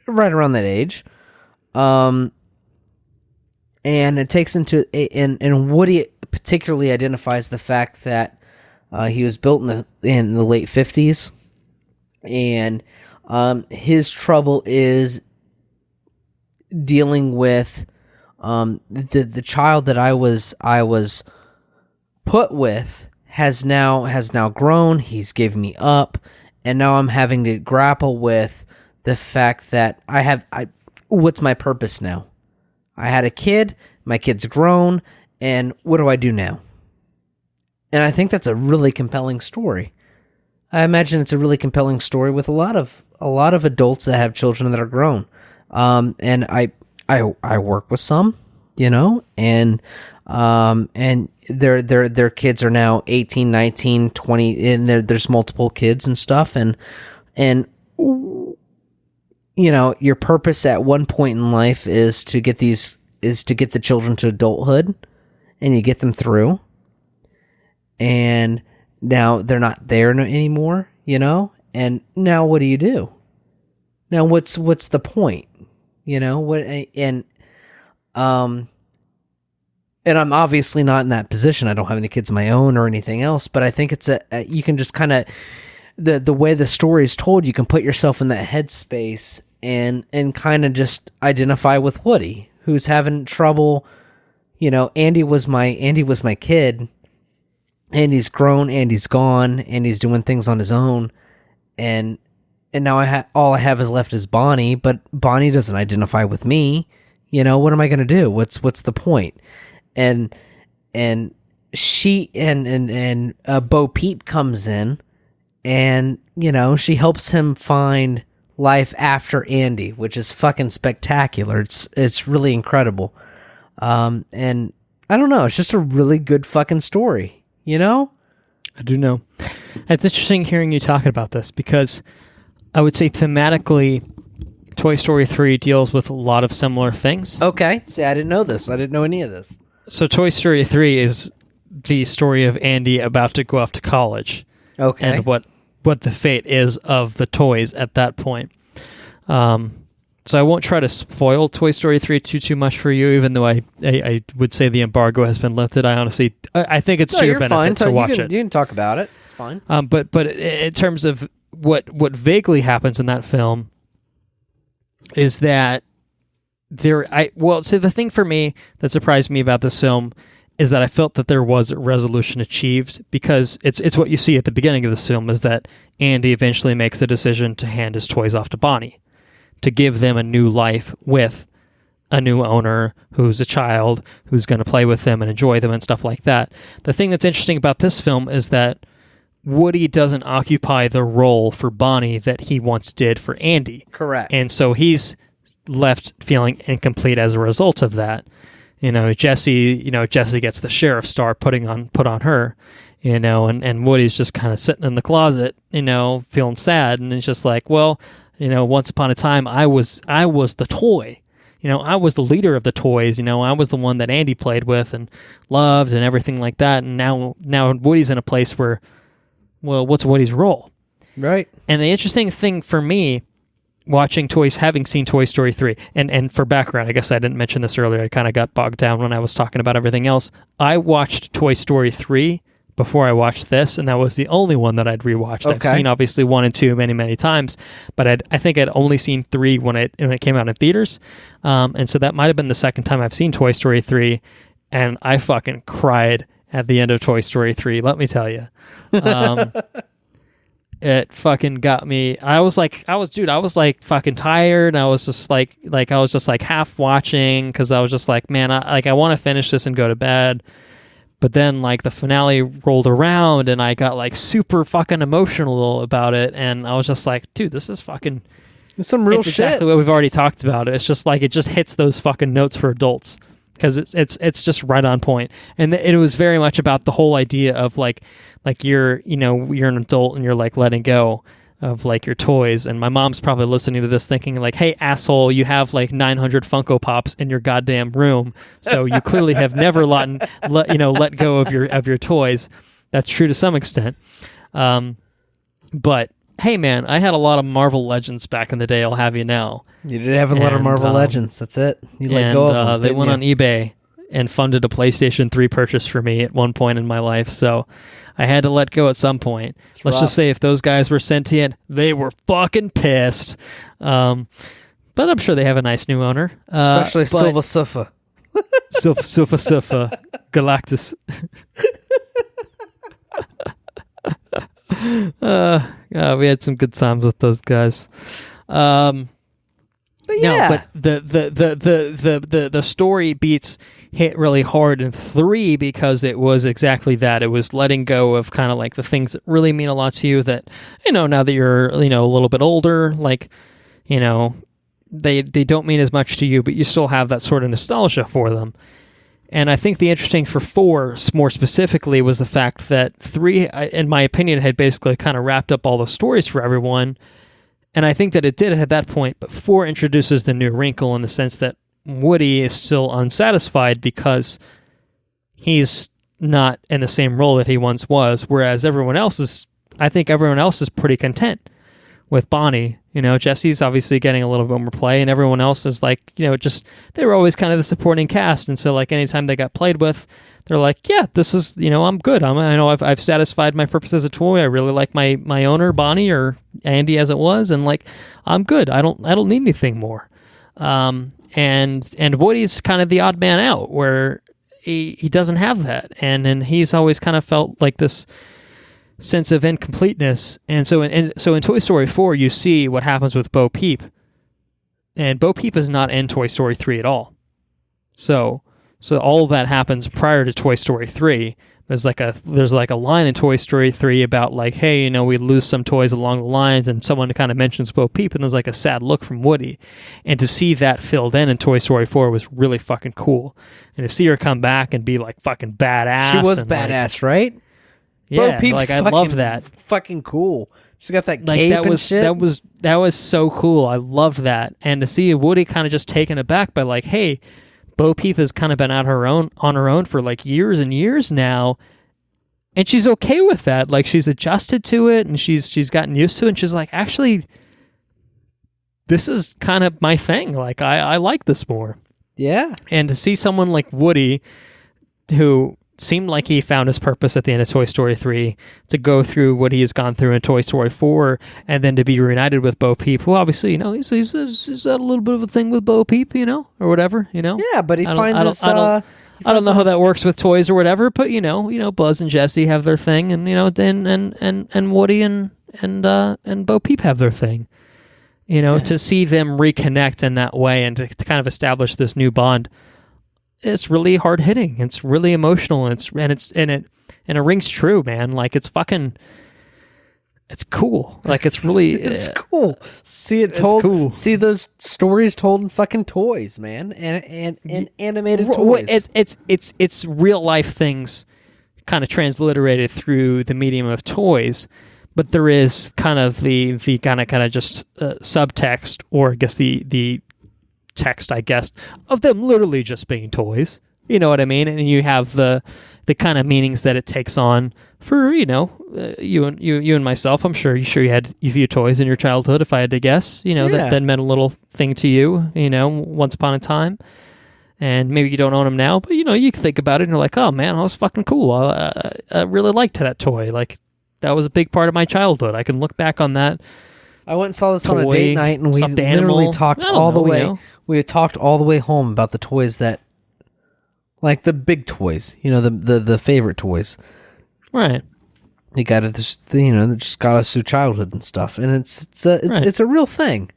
Right around that age. And it takes into and Woody particularly identifies the fact that he was built in the late 50s, and his trouble is dealing with the child that I was put with has now grown. He's given me up, and now I'm having to grapple with the fact that what's my purpose now? I had a kid, my kid's grown, and what do I do now? And I think that's a really compelling story. I imagine it's a really compelling story with a lot of adults that have children that are grown. And I work with some, and and their kids are now 18, 19, 20, and there's multiple kids and stuff, and you know, your purpose at one point in life is to get the children to adulthood, and you get them through, and now they're not there anymore, you know, and now what do? Now what's the point, you know? And I'm obviously not in that position. I don't have any kids of my own or anything else, but I think it's you can just kind of, the way the story is told, you can put yourself in that headspace and kind of just identify with Woody, who's having trouble. You know, Andy was my kid. Andy's grown, Andy's gone, Andy's doing things on his own, and now all I have is left is Bonnie, but Bonnie doesn't identify with me. You know, what am I going to do? What's the point? And she and Bo Peep comes in, and you know, she helps him find life after Andy, which is fucking spectacular. It's really incredible. And I don't know, it's just a really good fucking story, you know? I do know. It's interesting hearing you talking about this, because I would say thematically, Toy Story 3 deals with a lot of similar things. Okay. See, I didn't know this. I didn't know any of this. So Toy Story 3 is the story of Andy about to go off to college. Okay. And what the fate is of the toys at that point. So I won't try to spoil Toy Story 3 too much for you, even though I would say the embargo has been lifted. I think it's to your benefit to watch it. You can talk about it. It's fine. But in terms of what vaguely happens in that film is that the thing for me that surprised me about this film is that I felt that there was a resolution achieved, because it's what you see at the beginning of this film, is that Andy eventually makes the decision to hand his toys off to Bonnie, to give them a new life with a new owner who's a child, who's going to play with them and enjoy them and stuff like that. The thing that's interesting about this film is that Woody doesn't occupy the role for Bonnie that he once did for Andy. Correct. And so he's left feeling incomplete as a result of that. You know, Jessie gets the sheriff's star put on her, you know, and Woody's just kind of sitting in the closet, you know, feeling sad, and it's just like, well, you know, once upon a time I was the toy. You know, I was the leader of the toys, you know, I was the one that Andy played with and loved and everything like that, and now Woody's in a place where, well, what's Woody's role? Right. And the interesting thing for me, having seen Toy Story 3, and for background, I guess I didn't mention this earlier, I kind of got bogged down when I was talking about everything else. I watched Toy Story 3 before I watched this, and that was the only one that I'd rewatched. Okay. I've seen obviously 1 and 2 many, many times, but I think I'd only seen 3 when it came out in theaters, and so that might have been the second time I've seen Toy Story 3, and I fucking cried at the end of Toy Story 3, let me tell you. It fucking got me. I was like fucking tired, and I was just like I was just like half watching, because I was just like, man, I want to finish this and go to bed. But then like the finale rolled around, and I got like super fucking emotional about it, and I was just like, dude, this is fucking, it's some real it's shit. exactly what we've already talked about. It's just like, it just hits those fucking notes for adults, because it's just right on point. And it was very much about the whole idea of like you're an adult, and you're like letting go of like your toys. And my mom's probably listening to this thinking like, hey, asshole, you have like 900 Funko Pops in your goddamn room, so you clearly have never let go of your toys. That's true to some extent. But hey, man, I had a lot of Marvel Legends back in the day, I'll have you know. You did have a lot of Marvel Legends, that's it. You let go of them. They went on eBay and funded a PlayStation 3 purchase for me at one point in my life, so I had to let go at some point. Let's just say if those guys were sentient, they were fucking pissed. But I'm sure they have a nice new owner. Especially Silva Sufa. Silva Galactus. We had some good times with those guys. But yeah. No, but the story beats hit really hard in 3, because it was exactly that. It was letting go of kind of like the things that really mean a lot to you, that, you know, now that you're, you know, a little bit older, like, you know, they don't mean as much to you, but you still have that sort of nostalgia for them. And I think the interesting for 4, more specifically, was the fact that 3, in my opinion, had basically kind of wrapped up all the stories for everyone. And I think that it did at that point, but 4 introduces the new wrinkle in the sense that Woody is still unsatisfied because he's not in the same role that he once was, whereas I think everyone else is pretty content with Bonnie. Jesse's obviously getting a little bit more play, and everyone else is like, they were always kind of the supporting cast, and so like anytime they got played with, they're like, yeah, this is, I'm good. I know I've satisfied my purpose as a toy. I really like my owner, Bonnie, or Andy as it was, and like, I'm good. I don't need anything more. And Woody's kind of the odd man out, where he doesn't have that, and he's always kind of felt like this sense of incompleteness. And so in Toy Story 4, you see what happens with Bo Peep, and Bo Peep is not in Toy Story 3 at all. So all of that happens prior to Toy Story 3. There's like a line in Toy Story 3 about like, hey, we lose some toys along the lines, and someone kind of mentions Bo Peep, and there's like a sad look from Woody. And to see that filled in Toy Story 4 was really fucking cool. And to see her come back and be like fucking badass. She was badass, right? Yeah, Bo Peep's like I love that. Fucking cool. She's got that like cape and shit. That was so cool. I loved that. And to see Woody kind of just taken aback by like, hey, Bo Peep has kind of been on her own for like years and years now, and she's okay with that. Like, she's adjusted to it, and she's gotten used to it, and she's like, actually, this is kind of my thing. Like, I like this more. Yeah. And to see someone like Woody, who seemed like he found his purpose at the end of Toy Story 3, to go through what he has gone through in Toy Story 4, and then to be reunited with Bo Peep, who obviously, he's had a little bit of a thing with Bo Peep, or whatever, Yeah, but he finds his... I don't know how that works with toys or whatever, but Buzz and Jesse have their thing, and and Woody and Bo Peep have their thing. To see them reconnect in that way and to kind of establish this new bond, it's really hard hitting. It's really emotional, and it rings true, man. Like, it's cool. Like, it's really it's cool. See it told. Cool. See those stories told in fucking toys, man, and animated toys. It's real life things, kind of transliterated through the medium of toys. But there is kind of the kind of just subtext, or I guess the text, I guess, of them literally just being toys. You know what I mean? And you have the kind of meanings that it takes on for you and myself. I'm sure you had a few toys in your childhood, if I had to guess. That meant a little thing to you. Once upon a time, and maybe you don't own them now, but you can think about it and you're like, oh man, that was fucking cool. I really liked that toy. Like, that was a big part of my childhood. I can look back on that. I went and saw this on a date night, and we literally talked all the way. We talked all the way home about the toys that, like the big toys, the favorite toys. Right. They got it. That just got us through childhood and stuff, and it's a real thing.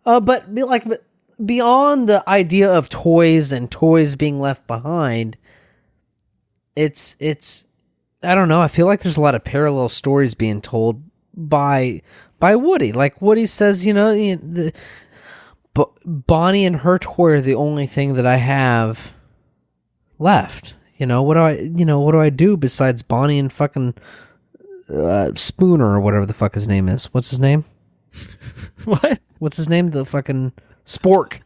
But beyond the idea of toys and toys being left behind, it's. I don't know. I feel like there's a lot of parallel stories being told by Woody. Like Woody says, Bonnie and her toy are the only thing that I have left. What do I do besides Bonnie and fucking Spooner or whatever the fuck his name is? What's his name? What? What's his name? The fucking Sporky.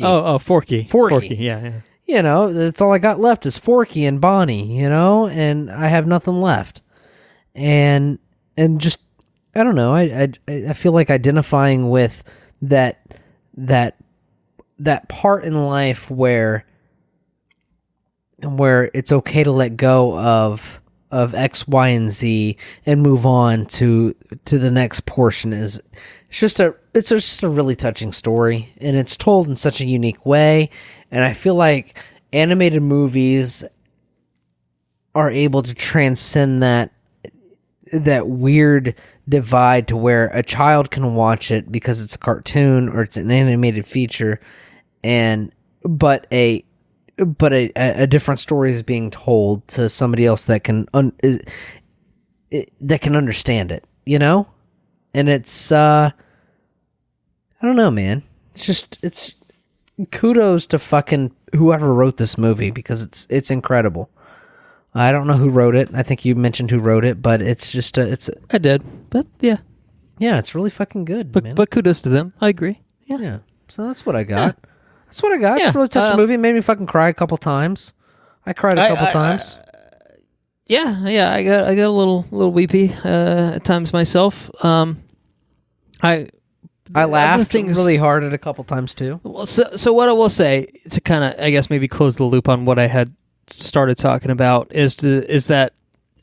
Oh, Forky. Forky. Yeah. That's all I got left is Forky and Bonnie, and I have nothing left. And just, I don't know, I feel like identifying with that part in life where it's okay to let go of X, Y, and Z and move on to the next portion it's just a really touching story, and it's told in such a unique way. And I feel like animated movies are able to transcend that weird divide to where a child can watch it because it's a cartoon or it's an animated feature, but a different story is being told to somebody else that can understand it, and it's I don't know, man. It's kudos to fucking whoever wrote this movie because it's incredible. I don't know who wrote it. I think you mentioned who wrote it, but it's just I did, but yeah, it's really fucking good. Man. But kudos to them. I agree. Yeah. So that's what I got. Yeah. That's what I got. Yeah, It's really touched the movie. It made me fucking cry a couple times. I cried a couple times. Yeah, I got a little weepy at times myself. I laughed really hard at a couple times too. Well, so what I will say to kind of, I guess, maybe close the loop on what I had started talking about is that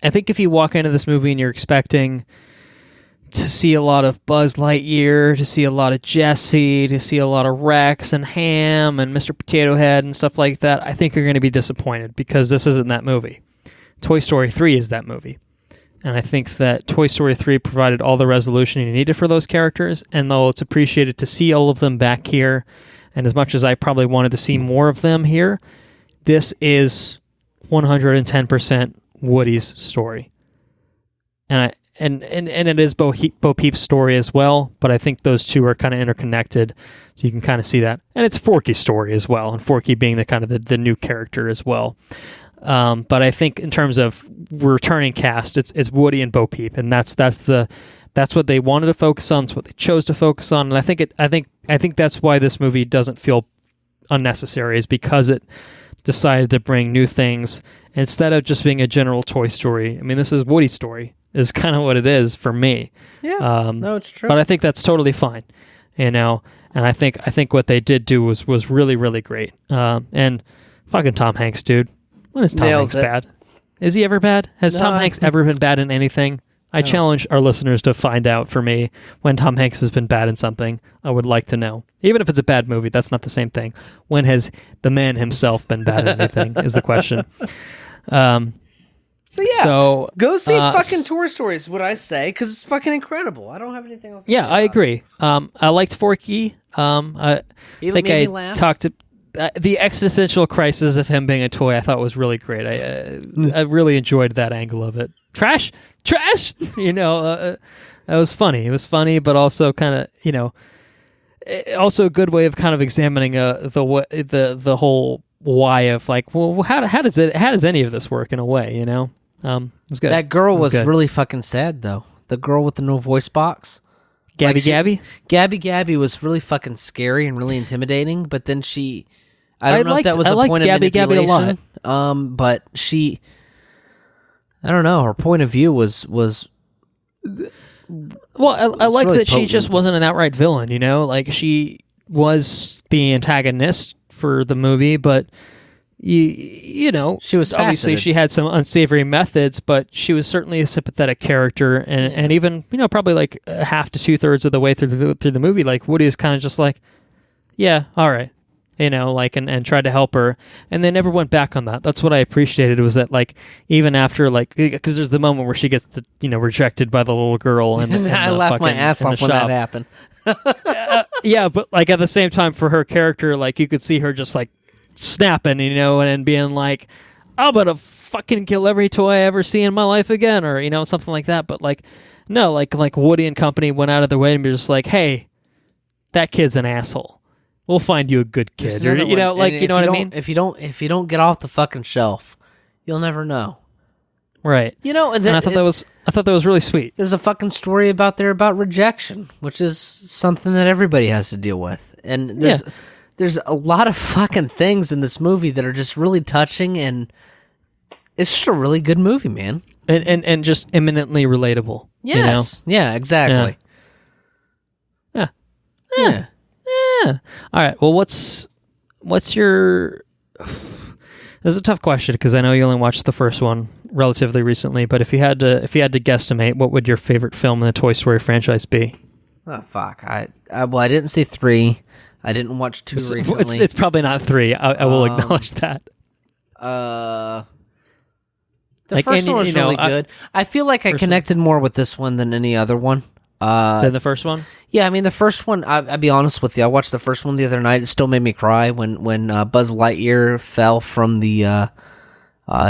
I think if you walk into this movie and you're expecting to see a lot of Buzz Lightyear, to see a lot of Jesse, to see a lot of Rex and Ham and Mr. Potato Head and stuff like that, I think you're going to be disappointed because this isn't that movie. Toy Story 3 is that movie. And I think that Toy Story 3 provided all the resolution you needed for those characters, and though it's appreciated to see all of them back here, and as much as I probably wanted to see more of them here, this is 110% Woody's story. And it is Bo Peep's story as well, but I think those two are kind of interconnected, so you can kind of see that. And it's Forky's story as well, and Forky being the kind of the new character as well. But I think in terms of returning cast, it's Woody and Bo Peep, and that's what they wanted to focus on. It's what they chose to focus on, and I think that's why this movie doesn't feel unnecessary, is because it decided to bring new things instead of just being a general Toy Story. I mean, this is Woody's story, is kind of what it is for me. Yeah, no, it's true. But I think that's totally fine, and I think what they did do was really, really great. And fucking Tom Hanks, dude. When is Tom Hanks bad? Is he ever bad? Has Tom Hanks ever been bad in anything? I challenge our listeners to find out for me when Tom Hanks has been bad in something. I would like to know. Even if it's a bad movie, that's not the same thing. When has the man himself been bad in anything is the question. So go see fucking Toy Story is what I say, because it's fucking incredible. I don't have anything else to say. Yeah, I agree. I liked Forky. I think I talked to... the existential crisis of him being a toy, I thought was really great. I really enjoyed that angle of it. Trash. That was funny. It was funny, but also kind of, also a good way of kind of examining the whole why of like, well, how does any of this work in a way? It was good. That girl was really fucking sad though. The girl with the no voice box. Gabby? Gabby was really fucking scary and really intimidating, but then I don't know if that was a point of manipulation. Gabby a lot. But I don't know, her point of view was well, I liked really that she just wasn't an outright villain, like she was the antagonist for the movie, but she was obviously faceted. She had some unsavory methods, but she was certainly a sympathetic character, and even probably like half to 2/3 of the way through the movie, like Woody is kind of just like, yeah, all right. And tried to help her, and they never went back on that. That's what I appreciated, was that, like, even after, like, because there's the moment where she gets, rejected by the little girl, and I laughed my ass off when that happened. Yeah, but, like, at the same time, for her character, like, you could see her just, like, snapping, and being like, I'm gonna fucking kill every toy I ever see in my life again, or, something like that. But, like, no, like Woody and company went out of their way and be just like, hey, that kid's an asshole. We'll find you a good kid, or, you know what I mean? If you don't get off the fucking shelf, you'll never know. Right. And I thought that was really sweet. There's a fucking story about rejection, which is something that everybody has to deal with. And there's a lot of fucking things in this movie that are just really touching, and it's just a really good movie, man. And just eminently relatable. Yes. Yeah, exactly. Yeah. All right. Well, what's your... This is a tough question because I know you only watched the first one relatively recently, but if you had to guesstimate, what would your favorite film in the Toy Story franchise be? Oh fuck! I didn't see 3. I didn't watch 2 recently. It's probably not 3. I will acknowledge that. The first one was really good. I feel like I connected more with this one than any other one. Than the first one? Yeah, I mean, the first one, I'll be honest with you, I watched the first one the other night. It still made me cry when Buzz Lightyear fell from the,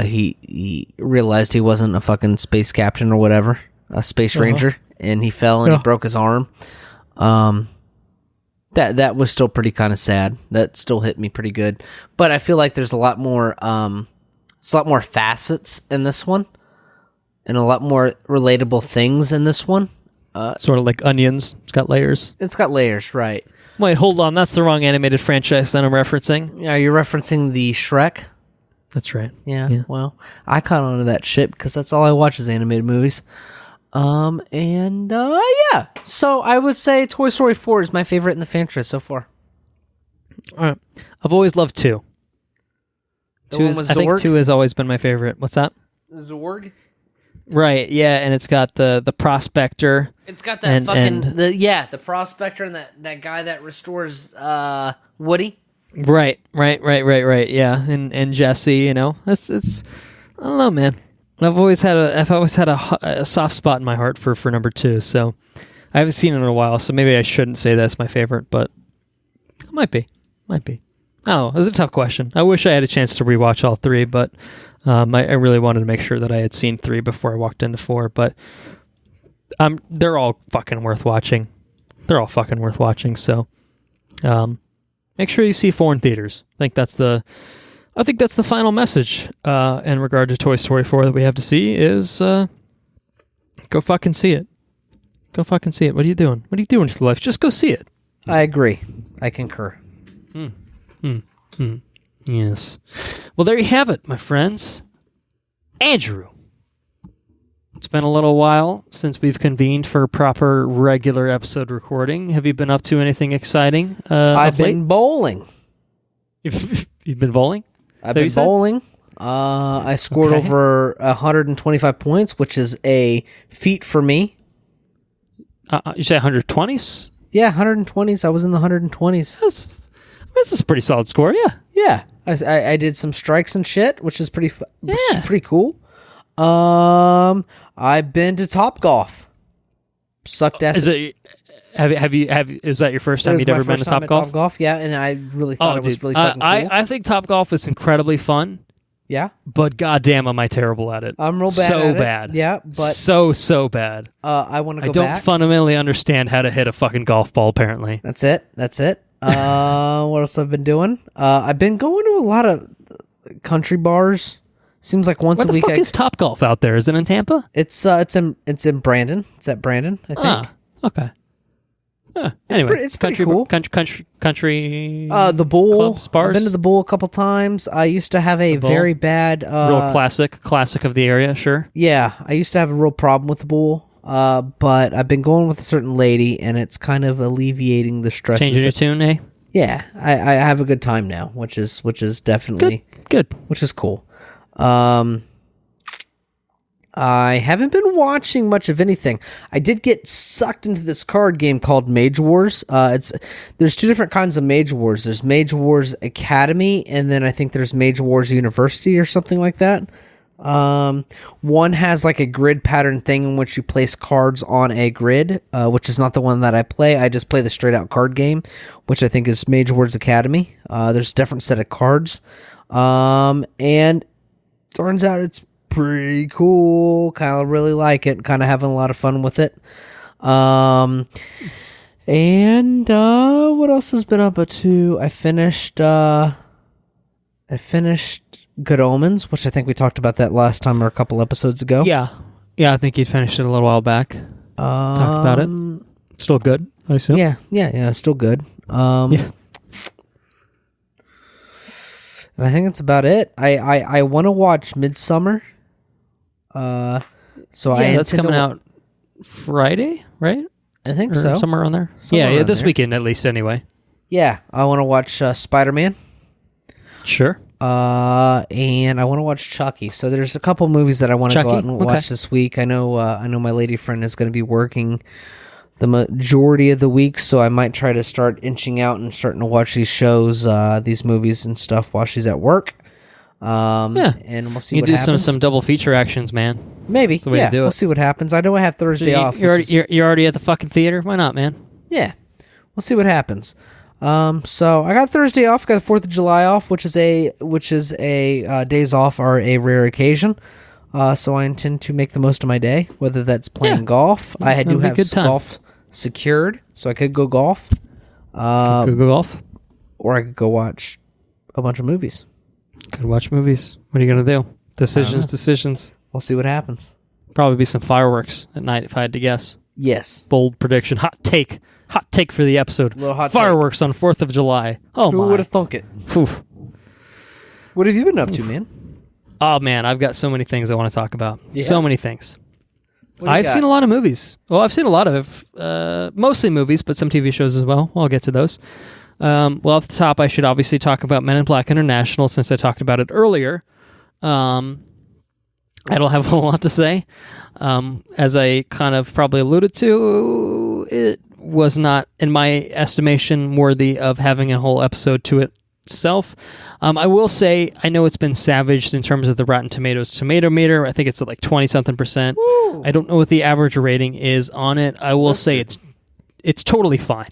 he realized he wasn't a fucking space captain or whatever, a space ranger, and he fell and he broke his arm. that was still pretty kind of sad. That still hit me pretty good. But I feel like there's a lot more facets in this one, and a lot more relatable things in this one. Sort of like onions. It's got layers. It's got layers, right? Wait, hold on. That's the wrong animated franchise that I'm referencing. Yeah, you're referencing the Shrek. That's right. Yeah. Well, I caught on to that shit because that's all I watch is animated movies. Yeah. So I would say Toy Story 4 is my favorite in the franchise so far. All right. I've always loved 2. The one with I think Zorg? 2 has always been my favorite. What's that? Zorg? Right, yeah, and it's got the prospector. It's got that the prospector and that guy that restores Woody. Right, yeah, and Jesse, it's I don't know, man. I've always had a soft spot in my heart for number 2, so I haven't seen it in a while, so maybe I shouldn't say that's my favorite, but it might be. I don't know, it was a tough question. I wish I had a chance to rewatch all 3, but I really wanted to make sure that I had seen 3 before I walked into 4, but they're all fucking worth watching. So make sure you see 4 in theaters. I think that's the final message in regard to Toy Story 4 that we have to see is go fucking see it. Go fucking see it. What are you doing? What are you doing for life? Just go see it. I agree. I concur. Yes. Well, there you have it, my friends. Andrew. It's been a little while since we've convened for proper regular episode recording. Have you been up to anything exciting? I've been bowling. You've been bowling? I've been bowling. I scored over 125 points, which is a feat for me. You say 120s? Yeah, 120s. I was in the 120s. That's a pretty solid score, yeah. Yeah. I did some strikes and shit, which is pretty cool. I've been to Topgolf. Sucked ass. Is that your first time you'd ever been to Topgolf? Yeah, and I really thought it was really fucking cool. I think Topgolf is incredibly fun. Yeah, but goddamn, am I terrible at it? I'm real bad. So at bad. It. Yeah, but so bad. I want to go back. I don't fundamentally understand how to hit a fucking golf ball. Apparently, that's it. What else I've been doing? I've been going to a lot of country bars. Seems like once a week. Where the fuck is Topgolf out there? Is it in Tampa? It's in Brandon. It's at Brandon, I think. Okay. Anyway, it's pretty cool. Country. The Bull. Clubs, bars? I've been to the Bull a couple times. I used to have a very bad, real classic of the area. Sure. Yeah, I used to have a real problem with the Bull. But I've been going with a certain lady, and it's kind of alleviating the stress. Changing your tune, eh? Yeah, I have a good time now, which is definitely good. Which is cool. I haven't been watching much of anything. I did get sucked into this card game called Mage Wars. There's 2 different kinds of Mage Wars. There's Mage Wars Academy, and then I think there's Mage Wars University or something like that. One has like a grid pattern thing in which you place cards on a grid, which is not the one that I play. I just play the straight out card game, which I think is Mage Wars Academy. There's a different set of cards. And turns out it's pretty cool. Kind of really like it. Kind of having a lot of fun with it. And what else has been up to? I finished Good Omens, which I think we talked about that last time or a couple episodes ago. Yeah, I think you finished it a little while back. Talked about it. Still good, I assume. Yeah, still good. Yeah. And I think that's about it. I want to watch Midsummer. That's coming out Friday, right? I think or so. Somewhere on there. This weekend at least, anyway. Yeah, I want to watch Spider-Man. Sure. And I want to watch Chucky. So there's a couple movies that I want to go out and watch this week. I know my lady friend is going to be working the majority of the week, so I might try to start inching out and starting to watch these shows, these movies and stuff while she's at work. And we'll see what happens. You do some double feature actions, man. Maybe. That's the way to do it. We'll see what happens. I know I have Thursday off. You're already at the fucking theater? Why not, man? Yeah. We'll see what happens. So I got Thursday off, got the 4th of July off, which is a days off are a rare occasion. So I intend to make the most of my day, whether that's playing golf. I do have golf secured, so I could go golf. Go golf. Or I could go watch a bunch of movies. Could watch movies. What are you going to do? Decisions. We'll see what happens. Probably be some fireworks at night if I had to guess. Yes. Bold prediction. Hot take for the episode. Fireworks on 4th of July. Oh, Who would have thunk it? Whew. What have you been up to, man? Oh, man, I've got so many things I want to talk about. Yeah. So many things. I've seen a lot of movies. Well, I've seen a lot of, mostly movies, but some TV shows as well. I'll get to those. Well, off the top, I should obviously talk about Men in Black International since I talked about it earlier. I don't have a whole lot to say. As I kind of probably alluded to, it was not, in my estimation, worthy of having a whole episode to itself. I will say, I know it's been savaged in terms of the Rotten Tomatoes tomato meter. I think it's at like 20-something%. Woo. I don't know what the average rating is on it. I will say it's totally fine.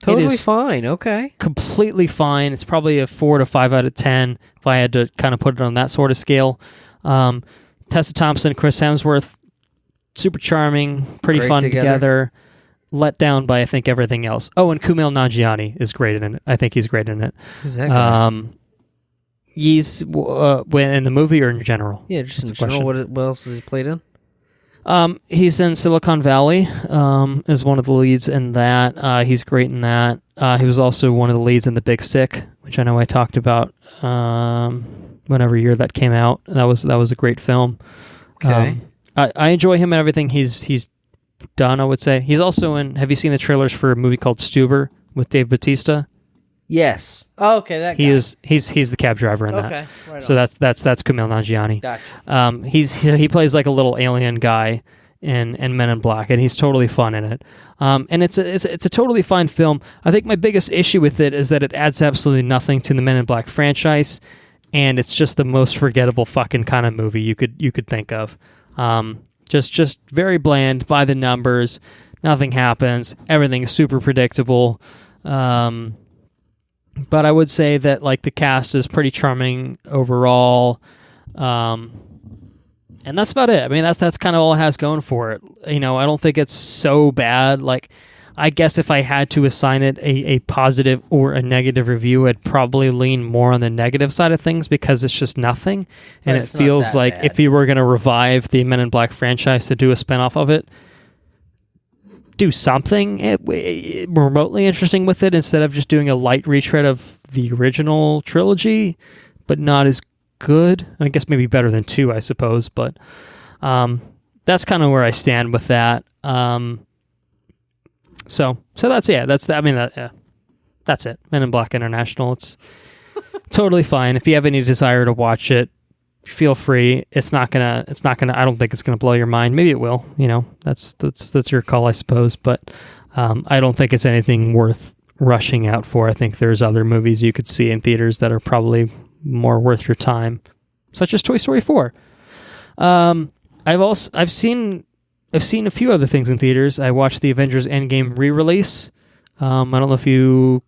Totally fine, okay. Completely fine. It's probably a 4 to 5 out of 10 if I had to kind of put it on that sort of scale. Tessa Thompson, Chris Hemsworth, super charming, pretty great fun together. Let down by, I think, everything else. Oh, and Kumail Nanjiani is great in it. I think he's great in it. Who's that guy? He's in the movie or in general? Yeah, just in general. What else has he played in? He's in Silicon Valley as one of the leads in that. He's great in that. He was also one of the leads in The Big Sick, which I know I talked about whenever year that came out. That was a great film. Okay. I enjoy him and everything he's done, I would say. He's also in, have you seen the trailers for a movie called Stuber with Dave Bautista? Yes. Oh, okay, that guy. He's the cab driver in that. Okay, right so on. that's Kumail Nanjiani. Gotcha. He plays like a little alien guy in Men in Black, and he's totally fun in it. And it's a totally fine film. I think my biggest issue with it is that it adds absolutely nothing to the Men in Black franchise, and it's just the most forgettable fucking kind of movie you could think of. Just very bland, by the numbers. Nothing happens. Everything is super predictable. But I would say that like the cast is pretty charming overall, and that's about it. I mean, that's kind of all it has going for it. You know, I don't think it's so bad. Like, I guess if I had to assign it a positive or a negative review, I'd probably lean more on the negative side of things because it's just nothing, and it feels like bad. If you were going to revive the Men in Black franchise to do a spinoff of it, do something remotely interesting with it instead of just doing a light retread of the original trilogy, but not as good. I guess maybe better than 2, I suppose, but that's kind of where I stand with that. So that's that's it. Men in Black International. It's totally fine. If you have any desire to watch it, feel free. It's not gonna I don't think it's gonna blow your mind. Maybe it will, you know. That's your call, I suppose, but I don't think it's anything worth rushing out for. I think there's other movies you could see in theaters that are probably more worth your time, such as Toy Story 4. I've seen a few other things in theaters. I watched the Avengers Endgame re-release. I don't know if you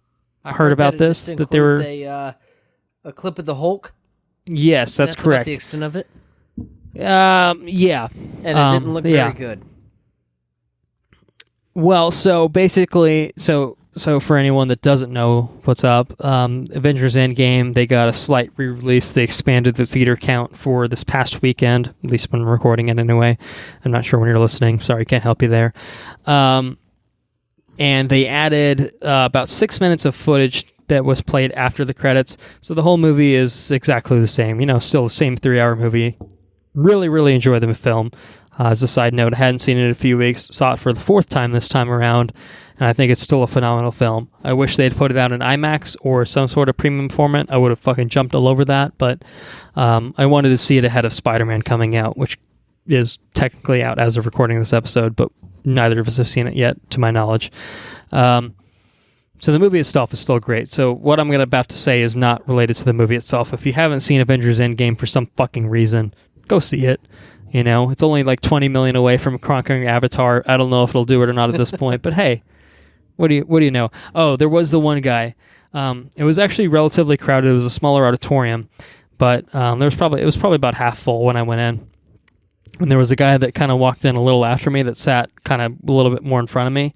heard about this. That there were a clip of the Hulk. Yes, that's correct. About the extent of it. Yeah, and it didn't look very good. Well, so basically, so for anyone that doesn't know what's up, Avengers Endgame, they got a slight re-release. They expanded the theater count for this past weekend, at least when I'm recording it anyway. I'm not sure when you're listening. Sorry, can't help you there. And they added about 6 minutes of footage that was played after the credits. So the whole movie is exactly the same. You know, still the same 3-hour movie. Really, really enjoy the film. As a side note, I hadn't seen it in a few weeks. Saw it for the 4th time this time around, and I think it's still a phenomenal film. I wish they'd put it out in IMAX or some sort of premium format. I would have fucking jumped all over that, but I wanted to see it ahead of Spider-Man coming out, which is technically out as of recording this episode, but neither of us have seen it yet, to my knowledge. So the movie itself is still great. So what I'm about to say is not related to the movie itself. If you haven't seen Avengers Endgame for some fucking reason, go see it. You know, it's only like 20 million away from conquering Avatar. I don't know if it'll do it or not at this point, but hey, what do you know? Oh, there was the one guy. It was actually relatively crowded. It was a smaller auditorium, but it was probably about half full when I went in. And there was a guy that kind of walked in a little after me that sat kind of a little bit more in front of me.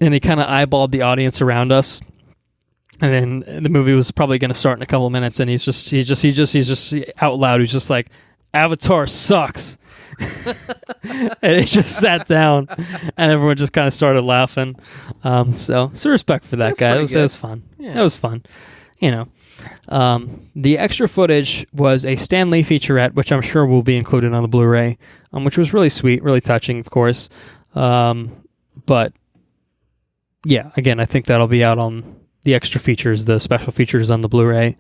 and he kind of eyeballed the audience around us. And then the movie was probably going to start in a couple of minutes, and he's just out loud. He's just like, "Avatar sucks," and he just sat down, and everyone just kind of started laughing. So respect for that guy. It was fun. Yeah. It was fun. The extra footage was a Stan Lee featurette, which I'm sure will be included on the Blu-ray, which was really sweet, really touching, of course. But yeah, again, I think that'll be out on the extra features, the special features on the Blu-ray.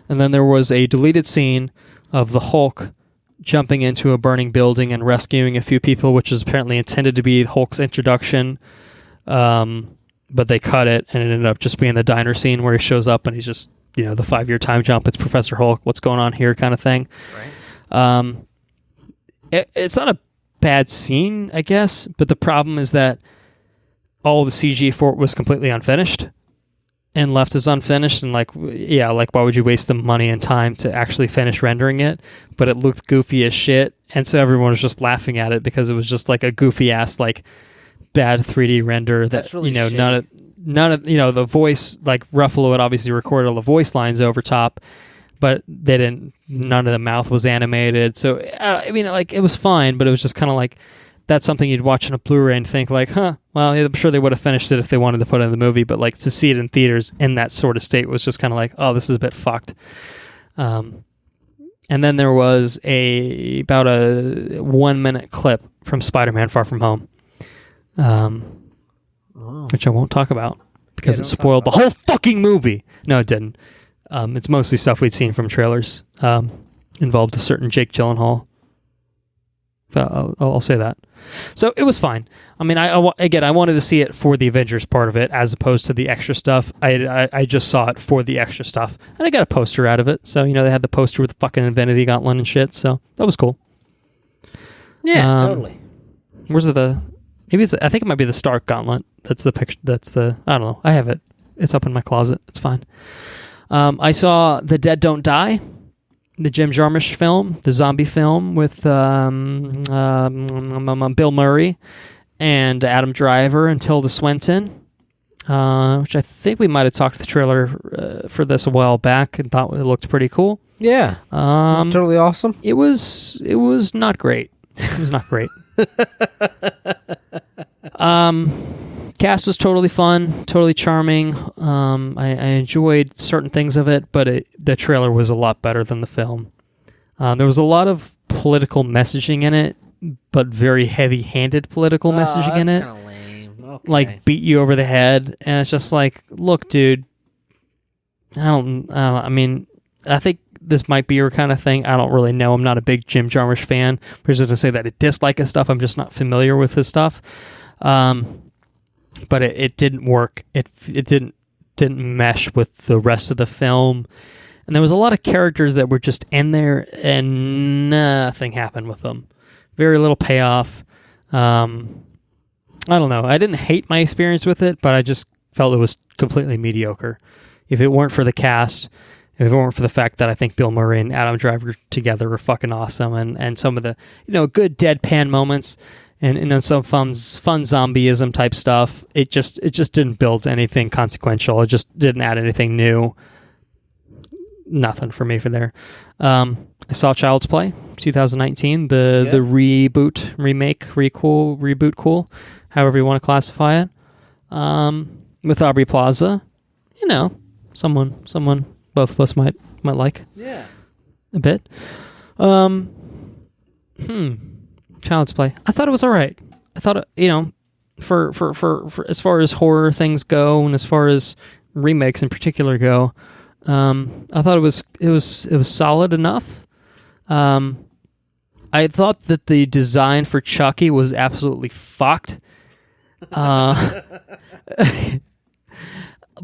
And then there was a deleted scene of the Hulk jumping into a burning building and rescuing a few people, which is apparently intended to be Hulk's introduction. But they cut it, and it ended up just being the diner scene where he shows up and he's just, the 5-year time jump. It's Professor Hulk. What's going on here kind of thing. Right. It's not a bad scene, I guess, but the problem is that all the CG for it was completely unfinished and left as unfinished, and why would you waste the money and time to actually finish rendering it? But it looked goofy as shit, and so everyone was just laughing at it because it was just like a goofy ass bad 3D render that really none of the voice, like Ruffalo had obviously recorded all the voice lines over top, but none of the mouth was animated. So it was fine, but it was just kind of that's something you'd watch on a Blu-ray and think well, I'm sure they would have finished it if they wanted to put it in the movie, but to see it in theaters in that sort of state was just kind of oh, this is a bit fucked. And then there was about a 1-minute clip from Spider-Man Far From Home, which I won't talk about because it spoiled the whole fucking movie. No, it didn't. It's mostly stuff we'd seen from trailers. Involved a certain Jake Gyllenhaal. I'll say that. So it was fine. I mean, I wanted to see it for the Avengers part of it as opposed to the extra stuff. I just saw it for the extra stuff, and I got a poster out of it. So they had the poster with the fucking Infinity Gauntlet and shit. So that was cool. Yeah, totally. Where's I think it might be the Stark Gauntlet. That's the picture. I don't know. I have it. It's up in my closet. It's fine. I saw The Dead Don't Die, the Jim Jarmusch film, the zombie film with Bill Murray and Adam Driver and Tilda Swinton, which I think we might have talked the trailer for this a while back and thought it looked pretty cool. Yeah, it was totally awesome. It was not great. It was not great. Cast was totally fun, totally charming. I enjoyed certain things of it, but the trailer was a lot better than the film. There was a lot of political messaging in it, but very heavy-handed political messaging in it. That's kind of lame. Okay. Beat you over the head, and it's just look, dude. I think this might be your kind of thing. I don't really know. I'm not a big Jim Jarmusch fan. But just to say that I dislike his stuff, I'm just not familiar with his stuff. But it didn't work. It didn't mesh with the rest of the film, and there was a lot of characters that were just in there, and nothing happened with them. Very little payoff. I don't know. I didn't hate my experience with it, but I just felt it was completely mediocre. If it weren't for the cast, if it weren't for the fact that I think Bill Murray and Adam Driver together were fucking awesome, and some of the good deadpan moments. And some fun zombieism type stuff. It just didn't build anything consequential. It just didn't add anything new. Nothing for me for there. I saw Child's Play 2019, the reboot, remake, reboot, however you want to classify it. With Aubrey Plaza, someone both of us might like. Yeah, a bit. Child's Play. I thought it was all right. I thought, for as far as horror things go, and as far as remakes in particular go, I thought it was solid enough. I thought that the design for Chucky was absolutely fucked. But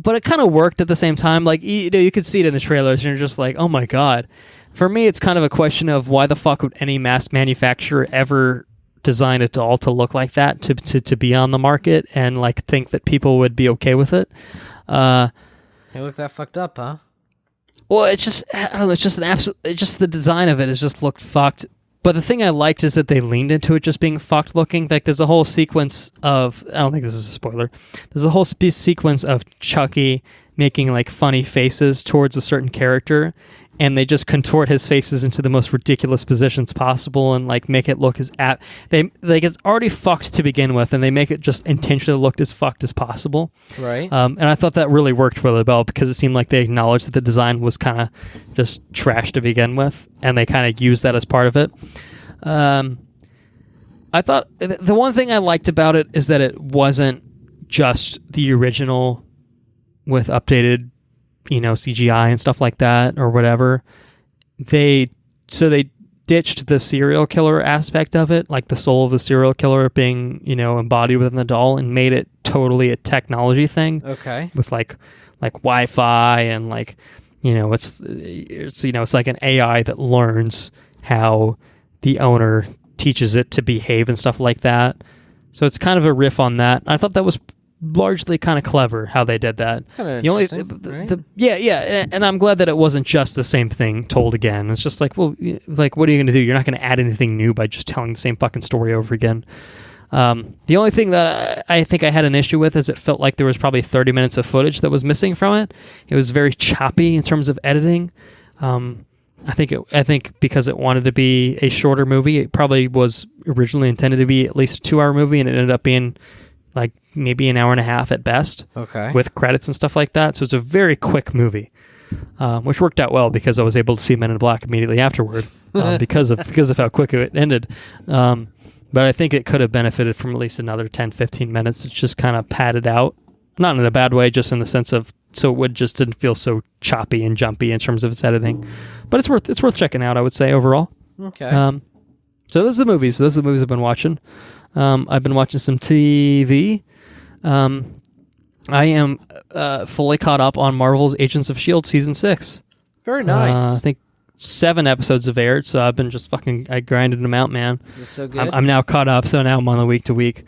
it kind of worked at the same time. You could see it in the trailers, and you're just like, oh my god. For me, it's kind of a question of why the fuck would any mass manufacturer ever design a doll to look like that, to be on the market, and think that people would be okay with it. They look that fucked up, huh? Well, it's just, I don't know, it's just the design of it has just looked fucked. But the thing I liked is that they leaned into it just being fucked looking. Like there's a whole sequence of, I don't think this is a spoiler. There's a whole sequence of Chucky making like funny faces towards a certain character, and they just contort his faces into the most ridiculous positions possible and like make it look as it's already fucked to begin with, and they make it just intentionally look as fucked as possible. Right. And I thought that really worked really well because it seemed like they acknowledged that the design was kind of just trash to begin with, and they kind of used that as part of it. I thought the one thing I liked about it is that it wasn't just the original with updated, CGI and stuff like that or whatever. They ditched the serial killer aspect of it, like the soul of the serial killer being, embodied within the doll, and made it totally a technology thing. Okay. With like Wi-Fi and like, it's like an AI that learns how the owner teaches it to behave and stuff like that. So it's kind of a riff on that. I thought that was largely kind of clever how they did that. It's kind of interesting, right? And I'm glad that it wasn't just the same thing told again. It's just like, well, like, what are you going to do? You're not going to add anything new by just telling the same fucking story over again. The only thing that I think I had an issue with is it felt like there was probably 30 minutes of footage that was missing from it. It was very choppy in terms of editing. I think because it wanted to be a shorter movie, it probably was originally intended to be at least a 2-hour movie, and it ended up being like maybe an hour and a half at best. Okay. With credits and stuff like that. So it's a very quick movie, which worked out well because I was able to see Men in Black immediately afterward because of how quick it ended. But I think it could have benefited from at least another 10, 15 minutes. It's just kind of padded out. Not in a bad way, just in the sense of so it just didn't feel so choppy and jumpy in terms of its editing. But it's worth checking out, I would say, overall. Okay. So those are the movies. Those are the movies I've been watching. I've been watching some TV. I am fully caught up on Marvel's Agents of S.H.I.E.L.D. Season 6. Very nice. I think 7 episodes have aired, so I've been just I grinded them out, man. Is this so good? I'm now caught up, so now I'm on the week to week.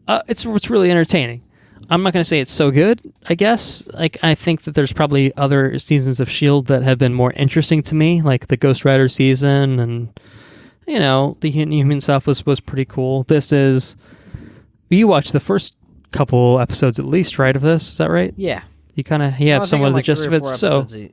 It's really entertaining. I'm not going to say it's so good, I guess. Like, I think that there's probably other seasons of S.H.I.E.L.D. that have been more interesting to me, like the Ghost Rider season, and, the Inhuman stuff was pretty cool. You watched the first couple episodes at least, right, of this? Is that right? Yeah. You kind of have somewhat of the gist of it, so... 3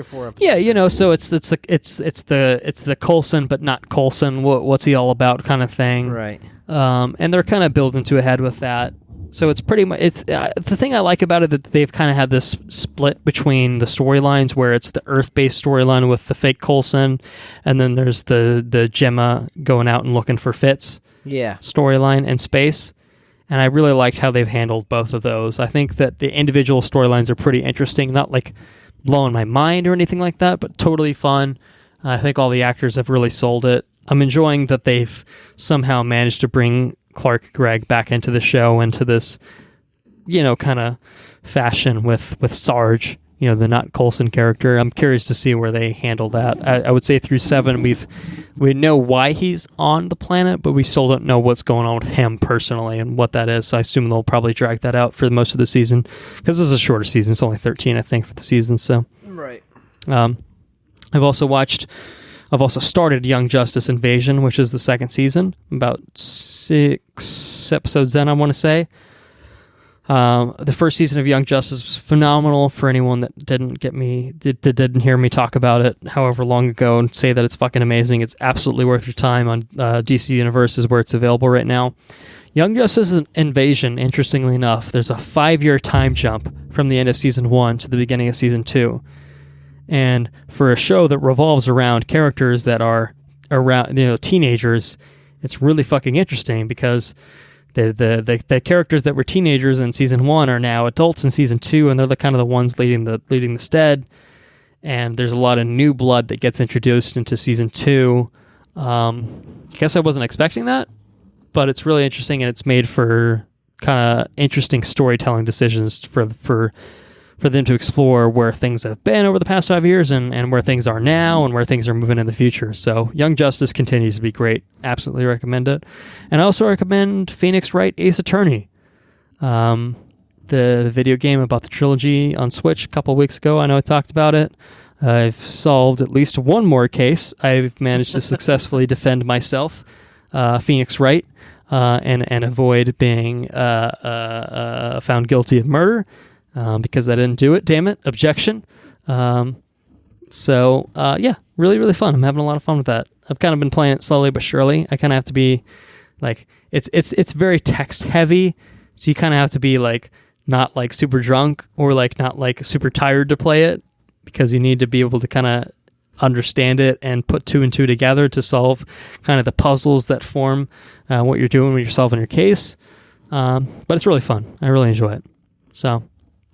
or 4 episodes. Yeah, so it's the Coulson but not Coulson. What's he all about kind of thing, right? And they're kind of building to a head with that. So it's pretty much the thing I like about it that they've kind of had this split between the storylines where it's the Earth-based storyline with the fake Coulson, and then there's the Gemma going out and looking for Fitz storyline in space. And I really liked how they've handled both of those. I think that the individual storylines are pretty interesting, not like blowing my mind or anything like that, but totally fun. I think all the actors have really sold it. I'm enjoying that they've somehow managed to bring Clark Gregg back into the show, into this, kind of fashion with Sarge, the not Coulson character. I'm curious to see where they handle that. I would say through 7, we know why he's on the planet, but we still don't know what's going on with him personally and what that is. So I assume they'll probably drag that out for most of the season because this is a shorter season. It's only 13, I think, for the season. So right. I've also started Young Justice Invasion, which is the second season. About 6 episodes in, I want to say. The first season of Young Justice was phenomenal. For anyone that didn't hear me talk about it however long ago and say that it's fucking amazing, it's absolutely worth your time on DC Universe is where it's available right now. Young Justice Invasion, interestingly enough, there's a 5-year time jump from the end of season 1 to the beginning of season 2. And for a show that revolves around characters that are around, teenagers, it's really fucking interesting because the characters that were teenagers in season 1 are now adults in season 2, and they're the kind of the ones leading the stead. And there's a lot of new blood that gets introduced into season 2. I guess I wasn't expecting that, but it's really interesting, and it's made for kind of interesting storytelling decisions for them to explore where things have been over the past 5 years and where things are now and where things are moving in the future. So Young Justice continues to be great. Absolutely recommend it. And I also recommend Phoenix Wright Ace Attorney, the video game about the trilogy on Switch a couple weeks ago. I know I talked about it. I've solved at least one more case. I've managed to successfully defend myself, Phoenix Wright, and avoid being found guilty of murder because I didn't do it. Damn it! Objection. So really, really fun. I'm having a lot of fun with that. I've kind of been playing it slowly but surely. I kind of have to be like, it's very text heavy, so you kind of have to be like not like super drunk or like not like super tired to play it, because you need to be able to kind of understand it and put two and two together to solve kind of the puzzles that form what you're doing when you're solving your case. But it's really fun. I really enjoy it. So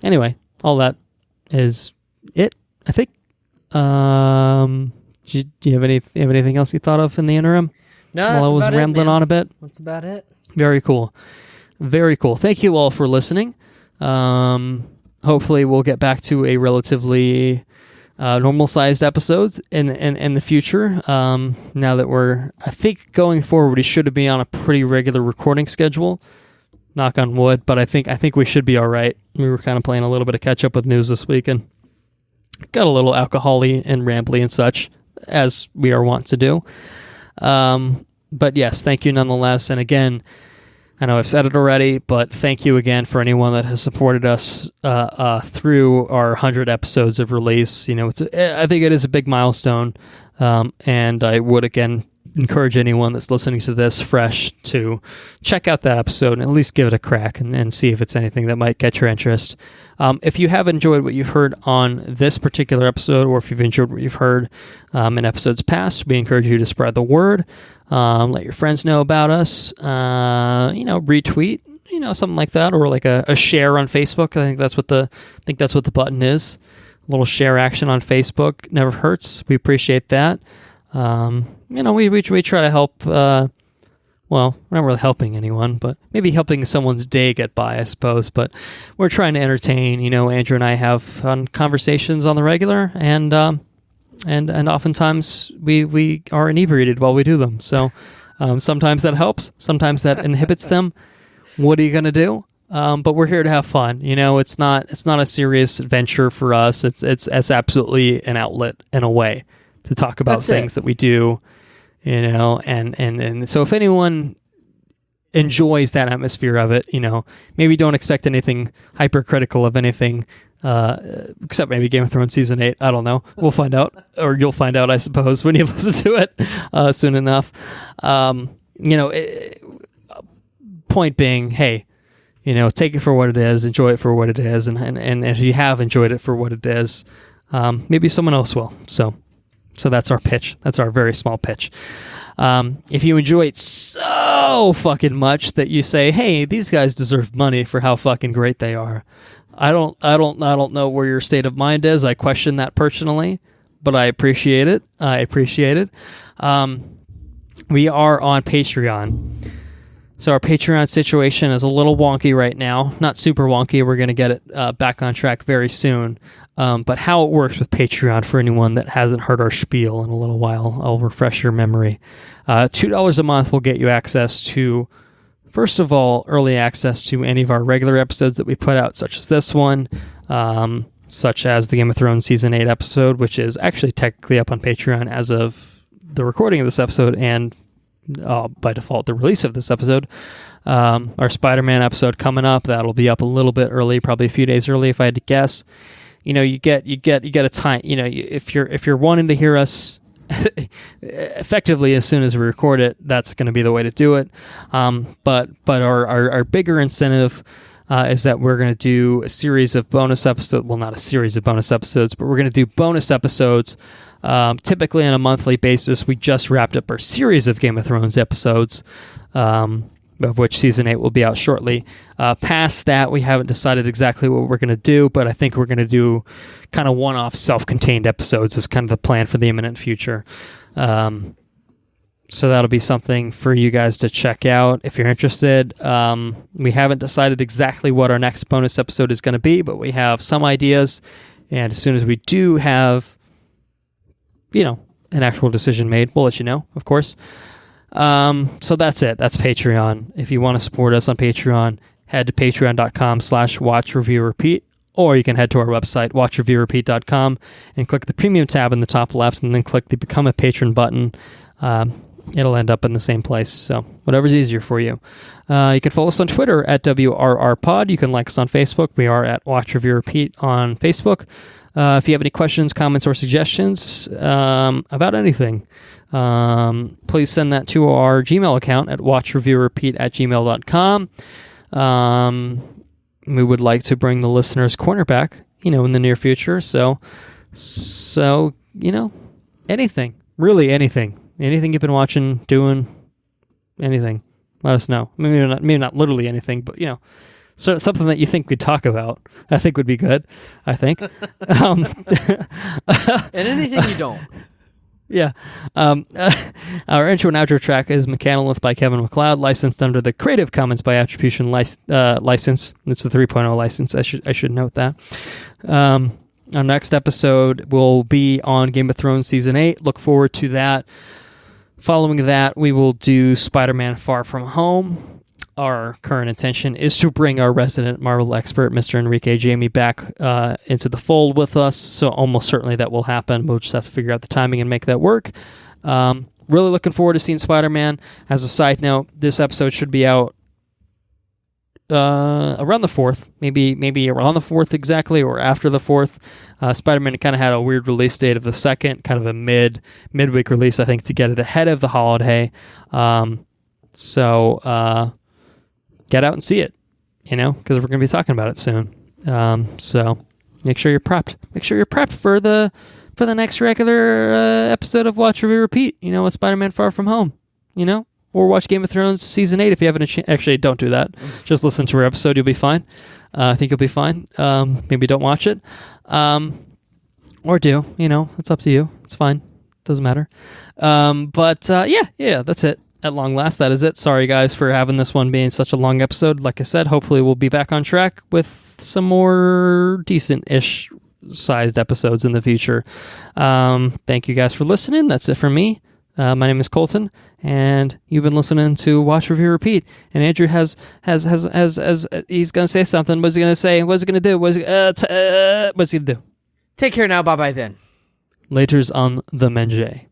anyway, all that is it, I think. Do you have anything else you thought of in the interim? No, while I was rambling on a bit. That's about it. Very cool. Very cool. Thank you all for listening. Hopefully we'll get back to a relatively normal-sized episodes in the future. Now that I think going forward, we should be on a pretty regular recording schedule. Knock on wood, but I think we should be all right. We were kind of playing a little bit of catch-up with news this week and got a little alcohol-y and rambly and such, as we are wont to do. But yes, thank you nonetheless. And again, I know I've said it already, but thank you again for anyone that has supported us through our 100 episodes of release. You know, I think it is a big milestone, and I would again encourage anyone that's listening to this fresh to check out that episode and at least give it a crack and see if it's anything that might get your interest. If you have enjoyed what you've heard on this particular episode, or if you've enjoyed what you've heard in episodes past, we encourage you to spread the word. Let your friends know about us. Retweet, something like that, or like a share on Facebook. I think that's what the button is. A little share action on Facebook never hurts. We appreciate that. We try to help. Well, we're not really helping anyone, but maybe helping someone's day get by, I suppose. But we're trying to entertain. Andrew and I have fun conversations on the regular, and oftentimes we are inebriated while we do them. So sometimes that helps, sometimes that inhibits them. What are you gonna do? But we're here to have fun. It's not a serious venture for us. It's absolutely an outlet in a way to talk about things that we do. And so if anyone enjoys that atmosphere of it, maybe don't expect anything hypercritical of anything. Except maybe Game of Thrones Season 8. I don't know. We'll find out. Or you'll find out, I suppose, when you listen to it soon enough. Point being, hey, take it for what it is. Enjoy it for what it is. And if you have enjoyed it for what it is, maybe someone else will. So that's our pitch. That's our very small pitch. If you enjoy it so fucking much that you say, hey, these guys deserve money for how fucking great they are, I don't know where your state of mind is. I question that personally, but I appreciate it. We are on Patreon. So our Patreon situation is a little wonky right now. Not super wonky. We're going to get it back on track very soon. But how it works with Patreon, for anyone that hasn't heard our spiel in a little while, I'll refresh your memory. $2 a month will get you access to, first of all, early access to any of our regular episodes that we put out, such as this one, such as the Game of Thrones Season 8 episode, which is actually technically up on Patreon as of the recording of this episode and by default the release of this episode. Our Spider-Man episode coming up, that'll be up a little bit early, probably a few days early if I had to guess. You get a time, if you're wanting to hear us effectively as soon as we record it, that's going to be the way to do it. But our bigger incentive is that we're going to do a series of bonus episodes. Well, not a series of bonus episodes, but we're going to do bonus episodes typically on a monthly basis. We just wrapped up our series of Game of Thrones episodes, of which Season 8 will be out shortly. Past that, we haven't decided exactly what we're going to do, but I think we're going to do kind of one-off self-contained episodes is kind of the plan for the imminent future. So that'll be something for you guys to check out if you're interested. We haven't decided exactly what our next bonus episode is going to be, but we have some ideas, and as soon as we do have, an actual decision made, we'll let you know, of course. So that's it. That's Patreon. If you want to support us on Patreon, head to patreon.com/watchreviewrepeat, or you can head to our website, watchreviewrepeat.com, and click the premium tab in the top left, and then click the Become a Patron button. It'll end up in the same place, so whatever's easier for you. You can follow us on Twitter at WRRPod. You can like us on Facebook. We are at Watch Review Repeat on Facebook. If you have any questions, comments, or suggestions about anything, please send that to our Gmail account at watchreviewrepeat@gmail.com. We would like to bring the listeners' corner back, in the near future. So anything, really anything you've been watching, doing, anything, let us know. Maybe not literally anything, but so something that you think we'd talk about, I think would be good. I think, and anything you don't. Yeah. Our intro and outro track is Mechanolith by Kevin MacLeod, licensed under the Creative Commons by Attribution license. It's the 3.0 license. I should note that. Our next episode will be on Game of Thrones Season 8. Look forward to that. Following that, we will do Spider-Man Far From Home. Our current intention is to bring our resident Marvel expert, Mr. Enrique Jamie, back into the fold with us. So almost certainly that will happen. We'll just have to figure out the timing and make that work. Really looking forward to seeing Spider-Man. As a side note, this episode should be out around the 4th, maybe around the 4th exactly, or after the 4th. Spider-Man kind of had a weird release date of the 2nd, kind of a midweek release, I think, to get it ahead of the holiday. So get out and see it, because we're going to be talking about it soon. So make sure you're prepped. Make sure you're prepped for the next regular episode of Watch Review Repeat. With Spider-Man Far From Home. Or watch Game of Thrones Season 8 if you haven't actually, don't do that. Just listen to our episode. You'll be fine. I think you'll be fine. Maybe don't watch it. Or do. It's up to you. It's fine. Doesn't matter. But that's it. At long last, that is it. Sorry, guys, for having this one being such a long episode. Like I said, hopefully we'll be back on track with some more decent-ish sized episodes in the future. Thank you guys for listening. That's it for me. My name is Colton, and you've been listening to Watch Review Repeat. And Andrew has he's gonna say something. What's he gonna say? What's he gonna do? What's he gonna do? Take care now. Bye bye then. Later's on the Mage.